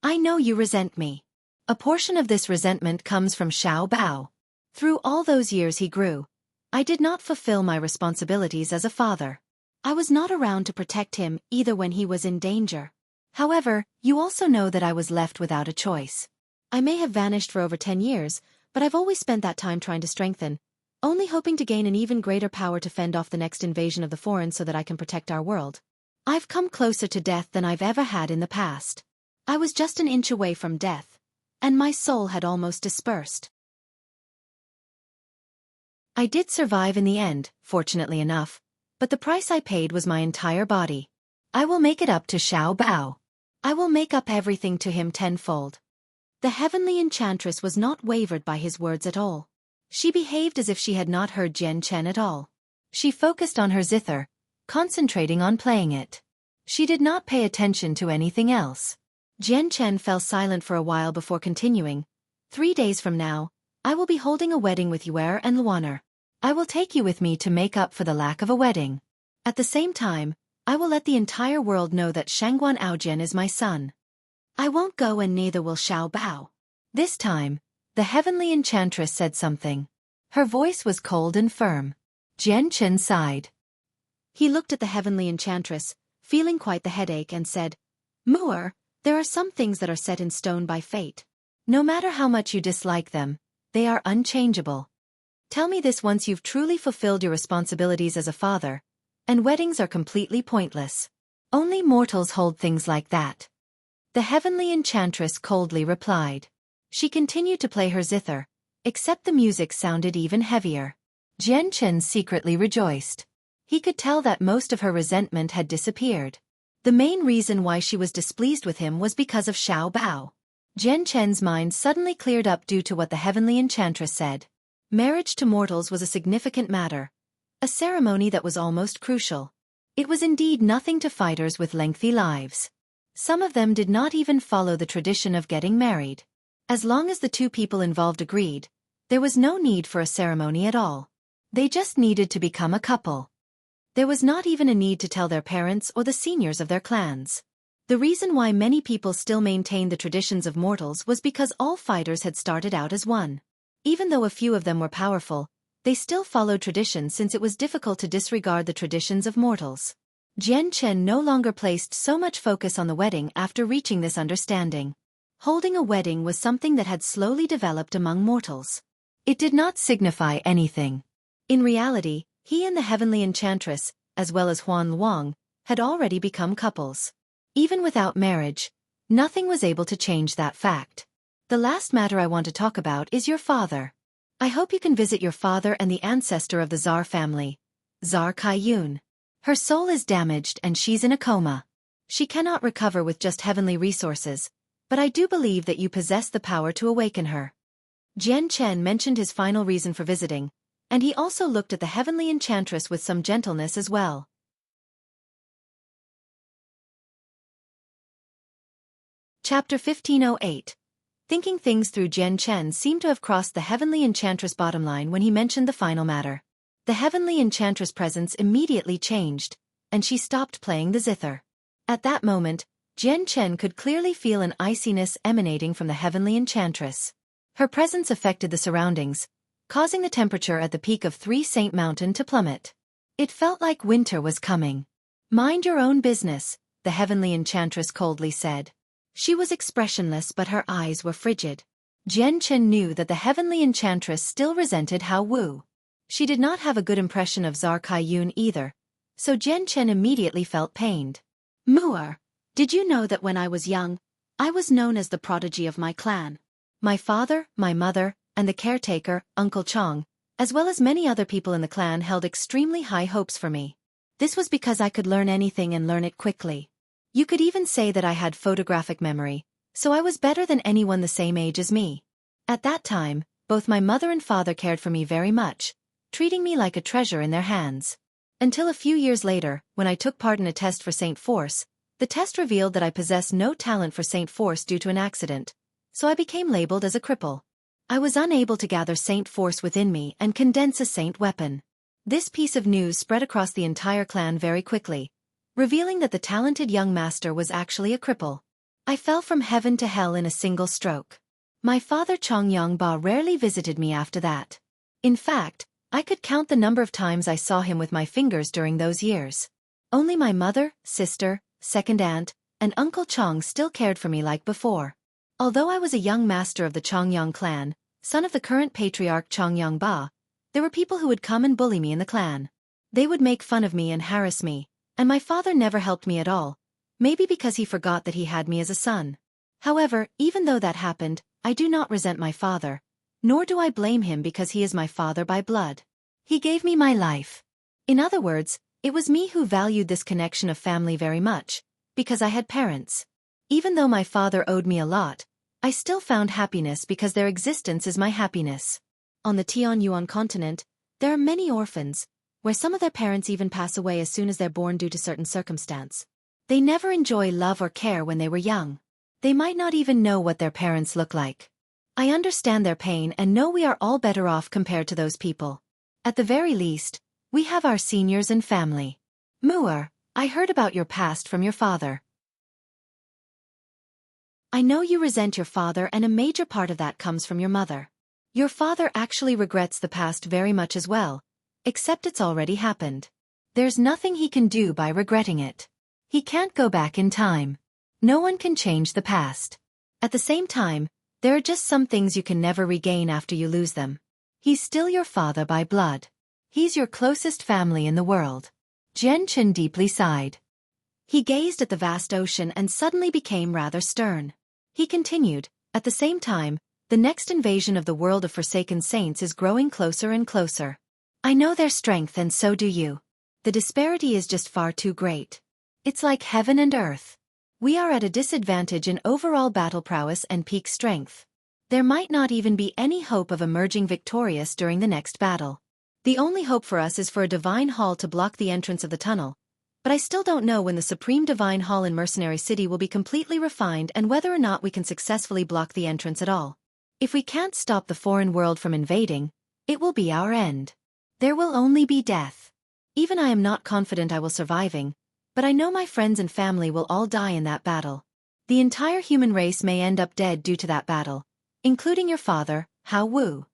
Speaker 1: I know you resent me. A portion of this resentment comes from Xiao Bao. Through all those years he grew, I did not fulfill my responsibilities as a father. I was not around to protect him either when he was in danger. However, you also know that I was left without a choice. I may have vanished for over 10 years, but I've always spent that time trying to strengthen, only hoping to gain an even greater power to fend off the next invasion of the foreign so that I can protect our world. I've come closer to death than I've ever had in the past. I was just an inch away from death, and my soul had almost dispersed. I did survive in the end, fortunately enough, but the price I paid was my entire body. I will make it up to Xiao Bao. I will make up everything to him tenfold. The heavenly enchantress was not wavered by his words at all. She behaved as if she had not heard Jian Chen at all. She focused on her zither, concentrating on playing it. She did not pay attention to anything else. Jian Chen fell silent for a while before continuing. 3 days from now, I will be holding a wedding with Yuer and Luaner. I will take you with me to make up for the lack of a wedding. At the same time, I will let the entire world know that Shangguan Aojian is my son. I won't go and neither will Xiao Bao. This time, the heavenly enchantress said something. Her voice was cold and firm. Jian Chen sighed. He looked at the heavenly enchantress, feeling quite the headache, and said, Mu'er, there are some things that are set in stone by fate. No matter how much you dislike them, they are unchangeable. Tell me this once you've truly fulfilled your responsibilities as a father, and weddings are completely pointless. Only mortals hold things like that. The heavenly enchantress coldly replied. She continued to play her zither, except the music sounded even heavier. Jian Chen secretly rejoiced. He could tell that most of her resentment had disappeared. The main reason why she was displeased with him was because of Xiao Bao. Jian Chen's mind suddenly cleared up due to what the heavenly enchantress said. Marriage to mortals was a significant matter, a ceremony that was almost crucial. It was indeed nothing to fighters with lengthy lives. Some of them did not even follow the tradition of getting married. As long as the two people involved agreed, there was no need for a ceremony at all. They just needed to become a couple. There was not even a need to tell their parents or the seniors of their clans. The reason why many people still maintained the traditions of mortals was because all fighters had started out as one. Even though a few of them were powerful, they still followed tradition since it was difficult to disregard the traditions of mortals. Jian Chen no longer placed so much focus on the wedding after reaching this understanding. Holding a wedding was something that had slowly developed among mortals. It did not signify anything. In reality, he and the heavenly enchantress, as well as Huan Luang, had already become couples. Even without marriage, nothing was able to change that fact. The last matter I want to talk about is your father. I hope you can visit your father and the ancestor of the Tsar family, Tsar Kaiyun. Her soul is damaged and she's in a coma. She cannot recover with just heavenly resources, but I do believe that you possess the power to awaken her. Jian Chen mentioned his final reason for visiting, and he also looked at the heavenly enchantress with some gentleness as well. Chapter 1508. Thinking things through. Jian Chen seemed to have crossed the heavenly enchantress' bottom line when he mentioned the final matter. The heavenly enchantress' presence immediately changed, and she stopped playing the zither. At that moment, Jian Chen could clearly feel an iciness emanating from the heavenly enchantress. Her presence affected the surroundings, causing the temperature at the peak of 3 Saint Mountain to plummet. It felt like winter was coming. Mind your own business, the heavenly enchantress coldly said. She was expressionless but her eyes were frigid. Jian Chen knew that the heavenly enchantress still resented Hao Wu. She did not have a good impression of Tsar Kaiyun either, so Jian Chen immediately felt pained. Mu'er, did you know that when I was young, I was known as the prodigy of my clan? My father, my mother, and the caretaker, Uncle Chong, as well as many other people in the clan held extremely high hopes for me. This was because I could learn anything and learn it quickly. You could even say that I had photographic memory, so I was better than anyone the same age as me. At that time, both my mother and father cared for me very much, treating me like a treasure in their hands. Until a few years later, when I took part in a test for Saint Force, the test revealed that I possessed no talent for Saint Force due to an accident, so I became labeled as a cripple. I was unable to gather Saint Force within me and condense a Saint weapon. This piece of news spread across the entire clan very quickly, revealing that the talented young master was actually a cripple. I fell from heaven to hell in a single stroke. My father Chongyang Ba rarely visited me after that. In fact, I could count the number of times I saw him with my fingers during those years. Only my mother, sister, second aunt, and Uncle Chong still cared for me like before. Although I was a young master of the Chongyang clan, son of the current patriarch Chongyang Ba, there were people who would come and bully me in the clan. They would make fun of me and harass me, and my father never helped me at all, maybe because he forgot that he had me as a son. However, even though that happened, I do not resent my father, nor do I blame him because he is my father by blood. He gave me my life. In other words, it was me who valued this connection of family very much, because I had parents. Even though my father owed me a lot, I still found happiness because their existence is my happiness. On the Tianyuan continent, there are many orphans, where some of their parents even pass away as soon as they're born due to certain circumstance. They never enjoy love or care when they were young. They might not even know what their parents look like. I understand their pain and know we are all better off compared to those people. At the very least, we have our seniors and family. Mu'er, I heard about your past from your father. I know you resent your father and a major part of that comes from your mother. Your father actually regrets the past very much as well, except it's already happened. There's nothing he can do by regretting it. He can't go back in time. No one can change the past. At the same time, there are just some things you can never regain after you lose them. He's still your father by blood. He's your closest family in the world. Jian Chen deeply sighed. He gazed at the vast ocean and suddenly became rather stern. He continued, "At the same time, the next invasion of the world of Forsaken Saints is growing closer and closer. I know their strength and so do you. The disparity is just far too great. It's like heaven and earth. We are at a disadvantage in overall battle prowess and peak strength. There might not even be any hope of emerging victorious during the next battle. The only hope for us is for a divine hall to block the entrance of the tunnel. But I still don't know when the Supreme Divine Hall in Mercenary City will be completely refined and whether or not we can successfully block the entrance at all. If we can't stop the foreign world from invading, it will be our end. There will only be death. Even I am not confident I will surviving, but I know my friends and family will all die in that battle. The entire human race may end up dead due to that battle, including your father, Hao Wu."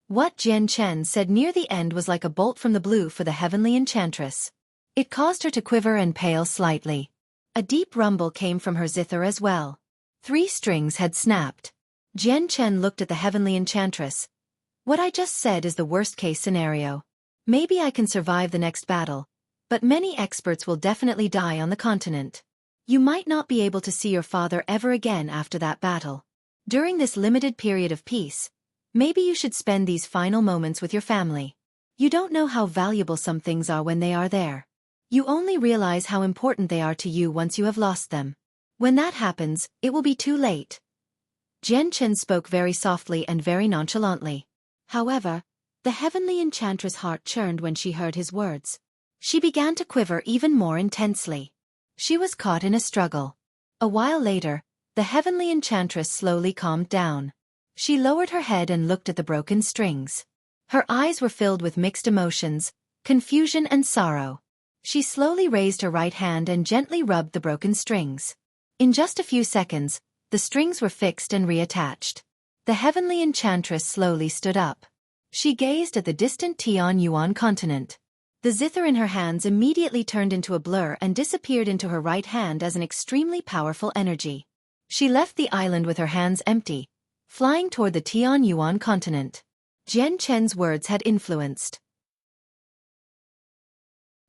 Speaker 1: What Jian Chen said near the end was like a bolt from the blue for the heavenly enchantress. It caused her to quiver and pale slightly. A deep rumble came from her zither as well. 3 strings had snapped. Jian Chen looked at the heavenly enchantress. "What I just said is the worst-case scenario. Maybe I can survive the next battle, but many experts will definitely die on the continent. You might not be able to see your father ever again after that battle. During this limited period of peace, maybe you should spend these final moments with your family. You don't know how valuable some things are when they are there. You only realize how important they are to you once you have lost them. When that happens, it will be too late." Jian Chen spoke very softly and very nonchalantly. However, the heavenly enchantress' heart churned when she heard his words. She began to quiver even more intensely. She was caught in a struggle. A while later, the heavenly enchantress slowly calmed down. She lowered her head and looked at the broken strings. Her eyes were filled with mixed emotions, confusion and sorrow. She slowly raised her right hand and gently rubbed the broken strings. In just a few seconds, the strings were fixed and reattached. The heavenly enchantress slowly stood up. She gazed at the distant Tianyuan continent. The zither in her hands immediately turned into a blur and disappeared into her right hand as an extremely powerful energy. She left the island with her hands empty, flying toward the Tianyuan continent. Jian Chen's words had influenced.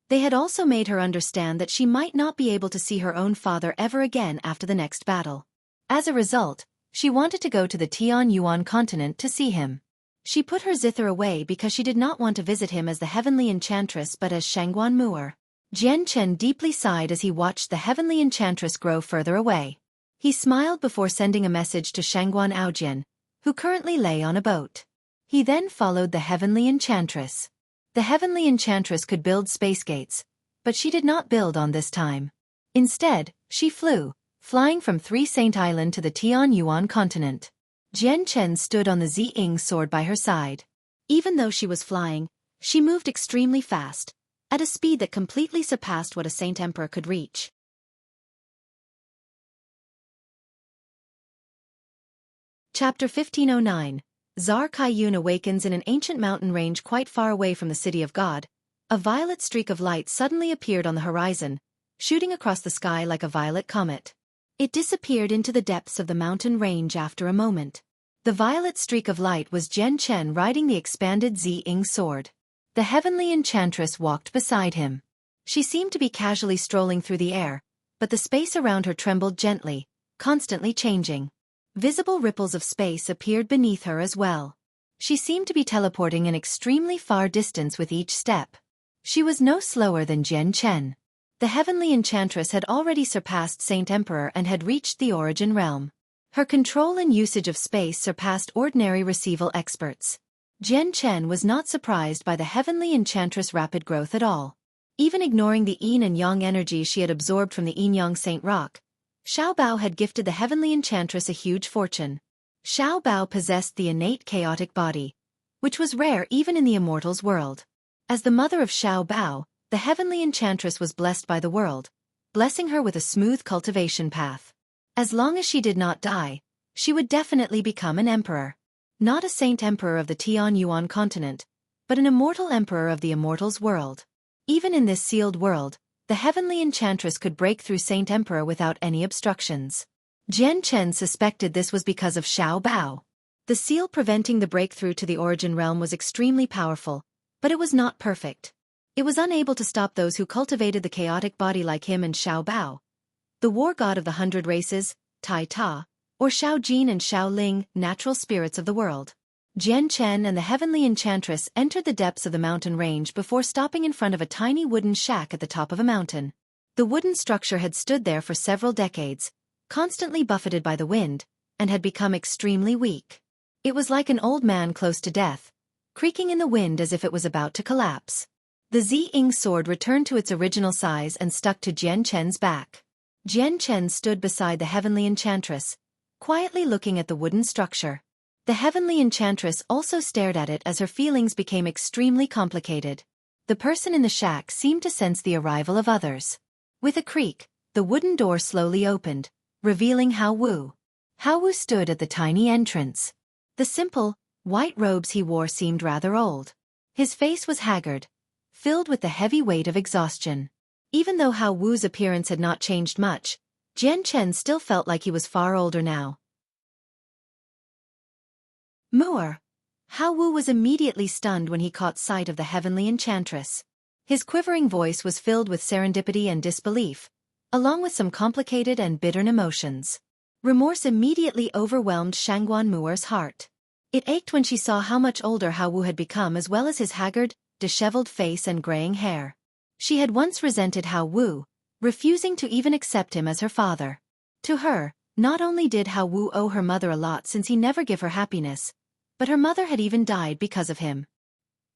Speaker 1: They had also made her understand that she might not be able to see her own father ever again after the next battle. As a result, she wanted to go to the Tianyuan continent to see him. She put her zither away because she did not want to visit him as the heavenly enchantress but as Shangguan Mu'er. Jian Chen deeply sighed as he watched the heavenly enchantress grow further away. He smiled before sending a message to Shangguan Aojian, who currently lay on a boat. He then followed the heavenly enchantress. The heavenly enchantress could build space gates, but she did not build on this time. Instead, she flew, flying from Three Saint Island to the Tianyuan continent. Jian Chen stood on the Ziying sword by her side. Even though she was flying, she moved extremely fast, at a speed that completely surpassed what a Saint Emperor could reach. Chapter 1509. Czar Kaiyun awakens in an ancient mountain range quite far away from the City of God. A violet streak of light suddenly appeared on the horizon, shooting across the sky like a violet comet. It disappeared into the depths of the mountain range after a moment. The violet streak of light was Jian Chen riding the expanded Ziying sword. The heavenly enchantress walked beside him. She seemed to be casually strolling through the air, but the space around her trembled gently, constantly changing. Visible ripples of space appeared beneath her as well. She seemed to be teleporting an extremely far distance with each step. She was no slower than Jian Chen. The heavenly enchantress had already surpassed Saint Emperor and had reached the origin realm. Her control and usage of space surpassed ordinary receival experts. Jian Chen was not surprised by the heavenly enchantress' rapid growth at all. Even ignoring the yin and yang energies she had absorbed from the yin-yang Saint Rock, Xiao Bao had gifted the heavenly enchantress a huge fortune. Xiao Bao possessed the innate chaotic body, which was rare even in the immortals' world. As the mother of Xiao Bao, the heavenly enchantress was blessed by the world, blessing her with a smooth cultivation path. As long as she did not die, she would definitely become an emperor. Not a saint emperor of the Tianyuan continent, but an immortal emperor of the immortals' world. Even in this sealed world, the heavenly enchantress could break through Saint Emperor without any obstructions. Jian Chen suspected this was because of Xiao Bao. The seal preventing the breakthrough to the origin realm was extremely powerful, but it was not perfect. It was unable to stop those who cultivated the chaotic body like him and Xiao Bao, the war god of the 100 races, Tai Ta, or Xiao Jin and Xiao Ling, natural spirits of the world. Jian Chen and the heavenly enchantress entered the depths of the mountain range before stopping in front of a tiny wooden shack at the top of a mountain. The wooden structure had stood there for several decades, constantly buffeted by the wind, and had become extremely weak. It was like an old man close to death, creaking in the wind as if it was about to collapse. The Ziying sword returned to its original size and stuck to Jian Chen's back. Jian Chen stood beside the heavenly enchantress, quietly looking at the wooden structure. The heavenly enchantress also stared at it as her feelings became extremely complicated. The person in the shack seemed to sense the arrival of others. With a creak, the wooden door slowly opened, revealing Hao Wu. Hao Wu stood at the tiny entrance. The simple, white robes he wore seemed rather old. His face was haggard, filled with the heavy weight of exhaustion. Even though Hao Wu's appearance had not changed much, Jian Chen still felt like he was far older now. Mu'er. Hao Wu was immediately stunned when he caught sight of the heavenly enchantress. His quivering voice was filled with serendipity and disbelief, along with some complicated and bitter emotions. Remorse immediately overwhelmed Shangguan Mu'er's heart. It ached when she saw how much older Hao Wu had become, as well as his haggard, disheveled face and graying hair. She had once resented Hao Wu, refusing to even accept him as her father. To her, not only did Hao Wu owe her mother a lot since he never gave her happiness, but her mother had even died because of him.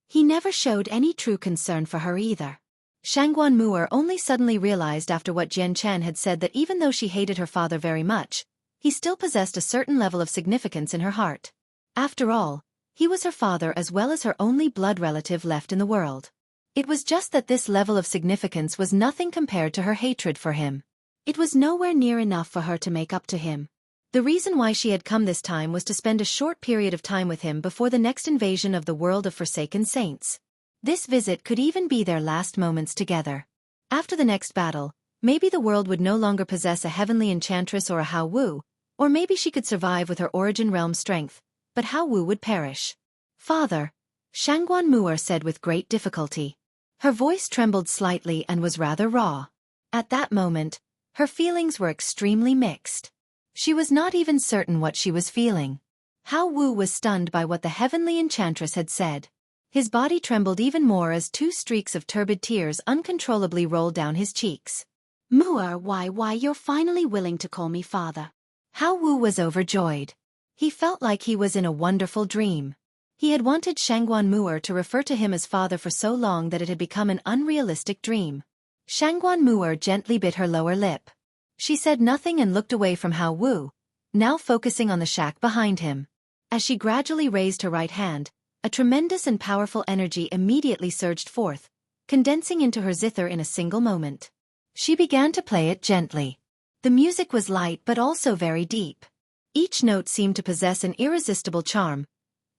Speaker 1: He never showed any true concern for her either. Shangguan Mu'er only suddenly realized after what Jian Chen had said that even though she hated her father very much, he still possessed a certain level of significance in her heart. After all, he was her father as well as her only blood relative left in the world. It was just that this level of significance was nothing compared to her hatred for him. It was nowhere near enough for her to make up to him. The reason why she had come this time was to spend a short period of time with him before the next invasion of the world of Forsaken Saints. This visit could even be their last moments together. After the next battle, maybe the world would no longer possess a heavenly enchantress or a Hao Wu, or maybe she could survive with her origin realm strength, but Hao Wu would perish. Father, Shangguan Mu'er said with great difficulty. Her voice trembled slightly and was rather raw. At that moment, her feelings were extremely mixed. She was not even certain what she was feeling. Hao Wu was stunned by what the heavenly enchantress had said. His body trembled even more as 2 streaks of turbid tears uncontrollably rolled down his cheeks. Mu'er, why you're finally willing to call me father. Hao Wu was overjoyed. He felt like he was in a wonderful dream. He had wanted Shangguan Mu'er to refer to him as father for so long that it had become an unrealistic dream. Shangguan Mu'er gently bit her lower lip. She said nothing and looked away from Hao Wu, now focusing on the shack behind him. As she gradually raised her right hand, a tremendous and powerful energy immediately surged forth, condensing into her zither in a single moment. She began to play it gently. The music was light but also very deep. Each note seemed to possess an irresistible charm,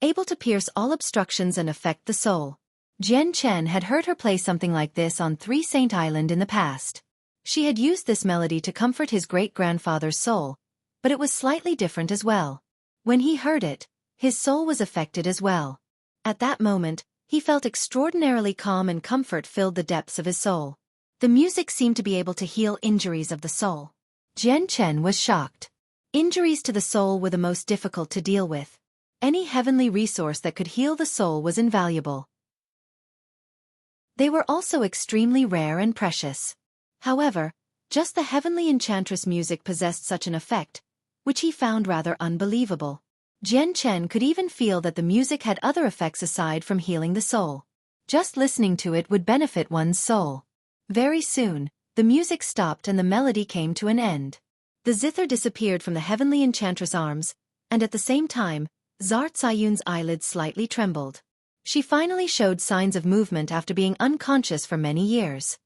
Speaker 1: able to pierce all obstructions and affect the soul. Jian Chen had heard her play something like this on 3 Saint Island in the past. She had used this melody to comfort his great-grandfather's soul, but it was slightly different as well. When he heard it, his soul was affected as well. At that moment, he felt extraordinarily calm and comfort filled the depths of his soul. The music seemed to be able to heal injuries of the soul. Jian Chen was shocked. Injuries to the soul were the most difficult to deal with. Any heavenly resource that could heal the soul was invaluable. They were also extremely rare and precious. However, just the heavenly enchantress music possessed such an effect, which he found rather unbelievable. Jian Chen could even feel that the music had other effects aside from healing the soul. Just listening to it would benefit one's soul. Very soon, the music stopped and the melody came to an end. The zither disappeared from the heavenly enchantress' arms, and at the same time, Zar Cayun's eyelids slightly trembled. She finally showed signs of movement after being unconscious for many years.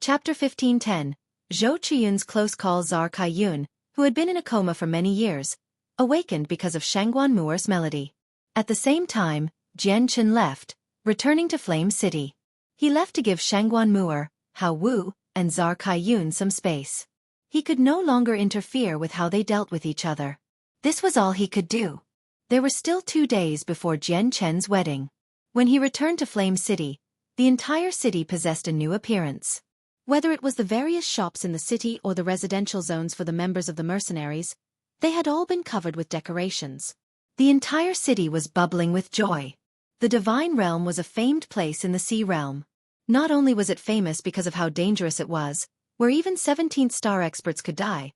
Speaker 1: Chapter 15:10. Zhou Qiyun's close call. Zar Cayun, who had been in a coma for many years, awakened because of Shangguan Mu'er's melody. At the same time, Jian Chen left, returning to Flame City. He left to give Shangguan Mu'er, Hao Wu, and Zar Cayun some space. He could no longer interfere with how they dealt with each other. This was all he could do. There were still 2 days before Jian Chen's wedding. When he returned to Flame City, the entire city possessed a new appearance. Whether it was the various shops in the city or the residential zones for the members of the mercenaries, they had all been covered with decorations. The entire city was bubbling with joy. The Divine Realm was a famed place in the Sea Realm. Not only was it famous because of how dangerous it was, where even 17th star experts could die,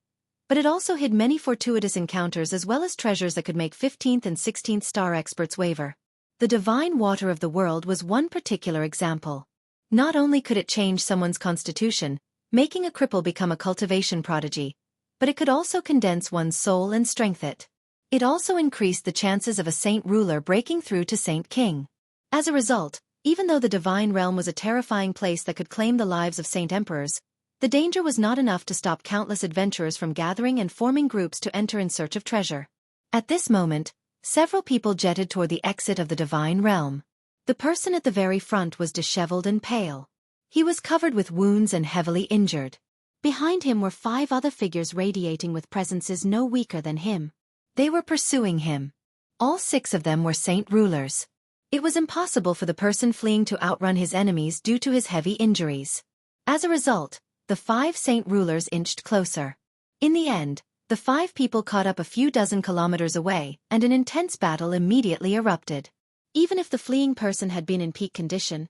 Speaker 1: but it also hid many fortuitous encounters as well as treasures that could make 15th and 16th star experts waver. The divine water of the world was one particular example. Not only could it change someone's constitution, making a cripple become a cultivation prodigy, but it could also condense one's soul and strengthen it. It also increased the chances of a saint ruler breaking through to Saint King. As a result, even though the Divine Realm was a terrifying place that could claim the lives of saint emperors, the danger was not enough to stop countless adventurers from gathering and forming groups to enter in search of treasure. At this moment, several people jetted toward the exit of the Divine Realm. The person at the very front was disheveled and pale. He was covered with wounds and heavily injured. Behind him were 5 other figures radiating with presences no weaker than him. They were pursuing him. All 6 of them were saint rulers. It was impossible for the person fleeing to outrun his enemies due to his heavy injuries. As a result, the 5 saint rulers inched closer. In the end, the 5 people caught up a few dozen kilometers away, and an intense battle immediately erupted. Even if the fleeing person had been in peak condition,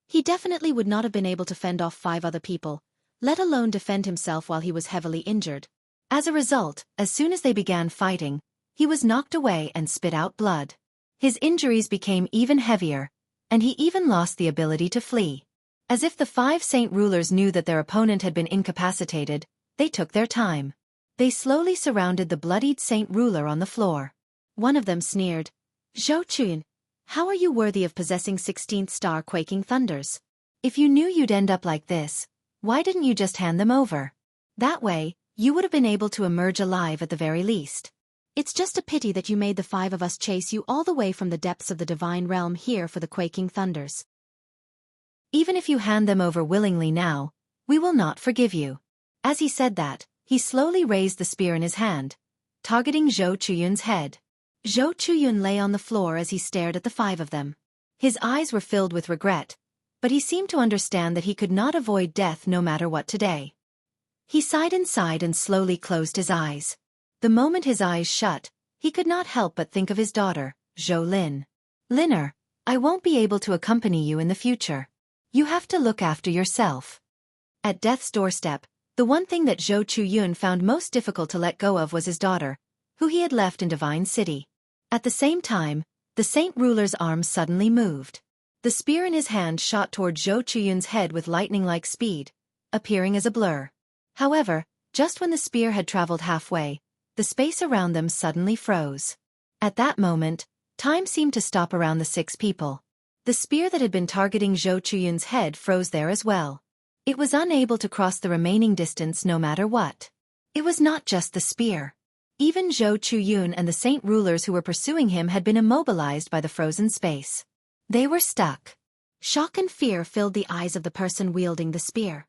Speaker 1: he definitely would not have been able to fend off 5 other people, let alone defend himself while he was heavily injured. As a result, as soon as they began fighting, he was knocked away and spit out blood. His injuries became even heavier, and he even lost the ability to flee. As if the 5 saint rulers knew that their opponent had been incapacitated, they took their time. They slowly surrounded the bloodied saint ruler on the floor. One of them sneered, "Xueqi, how are you worthy of possessing 16th star quaking thunders? If you knew you'd end up like this, why didn't you just hand them over? That way, you would have been able to emerge alive at the very least. It's just a pity that you made the 5 of us chase you all the way from the depths of the Divine Realm here for the quaking thunders. Even if you hand them over willingly now, we will not forgive you." As he said that, he slowly raised the spear in his hand, targeting Zhou Chuyun's head. Zhou Chuyun lay on the floor as he stared at the 5 of them. His eyes were filled with regret, but he seemed to understand that he could not avoid death no matter what today. He sighed inside and slowly closed his eyes. The moment his eyes shut, he could not help but think of his daughter, Zhou Lin. "Linner, I won't be able to accompany you in the future. You have to look after yourself." At death's doorstep, the one thing that Zhou Chuyun found most difficult to let go of was his daughter, who he had left in Divine City. At the same time, the saint ruler's arm suddenly moved. The spear in his hand shot toward Zhou Chuyun's head with lightning-like speed, appearing as a blur. However, just when the spear had traveled halfway, the space around them suddenly froze. At that moment, time seemed to stop around the 6 people. The spear that had been targeting Zhou Chuyun's head froze there as well. It was unable to cross the remaining distance no matter what. It was not just the spear. Even Zhou Chuyun and the saint rulers who were pursuing him had been immobilized by the frozen space. They were stuck. Shock and fear filled the eyes of the person wielding the spear.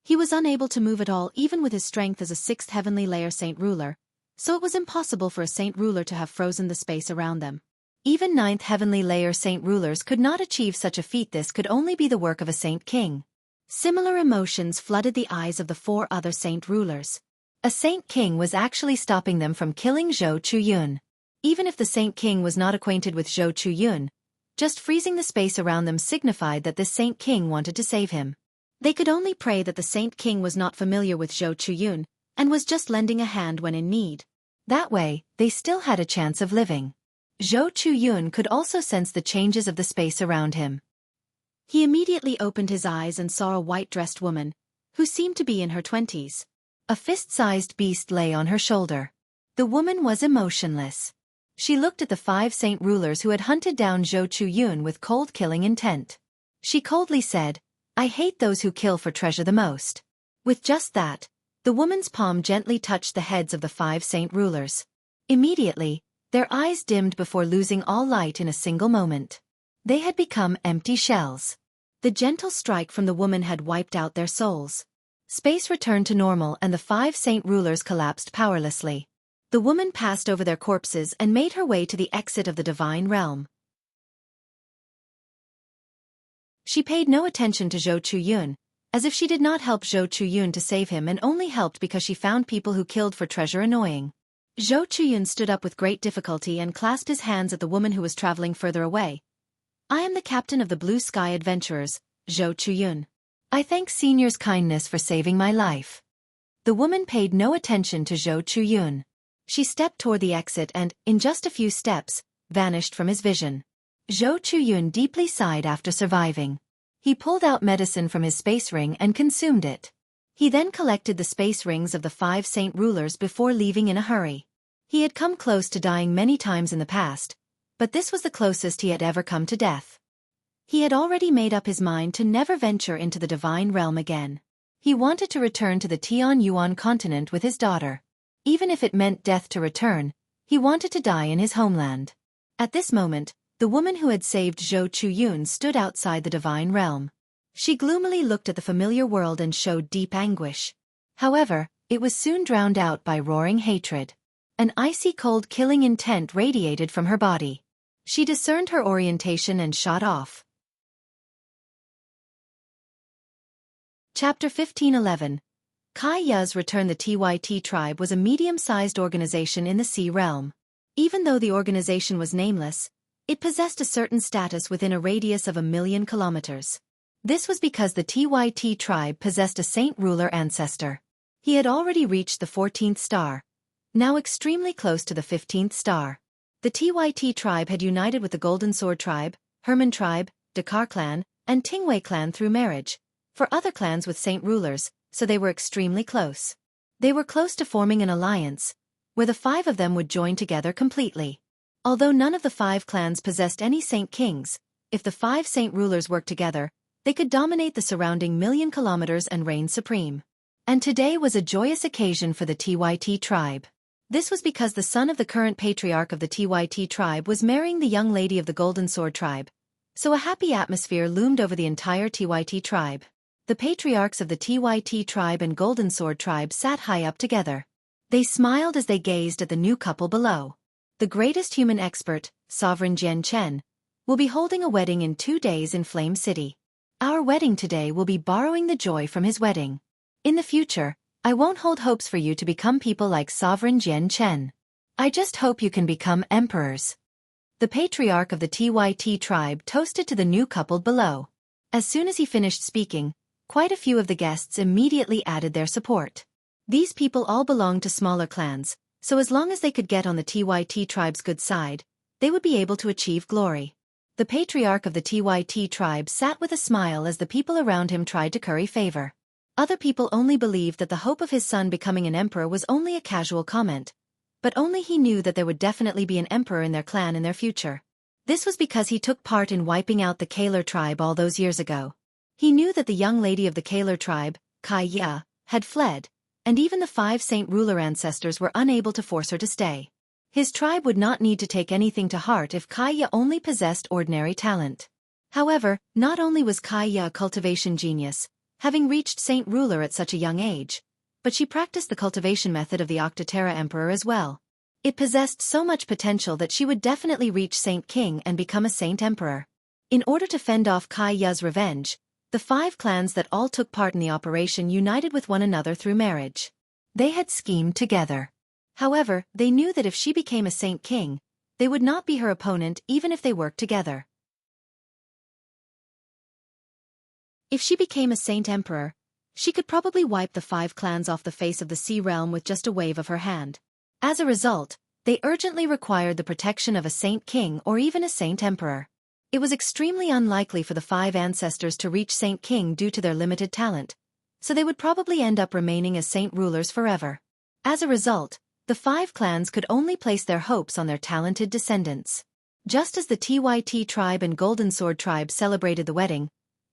Speaker 1: He was unable to move at all even with his strength as a 6th heavenly layer saint ruler, so it was impossible for a saint ruler to have frozen the space around them. Even 9th heavenly layer saint rulers could not achieve such a feat. This could only be the work of a saint king. Similar emotions flooded the eyes of the 4 other saint rulers. A saint king was actually stopping them from killing Zhou Chuyun. Even if the saint king was not acquainted with Zhou Chuyun, just freezing the space around them signified that this saint king wanted to save him. They could only pray that the saint king was not familiar with Zhou Chuyun, and was just lending a hand when in need. That way, they still had a chance of living. Zhou Chuyun could also sense the changes of the space around him. He immediately opened his eyes and saw a white-dressed woman, who seemed to be in her 20s. A fist-sized beast lay on her shoulder. The woman was emotionless. She looked at the 5 saint rulers who had hunted down Zhou Chuyun with cold killing intent. She coldly said, "I hate those who kill for treasure the most." With just that, the woman's palm gently touched the heads of the 5 saint rulers. Immediately, their eyes dimmed before losing all light in a single moment. They had become empty shells. The gentle strike from the woman had wiped out their souls. Space returned to normal and the 5 saint rulers collapsed powerlessly. The woman passed over their corpses and made her way to the exit of the Divine Realm. She paid no attention to Zhou Chuyun, as if she did not help Zhou Chuyun to save him and only helped because she found people who killed for treasure annoying. Zhou Chuyun stood up with great difficulty and clasped his hands at the woman who was traveling further away. I am the captain of the Blue Sky Adventurers, Zhou Chuyun. I thank Senior's kindness for saving my life. The woman paid no attention to Zhou Chuyun. She stepped toward the exit and, in just a few steps, vanished from his vision. Zhou Chuyun deeply sighed after surviving. He pulled out medicine from his space ring and consumed it. He then collected the space rings of the 5 saint rulers before leaving in a hurry. He had come close to dying many times in the past, but this was the closest he had ever come to death. He had already made up his mind to never venture into the divine realm again. He wanted to return to the Tian Yuan continent with his daughter. Even if it meant death to return, he wanted to die in his homeland. At this moment, the woman who had saved Zhou Chuyun stood outside the divine realm. She gloomily looked at the familiar world and showed deep anguish. However, it was soon drowned out by roaring hatred. An icy cold killing intent radiated from her body. She discerned her orientation and shot off. Chapter 1511. Kai Ya's Return. The TYT tribe was a medium-sized organization in the Sea Realm. Even though the organization was nameless, it possessed a certain status within a radius of 1,000,000 kilometers. This was because the TYT tribe possessed a saint ruler ancestor. He had already reached the 14th star, now extremely close to the 15th star. The TYT tribe had united with the Golden Sword tribe, Herman tribe, Dakar clan, and Tingwei clan through marriage, for other clans with saint rulers, so they were extremely close. They were close to forming an alliance, where the 5 of them would join together completely. Although none of the 5 clans possessed any saint kings, if the 5 saint rulers worked together, they could dominate the surrounding 1,000,000 kilometers and reign supreme. And today was a joyous occasion for the TYT tribe. This was because the son of the current patriarch of the TYT tribe was marrying the young lady of the Golden Sword tribe, so a happy atmosphere loomed over the entire TYT tribe. The patriarchs of the TYT tribe and Golden Sword tribe sat high up together. They smiled as they gazed at the new couple below. The greatest human expert, Sovereign Jian Chen, will be holding a wedding in 2 days in Flame City. Our wedding today will be borrowing the joy from his wedding. In the future, I won't hold hopes for you to become people like Sovereign Jian Chen. I just hope you can become emperors. The patriarch of the TYT tribe toasted to the new couple below. As soon as he finished speaking, quite a few of the guests immediately added their support. These people all belonged to smaller clans, so as long as they could get on the TYT tribe's good side, they would be able to achieve glory. The patriarch of the TYT tribe sat with a smile as the people around him tried to curry favor. Other people only believed that the hope of his son becoming an emperor was only a casual comment, but only he knew that there would definitely be an emperor in their clan in their future. This was because he took part in wiping out the Kaler tribe all those years ago. He knew that the young lady of the Kaler tribe, Kai Ya, had fled, and even the 5 saint ruler ancestors were unable to force her to stay. His tribe would not need to take anything to heart if Kai Ya only possessed ordinary talent. However, not only was Kai Ya a cultivation genius, having reached saint ruler at such a young age, but she practiced the cultivation method of the Octoterra Emperor as well. It possessed so much potential that she would definitely reach Saint King and become a Saint Emperor. In order to fend off Kai Ya's revenge, the 5 clans that all took part in the operation united with one another through marriage. They had schemed together. However, they knew that if she became a Saint King, they would not be her opponent even if they worked together. If she became a Saint Emperor, she could probably wipe the 5 clans off the face of the Sea Realm with just a wave of her hand. As a result, they urgently required the protection of a Saint King or even a Saint Emperor. It was extremely unlikely for the 5 ancestors to reach Saint King due to their limited talent, so they would probably end up remaining as Saint rulers forever. As a result, the 5 clans could only place their hopes on their talented descendants. Just as the TYT tribe and Golden Sword tribe celebrated the wedding,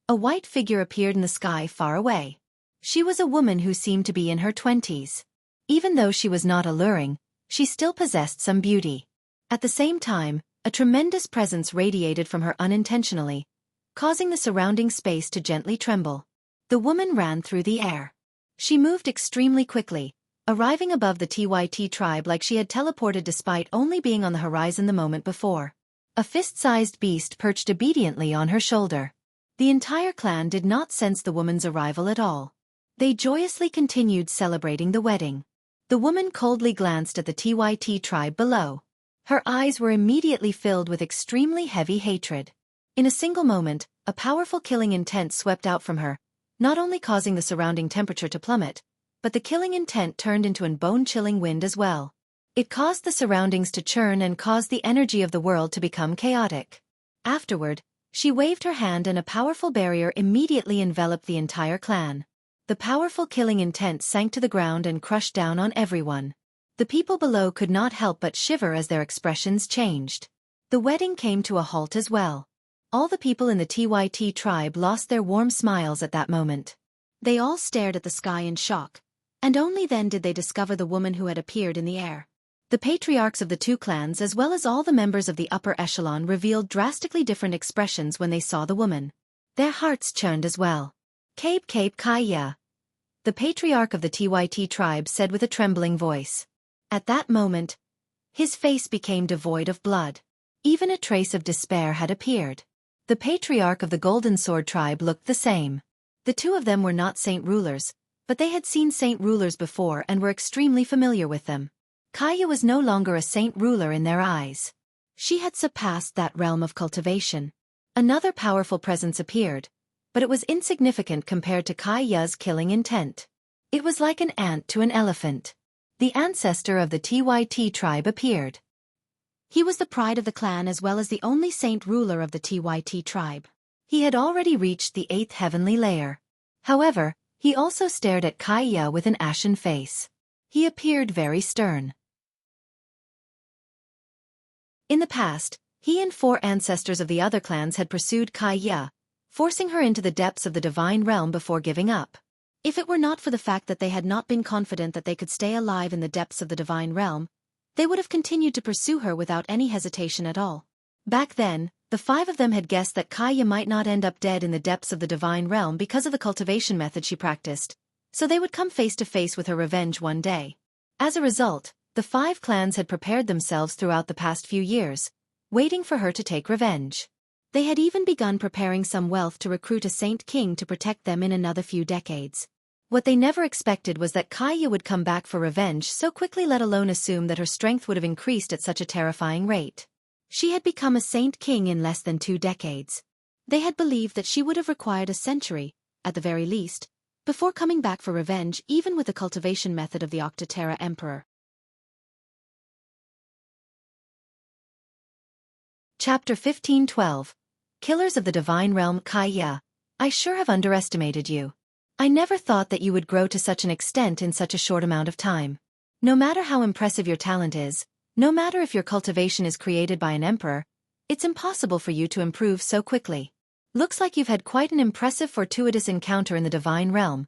Speaker 1: a white figure appeared in the sky far away. She was a woman who seemed to be in her 20s. Even though she was not alluring, she still possessed some beauty. At the same time, a tremendous presence radiated from her unintentionally, causing the surrounding space to gently tremble. The woman ran through the air. She moved extremely quickly, arriving above the TYT tribe like she had teleported despite only being on the horizon the moment before. A fist-sized beast perched obediently on her shoulder. The entire clan did not sense the woman's arrival at all. They joyously continued celebrating the wedding. The woman coldly glanced at the Tyt tribe below. Her eyes were immediately filled with extremely heavy hatred. In a single moment, a powerful killing intent swept out from her, not only causing the surrounding temperature to plummet, but the killing intent turned into an bone-chilling wind as well. It caused the surroundings to churn and caused the energy of the world to become chaotic. Afterward, she waved her hand and a powerful barrier immediately enveloped the entire clan. The powerful killing intent sank to the ground and crushed down on everyone. The people below could not help but shiver as their expressions changed. The wedding came to a halt as well. All the people in the Tyt tribe lost their warm smiles at that moment. They all stared at the sky in shock, and only then did they discover the woman who had appeared in the air. The patriarchs of the two clans as well as all the members of the upper echelon revealed drastically different expressions when they saw the woman. Their hearts churned as well. "Cape Kaya," the patriarch of the Tyt tribe said with a trembling voice. At that moment, his face became devoid of blood. Even a trace of despair had appeared. The patriarch of the Golden Sword tribe looked the same. The two of them were not saint rulers, but they had seen saint rulers before and were extremely familiar with them. Kaya was no longer a saint ruler in their eyes. She had surpassed that realm of cultivation. Another powerful presence appeared, but it was insignificant compared to Kaya's killing intent. It was like an ant to an elephant. The ancestor of the Tyt tribe appeared. He was the pride of the clan as well as the only saint ruler of the Tyt tribe. He had already reached the 8th heavenly layer. However, he also stared at Kaya with an ashen face. He appeared very stern. In the past, he and 4 ancestors of the other clans had pursued Kaya, forcing her into the depths of the divine realm before giving up. If it were not for the fact that they had not been confident that they could stay alive in the depths of the divine realm, they would have continued to pursue her without any hesitation at all. Back then, the 5 of them had guessed that Kaya might not end up dead in the depths of the divine realm because of the cultivation method she practiced, so they would come face to face with her revenge one day. As a result, the 5 clans had prepared themselves throughout the past few years, waiting for her to take revenge. They had even begun preparing some wealth to recruit a saint king to protect them in another few decades. What they never expected was that Kaya would come back for revenge so quickly, let alone assume that her strength would have increased at such a terrifying rate. She had become a saint king in less than 2 decades. They had believed that she would have required a century, at the very least, before coming back for revenge even with the cultivation method of the Octaterra Emperor. Chapter 15:12. Killers of the Divine Realm. Kaya, I sure have underestimated you. I never thought that you would grow to such an extent in such a short amount of time. No matter how impressive your talent is, no matter if your cultivation is created by an emperor, it's impossible for you to improve so quickly. Looks like you've had quite an impressive fortuitous encounter in the divine realm,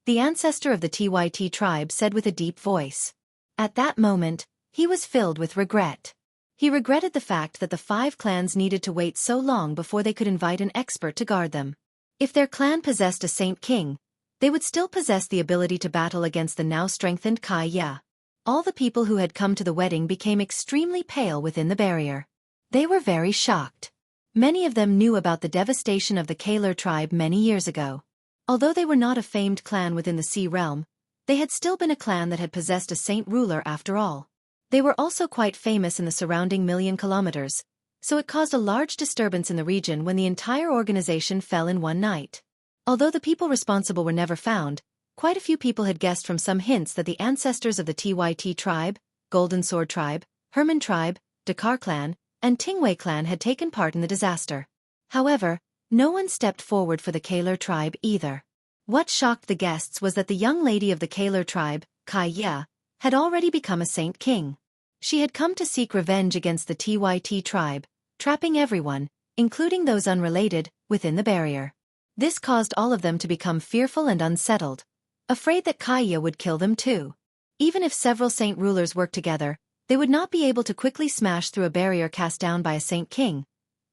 Speaker 1: the ancestor of the Tyt tribe said with a deep voice. At that moment, he was filled with regret. He regretted the fact that the 5 clans needed to wait so long before they could invite an expert to guard them. If their clan possessed a saint king, they would still possess the ability to battle against the now strengthened Kaya. All the people who had come to the wedding became extremely pale within the barrier. They were very shocked. Many of them knew about the devastation of the Kaler tribe many years ago. Although they were not a famed clan within the sea realm, they had still been a clan that had possessed a saint ruler after all. They were also quite famous in the surrounding million kilometers, so it caused a large disturbance in the region when the entire organization fell in one night. Although the people responsible were never found, quite a few people had guessed from some hints that the ancestors of the Tyt tribe, Golden Sword tribe, Herman tribe, Dakar clan, and Tingwei clan had taken part in the disaster. However, no one stepped forward for the Kaler tribe either. What shocked the guests was that the young lady of the Kaler tribe, Kaya, had already become a saint king. She had come to seek revenge against the Tyt tribe, trapping everyone, including those unrelated, within the barrier. This caused all of them to become fearful and unsettled, afraid that Kaya would kill them too. Even if several saint rulers worked together, they would not be able to quickly smash through a barrier cast down by a saint king,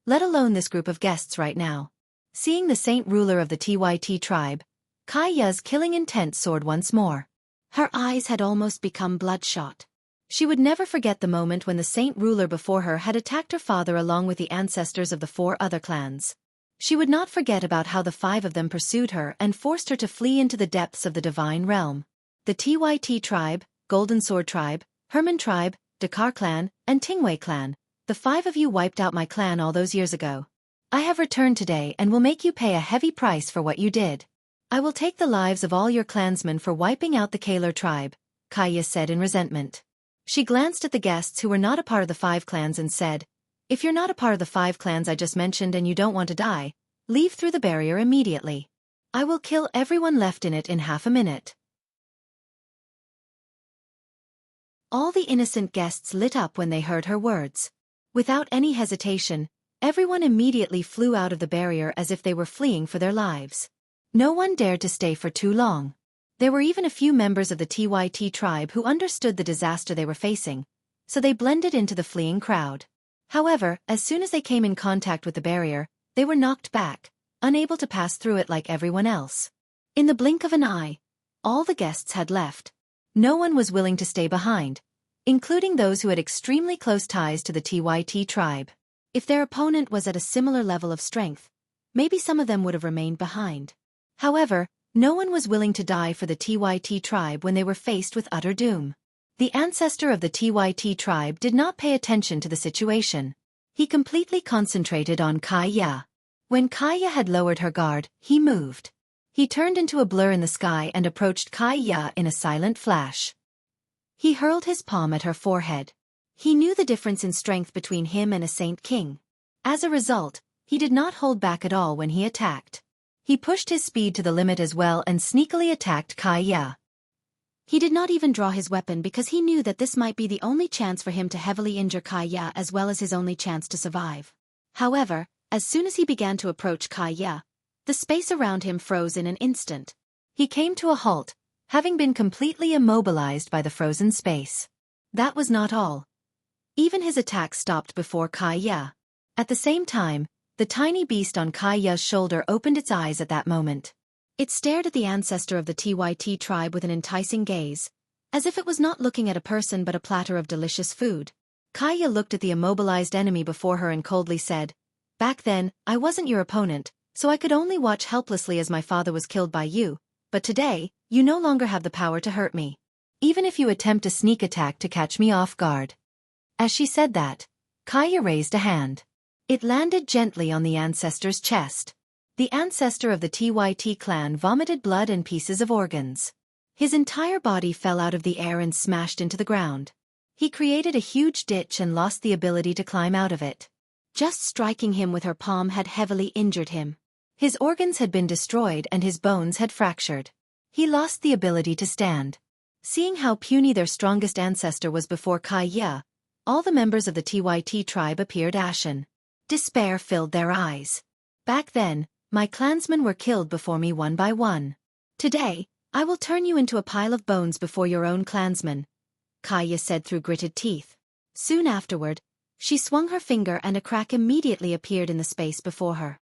Speaker 1: let alone this group of guests right now. Seeing the saint ruler of the Tyt tribe, Kaya's killing intent soared once more. Her eyes had almost become bloodshot. She would never forget the moment when the saint ruler before her had attacked her father along with the ancestors of the 4 other clans. She would not forget about how the 5 of them pursued her and forced her to flee into the depths of the divine realm. The Tyt tribe, Golden Sword tribe, Herman tribe, Dakar clan, and Tingwei clan. The 5 of you wiped out my clan all those years ago. I have returned today and will make you pay a heavy price for what you did. I will take the lives of all your clansmen for wiping out the Kaler tribe, Kaya said in resentment. She glanced at the guests who were not a part of the 5 clans and said, "If you're not a part of the 5 clans I just mentioned and you don't want to die, leave through the barrier immediately. I will kill everyone left in it in half a minute." All the innocent guests lit up when they heard her words. Without any hesitation, everyone immediately flew out of the barrier as if they were fleeing for their lives. No one dared to stay for too long. There were even a few members of the Tyt tribe who understood the disaster they were facing, so they blended into the fleeing crowd. However, as soon as they came in contact with the barrier, they were knocked back, unable to pass through it like everyone else. In the blink of an eye, all the guests had left. No one was willing to stay behind, including those who had extremely close ties to the Tyt tribe. If their opponent was at a similar level of strength, maybe some of them would have remained behind. However, no one was willing to die for the Tyt tribe when they were faced with utter doom. The ancestor of the Tyt tribe did not pay attention to the situation. He completely concentrated on Kaya. When Kaya had lowered her guard, he moved. He turned into a blur in the sky and approached Kaya in a silent flash. He hurled his palm at her forehead. He knew the difference in strength between him and a Saint King. As a result, he did not hold back at all when he attacked. He pushed his speed to the limit as well and sneakily attacked Kaya. He did not even draw his weapon because he knew that this might be the only chance for him to heavily injure Kaya as well as his only chance to survive. However, as soon as he began to approach Kaya, the space around him froze in an instant. He came to a halt, having been completely immobilized by the frozen space. That was not all. Even his attack stopped before Kaya. At the same time, the tiny beast on Kaya's shoulder opened its eyes at that moment. It stared at the ancestor of the Tyt tribe with an enticing gaze, as if it was not looking at a person but a platter of delicious food. Kaya looked at the immobilized enemy before her and coldly said, "Back then, I wasn't your opponent, so I could only watch helplessly as my father was killed by you, but today, you no longer have the power to hurt me. Even if you attempt a sneak attack to catch me off guard." As she said that, Kaya raised a hand. It landed gently on the ancestor's chest. The ancestor of the Tyt clan vomited blood and pieces of organs. His entire body fell out of the air and smashed into the ground. He created a huge ditch and lost the ability to climb out of it. Just striking him with her palm had heavily injured him. His organs had been destroyed and his bones had fractured. He lost the ability to stand. Seeing how puny their strongest ancestor was before Kaya, all the members of the Tyt tribe appeared ashen. Despair filled their eyes. Back then, my clansmen were killed before me one by one. Today, I will turn you into a pile of bones before your own clansmen, Kaya said through gritted teeth. Soon afterward, she swung her finger and a crack immediately appeared in the space before her.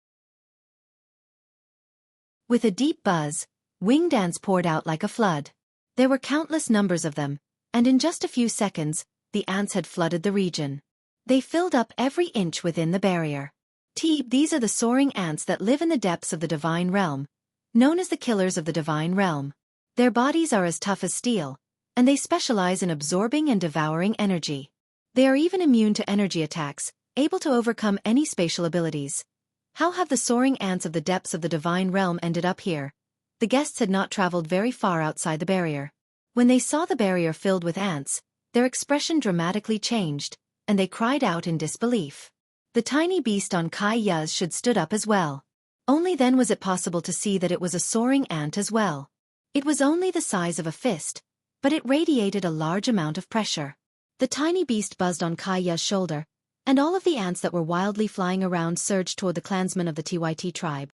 Speaker 1: With a deep buzz, winged ants poured out like a flood. There were countless numbers of them, and in just a few seconds, the ants had flooded the region. They filled up every inch within the barrier. These are the soaring ants that live in the depths of the divine realm, known as the killers of the divine realm. Their bodies are as tough as steel, and they specialize in absorbing and devouring energy. They are even immune to energy attacks, able to overcome any spatial abilities. How have the soaring ants of the depths of the divine realm ended up here? The guests had not traveled very far outside the barrier. When they saw the barrier filled with ants, their expression dramatically changed, and they cried out in disbelief. The tiny beast on Kaya's should stood up as well. Only then was it possible to see that it was a soaring ant as well. It was only the size of a fist, but it radiated a large amount of pressure. The tiny beast buzzed on Kaya's shoulder, and all of the ants that were wildly flying around surged toward the clansmen of the Tyt tribe.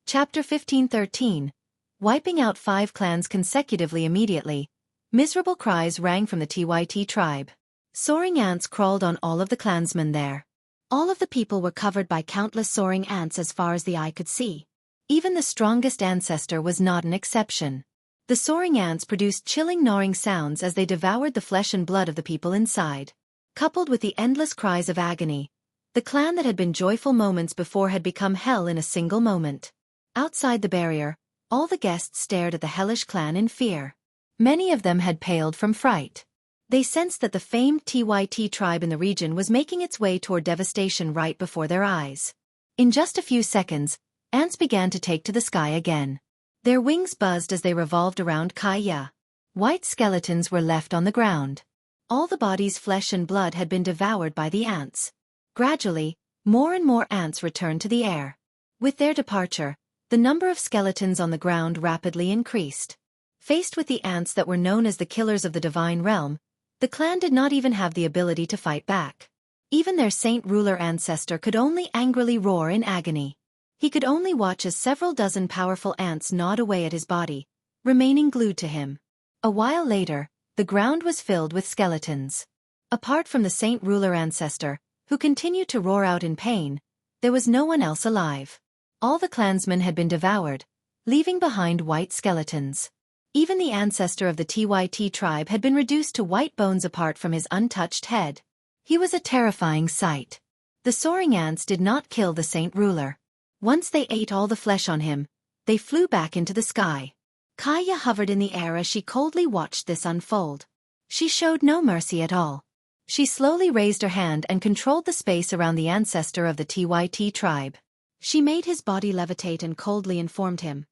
Speaker 1: Chapter 15:13. Wiping out 5 clans consecutively immediately. Miserable cries rang from the Tyt tribe. Soaring ants crawled on all of the clansmen there. All of the people were covered by countless soaring ants as far as the eye could see. Even the strongest ancestor was not an exception. The soaring ants produced chilling gnawing sounds as they devoured the flesh and blood of the people inside. Coupled with the endless cries of agony, the clan that had been joyful moments before had become hell in a single moment. Outside the barrier, all the guests stared at the hellish clan in fear. Many of them had paled from fright. They sensed that the famed TYT tribe in the region was making its way toward devastation right before their eyes. In just a few seconds, ants began to take to the sky again. Their wings buzzed as they revolved around Kaya. White skeletons were left on the ground. All the body's flesh and blood had been devoured by the ants. Gradually, more and more ants returned to the air. With their departure, the number of skeletons on the ground rapidly increased. Faced with the ants that were known as the killers of the divine realm, the clan did not even have the ability to fight back. Even their saint ruler ancestor could only angrily roar in agony. He could only watch as several dozen powerful ants gnawed away at his body, remaining glued to him. A while later, the ground was filled with skeletons. Apart from the saint ruler ancestor, who continued to roar out in pain, there was no one else alive. All the clansmen had been devoured, leaving behind white skeletons. Even the ancestor of the TYT tribe had been reduced to white bones apart from his untouched head. He was a terrifying sight. The soaring ants did not kill the saint ruler. Once they ate all the flesh on him, they flew back into the sky. Kaya hovered in the air as she coldly watched this unfold. She showed no mercy at all. She slowly raised her hand and controlled the space around the ancestor of the TYT tribe. She made his body levitate and coldly informed him,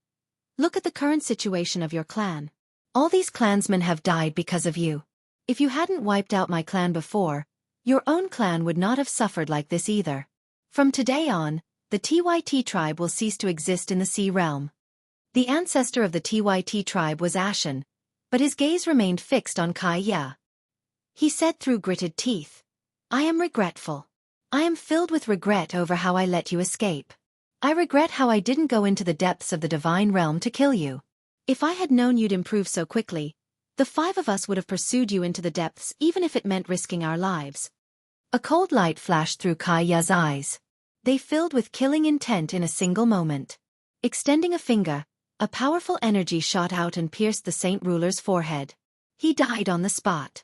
Speaker 1: "Look at the current situation of your clan. All these clansmen have died because of you. If you hadn't wiped out my clan before, your own clan would not have suffered like this either. From today on, the TYT tribe will cease to exist in the sea realm." The ancestor of the TYT tribe was ashen, but his gaze remained fixed on Kaya. He said through gritted teeth, "I am regretful. I am filled with regret over how I let you escape. I regret how I didn't go into the depths of the divine realm to kill you. If I had known you'd improve so quickly, the 5 of us would have pursued you into the depths even if it meant risking our lives." A cold light flashed through Kaya's eyes. They filled with killing intent in a single moment. Extending a finger, a powerful energy shot out and pierced the saint ruler's forehead. He died on the spot.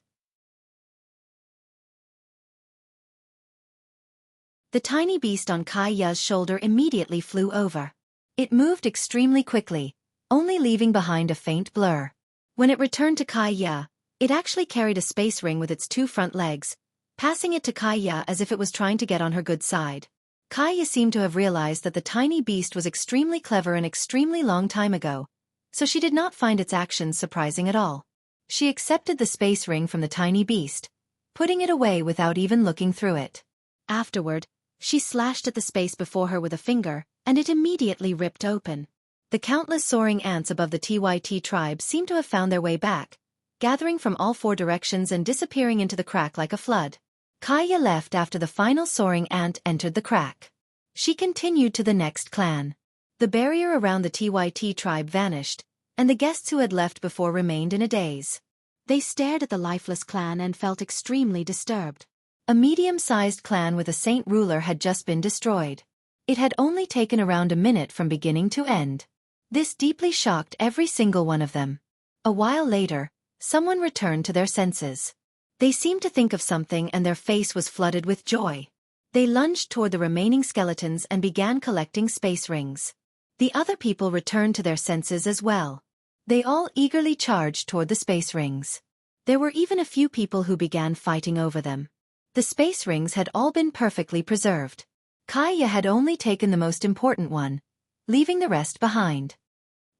Speaker 1: The tiny beast on Kaya's shoulder immediately flew over. It moved extremely quickly, only leaving behind a faint blur. When it returned to Kaya, it actually carried a space ring with its 2 front legs, passing it to Kaya as if it was trying to get on her good side. Kaya seemed to have realized that the tiny beast was extremely clever an extremely long time ago, so she did not find its actions surprising at all. She accepted the space ring from the tiny beast, putting it away without even looking through it. Afterward, she slashed at the space before her with a finger, and it immediately ripped open. The countless soaring ants above the TYT tribe seemed to have found their way back, gathering from all 4 directions and disappearing into the crack like a flood. Kaya left after the final soaring ant entered the crack. She continued to the next clan. The barrier around the TYT tribe vanished, and the guests who had left before remained in a daze. They stared at the lifeless clan and felt extremely disturbed. A medium-sized clan with a saint ruler had just been destroyed. It had only taken around a minute from beginning to end. This deeply shocked every single one of them. A while later, someone returned to their senses. They seemed to think of something and their face was flooded with joy. They lunged toward the remaining skeletons and began collecting space rings. The other people returned to their senses as well. They all eagerly charged toward the space rings. There were even a few people who began fighting over them. The space rings had all been perfectly preserved. Kaya had only taken the most important one, leaving the rest behind.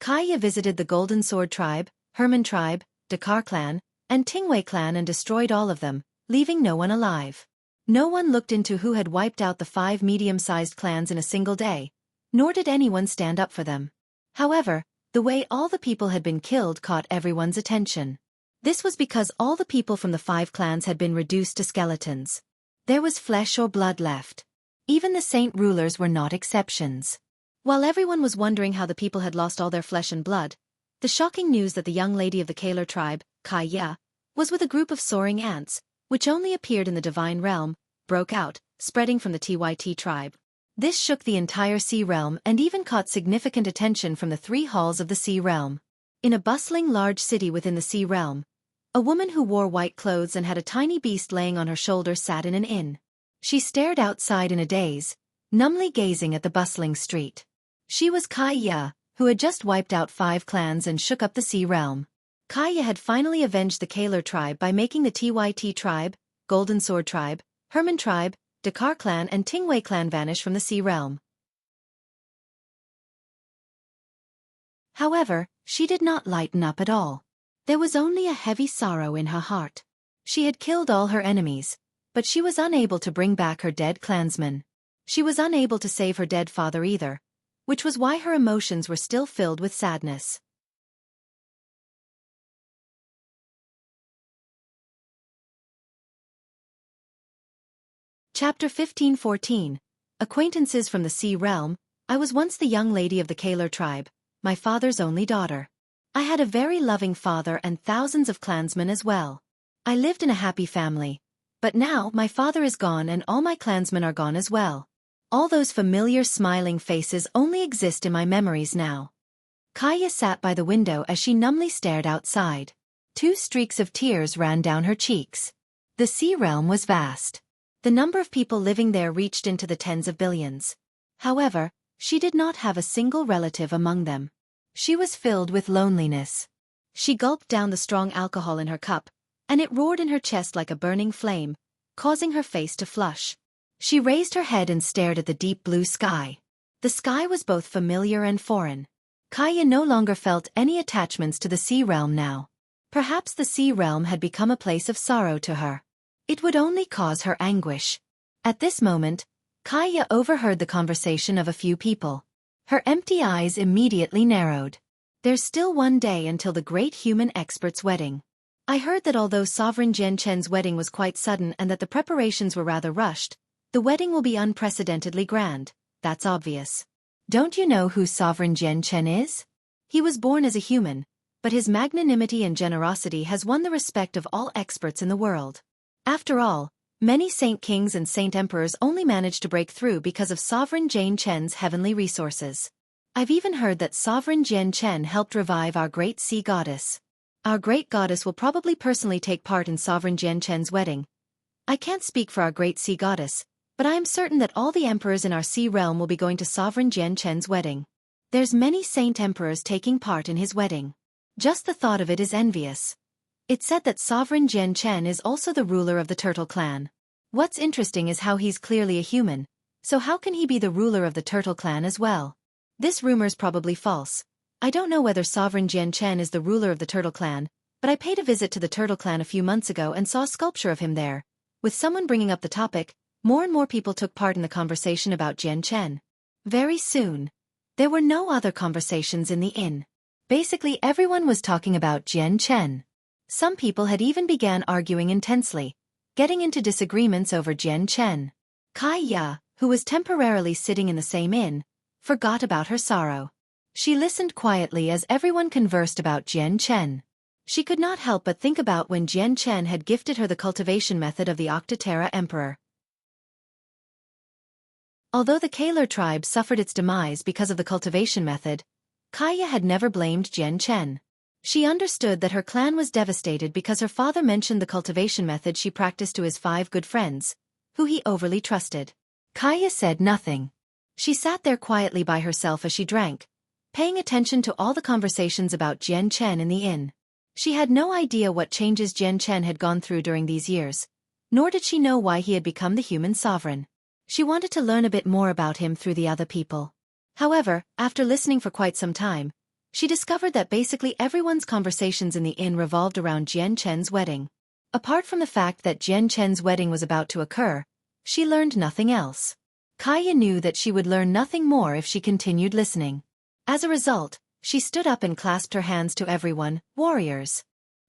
Speaker 1: Kaya visited the Golden Sword tribe, Herman tribe, Dakar clan, and Tingwei clan and destroyed all of them, leaving no one alive. No one looked into who had wiped out the 5 medium-sized clans in a single day, nor did anyone stand up for them. However, the way all the people had been killed caught everyone's attention. This was because all the people from the 5 clans had been reduced to skeletons. There was flesh or blood left. Even the saint rulers were not exceptions. While everyone was wondering how the people had lost all their flesh and blood, the shocking news that the young lady of the Kaler tribe, Kaya, was with a group of soaring ants, which only appeared in the divine realm, broke out, spreading from the TYT tribe. This shook the entire sea realm and even caught significant attention from the 3 halls of the sea realm. In a bustling large city within the sea realm, A woman who wore white clothes and had a tiny beast laying on her shoulder sat in an inn. She stared outside in a daze, numbly gazing at the bustling street. She was Kaya, who had just wiped out 5 clans and shook up the sea realm. Kaya had finally avenged the Kaler tribe by making the Tyt tribe, Golden Sword tribe, Herman tribe, Dakar clan and Tingwei clan vanish from the sea realm. However, she did not lighten up at all. There was only a heavy sorrow in her heart. She had killed all her enemies, but she was unable to bring back her dead clansmen. She was unable to save her dead father either, which was why her emotions were still filled with sadness. Chapter 15:14. Acquaintances from the Sea Realm. I was once the young lady of the Kaler tribe, my father's only daughter. I had a very loving father and thousands of clansmen as well. I lived in a happy family. But now my father is gone and all my clansmen are gone as well. All those familiar smiling faces only exist in my memories now. Kaya sat by the window as she numbly stared outside. 2 streaks of tears ran down her cheeks. The sea realm was vast. The number of people living there reached into the tens of billions. However, she did not have a single relative among them. She was filled with loneliness. She gulped down the strong alcohol in her cup, and it roared in her chest like a burning flame, causing her face to flush. She raised her head and stared at the deep blue sky. The sky was both familiar and foreign. Kaya no longer felt any attachments to the sea realm now. Perhaps the sea realm had become a place of sorrow to her. It would only cause her anguish. At this moment, Kaya overheard the conversation of a few people. Her empty eyes immediately narrowed. There's still 1 day until the great human expert's wedding. I heard that although Sovereign Jian Chen's wedding was quite sudden and that the preparations were rather rushed, the wedding will be unprecedentedly grand. That's obvious. Don't you know who Sovereign Jian Chen is? He was born as a human, but his magnanimity and generosity has won the respect of all experts in the world. After all, many saint kings and saint emperors only managed to break through because of Sovereign Jian Chen's heavenly resources. I've even heard that Sovereign Jian Chen helped revive our great sea goddess. Our great goddess will probably personally take part in Sovereign Jian Chen's wedding. I can't speak for our great sea goddess, but I am certain that all the emperors in our sea realm will be going to Sovereign Jian Chen's wedding. There's many saint emperors taking part in his wedding. Just the thought of it is envious. It's said that Sovereign Jian Chen is also the ruler of the Turtle Clan. What's interesting is how he's clearly a human, so how can he be the ruler of the Turtle Clan as well? This rumor's probably false. I don't know whether Sovereign Jian Chen is the ruler of the Turtle Clan, but I paid a visit to the Turtle Clan a few months ago and saw a sculpture of him there. With someone bringing up the topic, more and more people took part in the conversation about Jian Chen. Very soon, there were no other conversations in the inn. Basically everyone was talking about Jian Chen. Some people had even began arguing intensely, getting into disagreements over Jian Chen. Kaya, who was temporarily sitting in the same inn, forgot about her sorrow. She listened quietly as everyone conversed about Jian Chen. She could not help but think about when Jian Chen had gifted her the cultivation method of the Octaterra Emperor. Although the Kaler tribe suffered its demise because of the cultivation method, Kaya had never blamed Jian Chen. She understood that her clan was devastated because her father mentioned the cultivation method she practiced to his 5 good friends, who he overly trusted. Kaya said nothing. She sat there quietly by herself as she drank, paying attention to all the conversations about Jian Chen in the inn. She had no idea what changes Jian Chen had gone through during these years, nor did she know why he had become the human sovereign. She wanted to learn a bit more about him through the other people. However, after listening for quite some time, she discovered that basically everyone's conversations in the inn revolved around Jian Chen's wedding. Apart from the fact that Jian Chen's wedding was about to occur, she learned nothing else. Kaya knew that she would learn nothing more if she continued listening. As a result, she stood up and clasped her hands to everyone, warriors.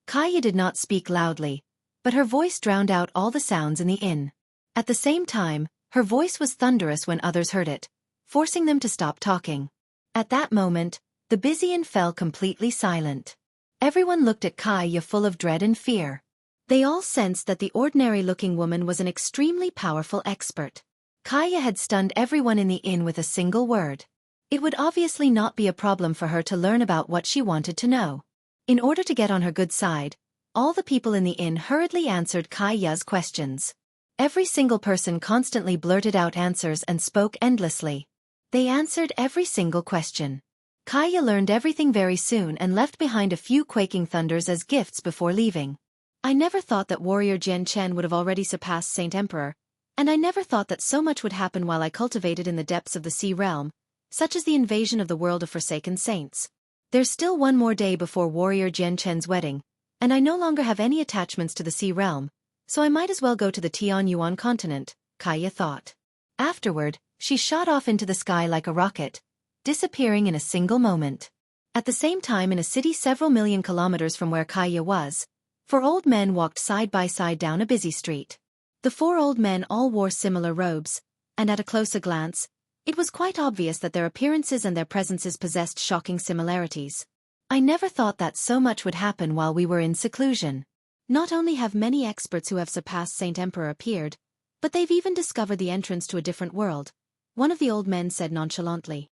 Speaker 1: Kaya did not speak loudly, but her voice drowned out all the sounds in the inn. At the same time, her voice was thunderous when others heard it, forcing them to stop talking. At that moment, the busy inn fell completely silent. Everyone looked at Kaya full of dread and fear. They all sensed that the ordinary-looking woman was an extremely powerful expert. Kaya had stunned everyone in the inn with a single word. It would obviously not be a problem for her to learn about what she wanted to know. In order to get on her good side, All the people in the inn hurriedly answered Kaiya's questions. Every single person constantly blurted out answers and spoke endlessly. They answered every single question. Kaiya learned everything very soon and left behind a few quaking thunders as gifts before leaving. I never thought that warrior Jian Chen would have already surpassed Saint Emperor, and I never thought that so much would happen while I cultivated in the depths of the sea realm, such as the invasion of the world of forsaken saints. There's still one more day before warrior Jian Chen's wedding, and I no longer have any attachments to the sea realm, so I might as well go to the Tianyuan continent, Kaiya thought. Afterward, she shot off into the sky like a rocket, disappearing in a single moment. At the same time, in a city several million kilometers from where Kaiya was, 4 old men walked side by side down a busy street. The 4 old men all wore similar robes, and at a closer glance, it was quite obvious that their appearances and their presences possessed shocking similarities. I never thought that so much would happen while we were in seclusion. Not only have many experts who have surpassed Saint Emperor appeared, but they've even discovered the entrance to a different world, one of the old men said nonchalantly.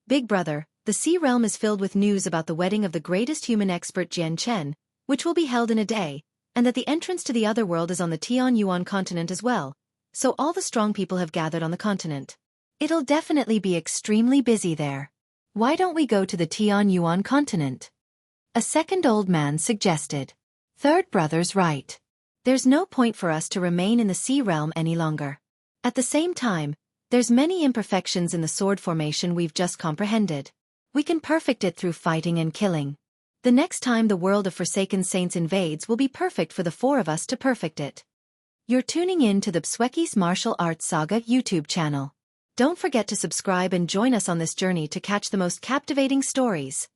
Speaker 1: Big brother, the sea realm is filled with news about the wedding of the greatest human expert Jian Chen, which will be held in a day, and that the entrance to the other world is on the Tianyuan continent as well, so all the strong people have gathered on the continent. It'll definitely be extremely busy there. Why don't we go to the Tianyuan continent? A second old man suggested. Third brother's right. There's no point for us to remain in the sea realm any longer. At the same time, there's many imperfections in the sword formation we've just comprehended. We can perfect it through fighting and killing. The next time the world of Forsaken Saints invades will be perfect for the 4 of us to perfect it. You're tuning in to the Xueqi's Martial Arts Saga YouTube channel. Don't forget to subscribe and join us on this journey to catch the most captivating stories.